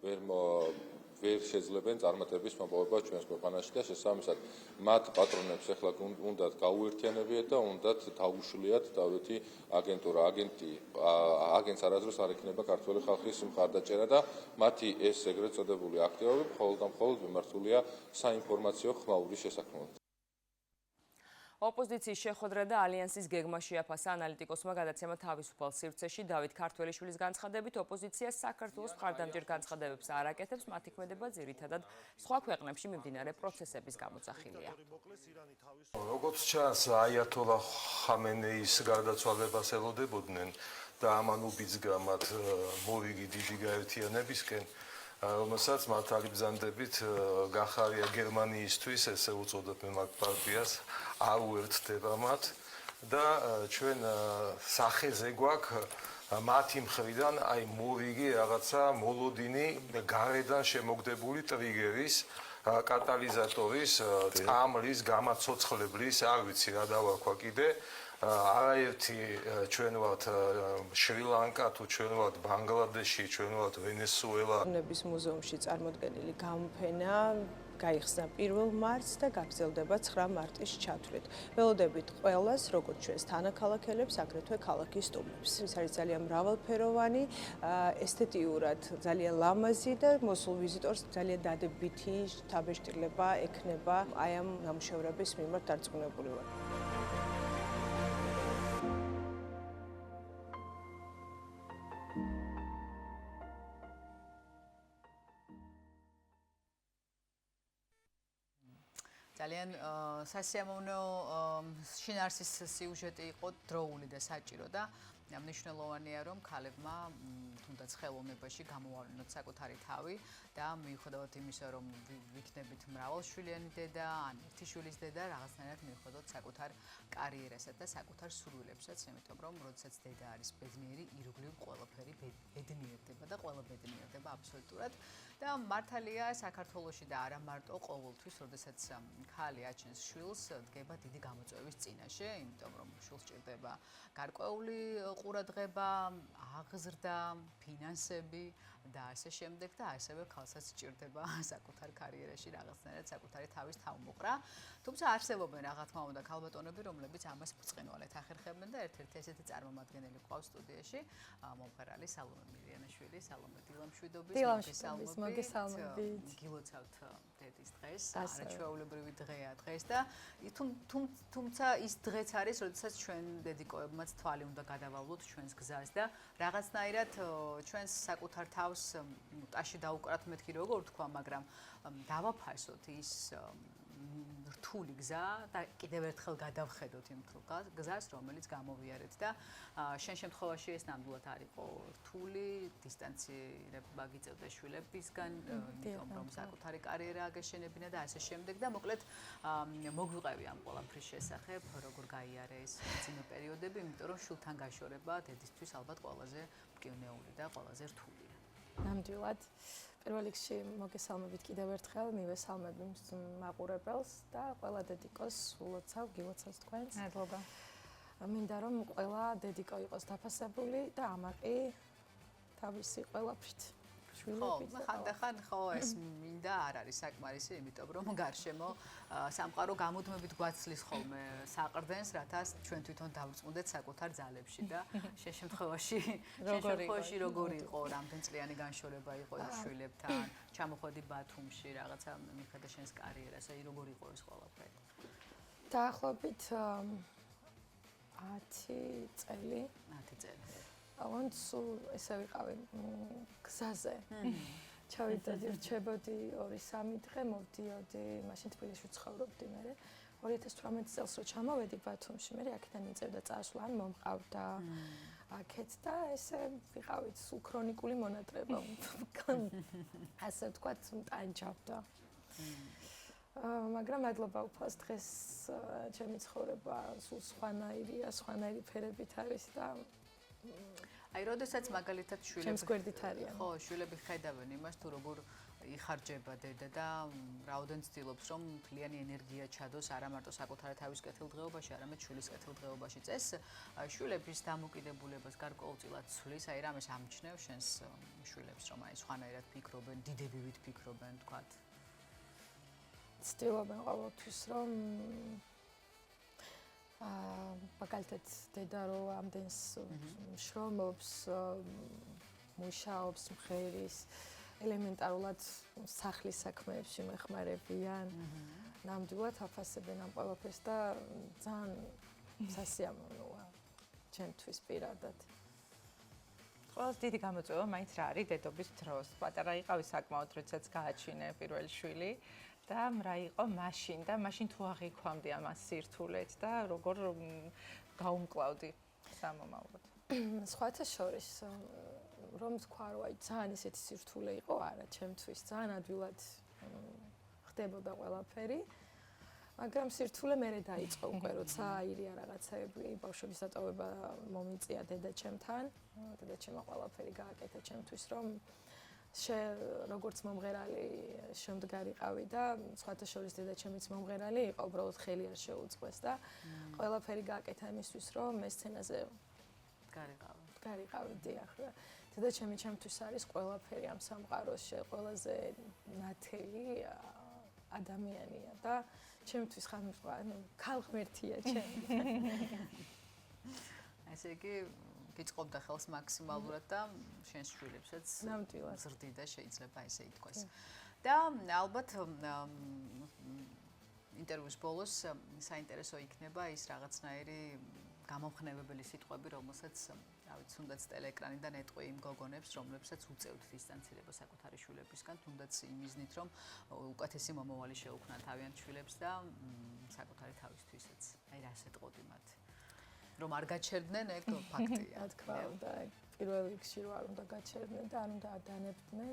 ვერ შეძლებენ წარმატების მოპოვება ჩვენს ქვეყანაში და შესაბამისად მათ პატრონებს ახლა უნდათ გაუერთიანებიათ და უნდათ დაუშლიათ დავითი აგენტურა. აგენტს არასდროს არ ექნება ქართული ხალხის მხარდაჭერა და მათი ეს ეგრეთ წოდებული აქტივობები მხოლოდ და მხოლოდ მიმართულია საინფორმაციო ხმაურის შესაქმნელად. ოპოზიციის შეხვედრა და ალიანსის გეგმა შეაფასა ანალიტიკოსმა გადაცემა თავისუფალ სივრცეში. დავით ქართველიშვილის განცხადებით, ოპოზიცია საქართველოს მხარდამჭერ განცხადებებს არ აკეთებს, მათი ქმედება ძირითადად სხვა ქვეყნებში მიმდინარე პროცესების გამოძახილია. როგორც ჩანს, აიათოლა ხამენეის გარდაცვალებას ელოდებოდნენ და ამან უბიძგა მათ მოვიგი დიდი გაერთიანებისკენ, რომელსაც მათ არიბრძანდებით გახარია გერმანიისთვის, ესე უწოდებენ მათ პარტიას, არ უერთდება მათ და ჩვენ სახეზე გვაქვს მათი მხრიდან აი მოვიგი რაღაცა მოლოდინი გარედან შემოგდებული ტრიგერის კატალიზატორის წამლის გამაცოცხლებლის არ ვიცი რა დავარქვა კიდე არაერთი ჩვენ ვართ შრი-ლანკა თუ ჩვენ ვართ ბანგლადეში ჩვენ ვართ ვენესუელა ნების მუზეუმში წარმოდგენილი გამოფენა გაიხსნა 1 მარტს და გაგრძელდება 9 მარტის ჩათვლით. ველოდებით ყველას, როგორც ჩვენს თანაქალაქელებს, აგრეთვე ქალაქის სტუმრებს. ეს არის ძალიან მრავალფეროვანი, ესთეტიურად ძალიან ლამაზი და მოსულ ვიზიტორს ძალიან დადებითი თაბეშტილება ექნება აი ამ ნამუშევრების მიმართ დარწმუნებული ვარ. ძალიან სასიამოვნო შინაარსის სიუჟეტი იყო დროული და საჭირო და მნიშვნელოვანია რომ ქალებმა თუნდაც ხელოვნებაში გამოავლინოთ საკუთარი თავი და მიუხედავად იმისა, რომ ვიქნებით მრავალშვილიანი დედა, ან ერთი შვილის დედა, რაღაცნაირად მივხვდოთ საკუთარ კარიერასა და საკუთარ სურვილებსაც, იმიტომ რომ როდესაც დედა არის ბედნიერი, ირგვლივ ყველაფერი ბედნიერდება და ყველა ბედნიერდება აბსოლუტურად. და მართალია საქართველოში და არა მარტო ყოველთვის, როდესაც ქალი აჩენს შვილს, დგება დიდი გამოწვევის წინაშე, იმიტომ რომ შვილს ჭირდება გარკვეული ყურადღება, აღზრდა, ფინანსები და ასე შემდეგ და ასევე ქალსაც ჭირდება საკუთარ კარიერაში რაღაცნაირად საკუთარი თავის თავმოყრა. თუმცა არსებობენ რა თქმა უნდა ქალბატონები, რომლებიც ამას ბრწყინვალედ ახერხებენ და ერთ-ერთი ესეთი წარმომადგენელი ყავს სტუდიაში, მომღერალი სალომე მირიანაშვილი, სალომე დილამშვიდობის მოგესალმებით. გილოცავთ დედის დღეს, არაჩვეულებრივი დღეა დღეს და თუმცა ის დღეც არის, როდესაც ჩვენ დედიკოებმაც თვალი უნდა გადავალოთ ჩვენს გზას და რაღაცნაირად ჩვენს საკუთარ თავს ტაში დაუკრათ მეთქი როგორ თქვა, მაგრამ დავაფასოთ ის რთული გზა და კიდევ ერთხელ გადავხედოთ იმ გზას, რომელიც გამოვიარეთ და შენ შემთხვევაში ეს ნამდვილად არ იყო რთული, დისტანცირება გიწევდა შვილებისგან, იმიტომ რომ საკუთარი კარიერა აგეშენებინა და ასე შემდეგ და მოკლედ მოგვიყევი ამ ყველაფრის შესახებ, როგორ გაიარე ეს ძიმე პერიოდები, იმიტომ რომ შვილთან გაშორება დედისთვის ალბათ ყველაზე მკვნეული და ყველაზე რთულია. ნამდვილად. პირველ რიგში მოგესალმებით კიდევ ერთხელ, მივესალმები მაყურებელს და ყველა დედიკოს ულოცავ, გილოცავს თქვენს. მადლობა. მინდა რომ ყველა დედიკო იყოს დაფასებული და ამაყი თავისი ყველაფრით. ხო, ხანდახან ხო ეს მინდა არ არის საკმარისი, იმიტომ რომ გარშემო სამყარო გამუდმებით გვაცლის ხოლმე საყრდენს, რათა ჩვენ თვითონ დავწმუნდეთ საკუთარ ძალებში და შემთხვევაში როგორი იყო, რამდენწლიანი განშორება იყო იმ შვილებთან, ჩამოხვედი ბათუმში, რაღაცა მიხედა შენს კარიერას, აი როგორი იყო ეს ყველაფერი? დაახლოებით 10 წელი. 10 წელი. აუც ესე ვიყავი გზაზე. ჩავიდოდი, რჩებოდი 2-3 დღე, მოვდიოდი, მაშინ თბილისში ცხოვრობდი მე. 2018 წელს რო ჩამოვედი ბათუმში, მე აქედან მიწევდა წასვლა, ან მომყავდა აქეთ და ესე ვიყავით სულ ქრონიკული მონატრება. ასე ვთქვათ, ტანჯავდა. მაგრამ მადლობა უფალს დღეს ჩემი ცხოვრება სულ სხვანაირია, სხვანაირი ფერებით არის და აი, როდესაც მაგალითად ჩემს გვერდით არიან. ხო, შვილები ხედავენ იმას, თუ როგორ იხარჯება დედა და რაოდენ ცდილობს, რომ მთლიანი ენერგია ჩადოს არა მარტო საკუთარი თავის კეთილდღეობაში, არამედ შვილის კეთილდღეობაში. ეს შვილების დამოკიდებულებას გარკვეულწილად ცვლის, აი რამეს ამჩნევ შენს შვილებს, რომ აი სხვანაირად ფიქრობენ, დიდებივით ფიქრობენ, თქვათ. ცდილობენ ყოველთვის, რომ მაგალითად დედა რო ამდენს შრომობს, მუშაობს, მღერის, ელემენტარულად სახლის საქმეებში მეხმარებიან. ნამდვილად აფასებენ ამ ყველაფერს და ძალიან სასიამოვნოა ჩემთვის პირადად. ყველას დიდი გამოწვევა მაინც რა არის დედობის დროს. პატარა იყავი საკმაოდ, როდესაც გააჩინე პირველი შვილი. და რა იყო მაშინ და მაშინ თუ აღიქვამდი ამას სირთულეთ და როგორ გაუმკლავდი სამომავლოდ. სხვათა შორის რომ თქვა რომ აი ძალიან ისეთი სირთულე იყო არა ჩემთვის ძალიან ადვილად ხდებოდა ყველაფერი მაგრამ სირთულე მერე დაიწყო უკვე როცა აირია რაღაცები ბავშვების დატოვება მომიწია დედაჩემთან დედაჩემმა ყველაფერი გააკეთა ჩემთვის რომ როგორც მომღერალი შემდგარიყავი და სხვათა შორის დედაჩემიც მომღერალი იყო უბრალოდ ხელი არ შეუწყეს და ყველაფერი გააკეთა იმისთვის რომ მე სცენაზე გარიყავი დიახ დედაჩემი ჩემთვის არის ყველაფერი ამ სამყაროში ყველაზე ნათელი ადამიანია და ჩემთვის ქალღმერთია ჩემი ესე იგი გიწყობდა ხელს მაქსიმალურად და შენს შვილებსაც ზრდი და შეიძლება ესე ითქვას. და ალბათ ინტერვიუს ბოლოს საინტერესო იქნება ის რაღაცნაირი გამომხნევებელი სიტყვები, რომელსაც, რა ვიცი, თუნდაც ტელეეკრანიდან ეტყვი იმ გოგონებს, რომლებსაც უწევთ დისტანცირება საკუთარი შვილებისგან, თუნდაც იმ მიზნით, რომ უკეთესი მომავალი შეუქმნათ თავიანთ შვილებს და საკუთარი თავისთვისაც. აი, რა ეტყოდი მათ? რომ არ გაჩერდნენ, ეგ ფაქტია. რა თქმა უნდა, პირველ რიგში რო არ უნდა გაჩერდნენ და არ უნდა ადანებდნენ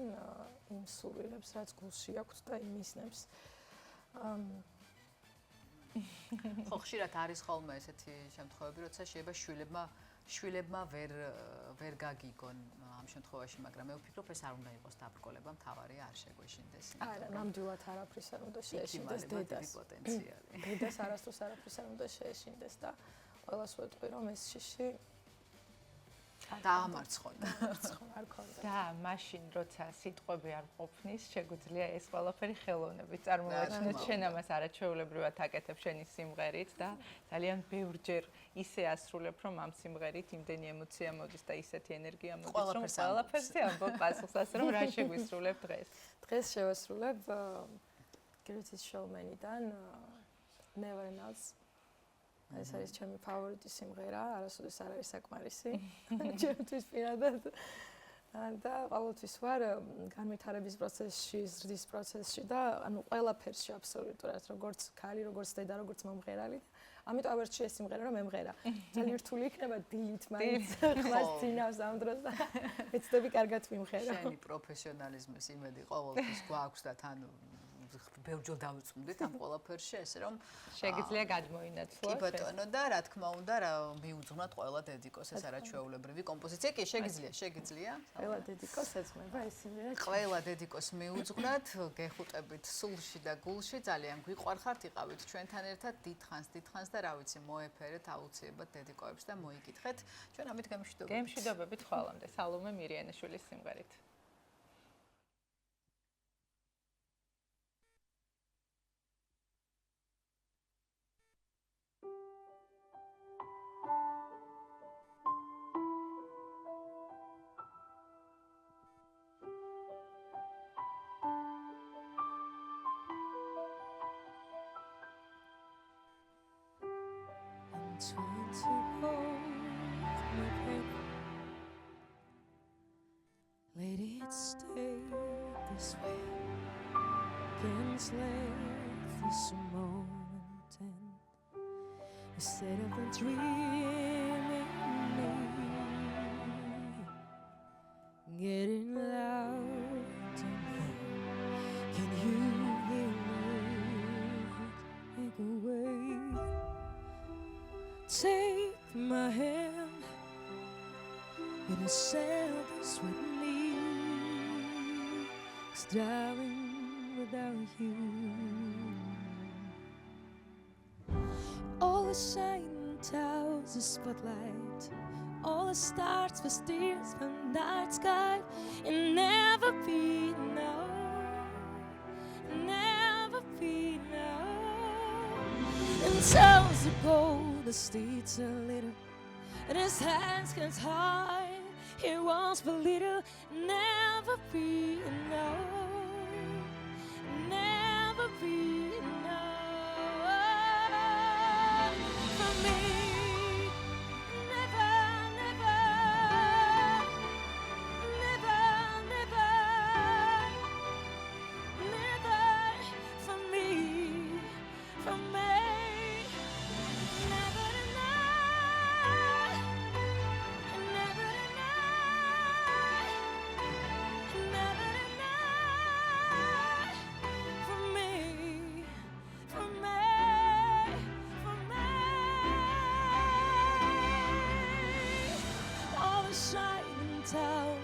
იმ სურვილებს, რაც გულში აქვთ და იმ ისნებს. ხო, ხშირად არის ხოლმე ესეთი შემთხვევები, როცა შეიძლება შვილებმა ვერ გაგიგონ ამ შემთხვევაში, მაგრამ მე ვფიქრობ, ეს არ უნდა იყოს დაბრკოლება, მთავარია არ შეგვეშინდეს. არა, ნამდვილად არაფრის არ უნდა შეეშინდეს დედას. დედას არასდროს არაფრის არ უნდა შეეშინდეს და ყველას ვეტყვი, რომ ეს შიში დაამარცხონ. არ ქონდა. და მაშინ როცა სიტყვები არ ყოფნის, შეგვიძლია ეს ყველაფერი ხელოვნებით წარმოვაჩინოთ. შენ ამას არაჩვეულებრივად აკეთებ შენი სიმღერით და ძალიან ბევრჯერ ისე ასრულებ, რომ ამ სიმღერით იმდენი ემოცია მოდის და ისეთი ენერგია მოდის, რომ ყველაფერზე ამბობ პასუხს, ასე რომ რა შეგვისრულებ დღეს. დღეს შევასრულებ Greatest Showman-იდან Never Enough. ეს არის ჩემი ფავორიტი სიმღერა, არასოდეს არ არის საკმარისი. ჩემთვის პირადად. და ყოველთვის ვარ განვითარების პროცესში, ზრდის პროცესში და ანუ ყველაფერში აბსოლუტურად, როგორც ქალი, როგორც დედა, როგორც მომღერალი. ამიტომ ავერჩი ეს სიმღერა რომ მემღერა. ძალიან რთული იქნება დილით მაინც ხმას წინავს ამ დროს და ეცდები კარგად მიმღერო. შენი პროფესიონალიზმის იმედი ყოველთვის გვაქვს და თან ბევრჯერ დავწუნდით ამ ყველაფერში, ესე რომ შეგიძლია გადმოინაცვლო. კი ბატონო და რა თქმა უნდა, მიუძღვნათ ყველა დედიკოს ეს არაჩვეულებრივი კომპოზიცია. კი, შეგიძლია. ყველა დედიკოს ეძღვნება ეს სიმღერა. ყველა დედიკოს მიუძღვნათ, გეხუტებით სულში და გულში, ძალიან გვიყვარხართ, იყავით ჩვენთან ერთად დიდხანს და რა ვიცი, მოეფერეთ აუცილებლად დედიკოებს და მოიკითხეთ. ჩვენ ამით გემშვიდობებით. გემშვიდობებით ხოლმე. სალომე მირიანაშვილის სიმღერით. Trying to hold my breath. Let it stay this way. Can't let this moment end. Instead of the dreaming me getting loud in here. Can you hear it echo away? Take my hand, gonna sail this with me. 'Cause darling, without you, all the shining towers, the spotlight, all the stars for steers from night sky, and never be enough, never be enough. And tells the gold. The streets a little, and his hands can't hide. He wants but little, never be enough, never be enough for me. Never, never, never, never, never for me, for me.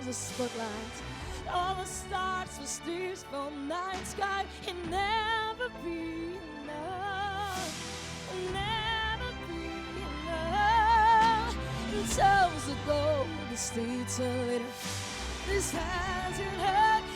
The spotlights, all the stars were steers from night sky. It never be enough, never be enough. And tells the gold, the streets a little. This hasn't hurt.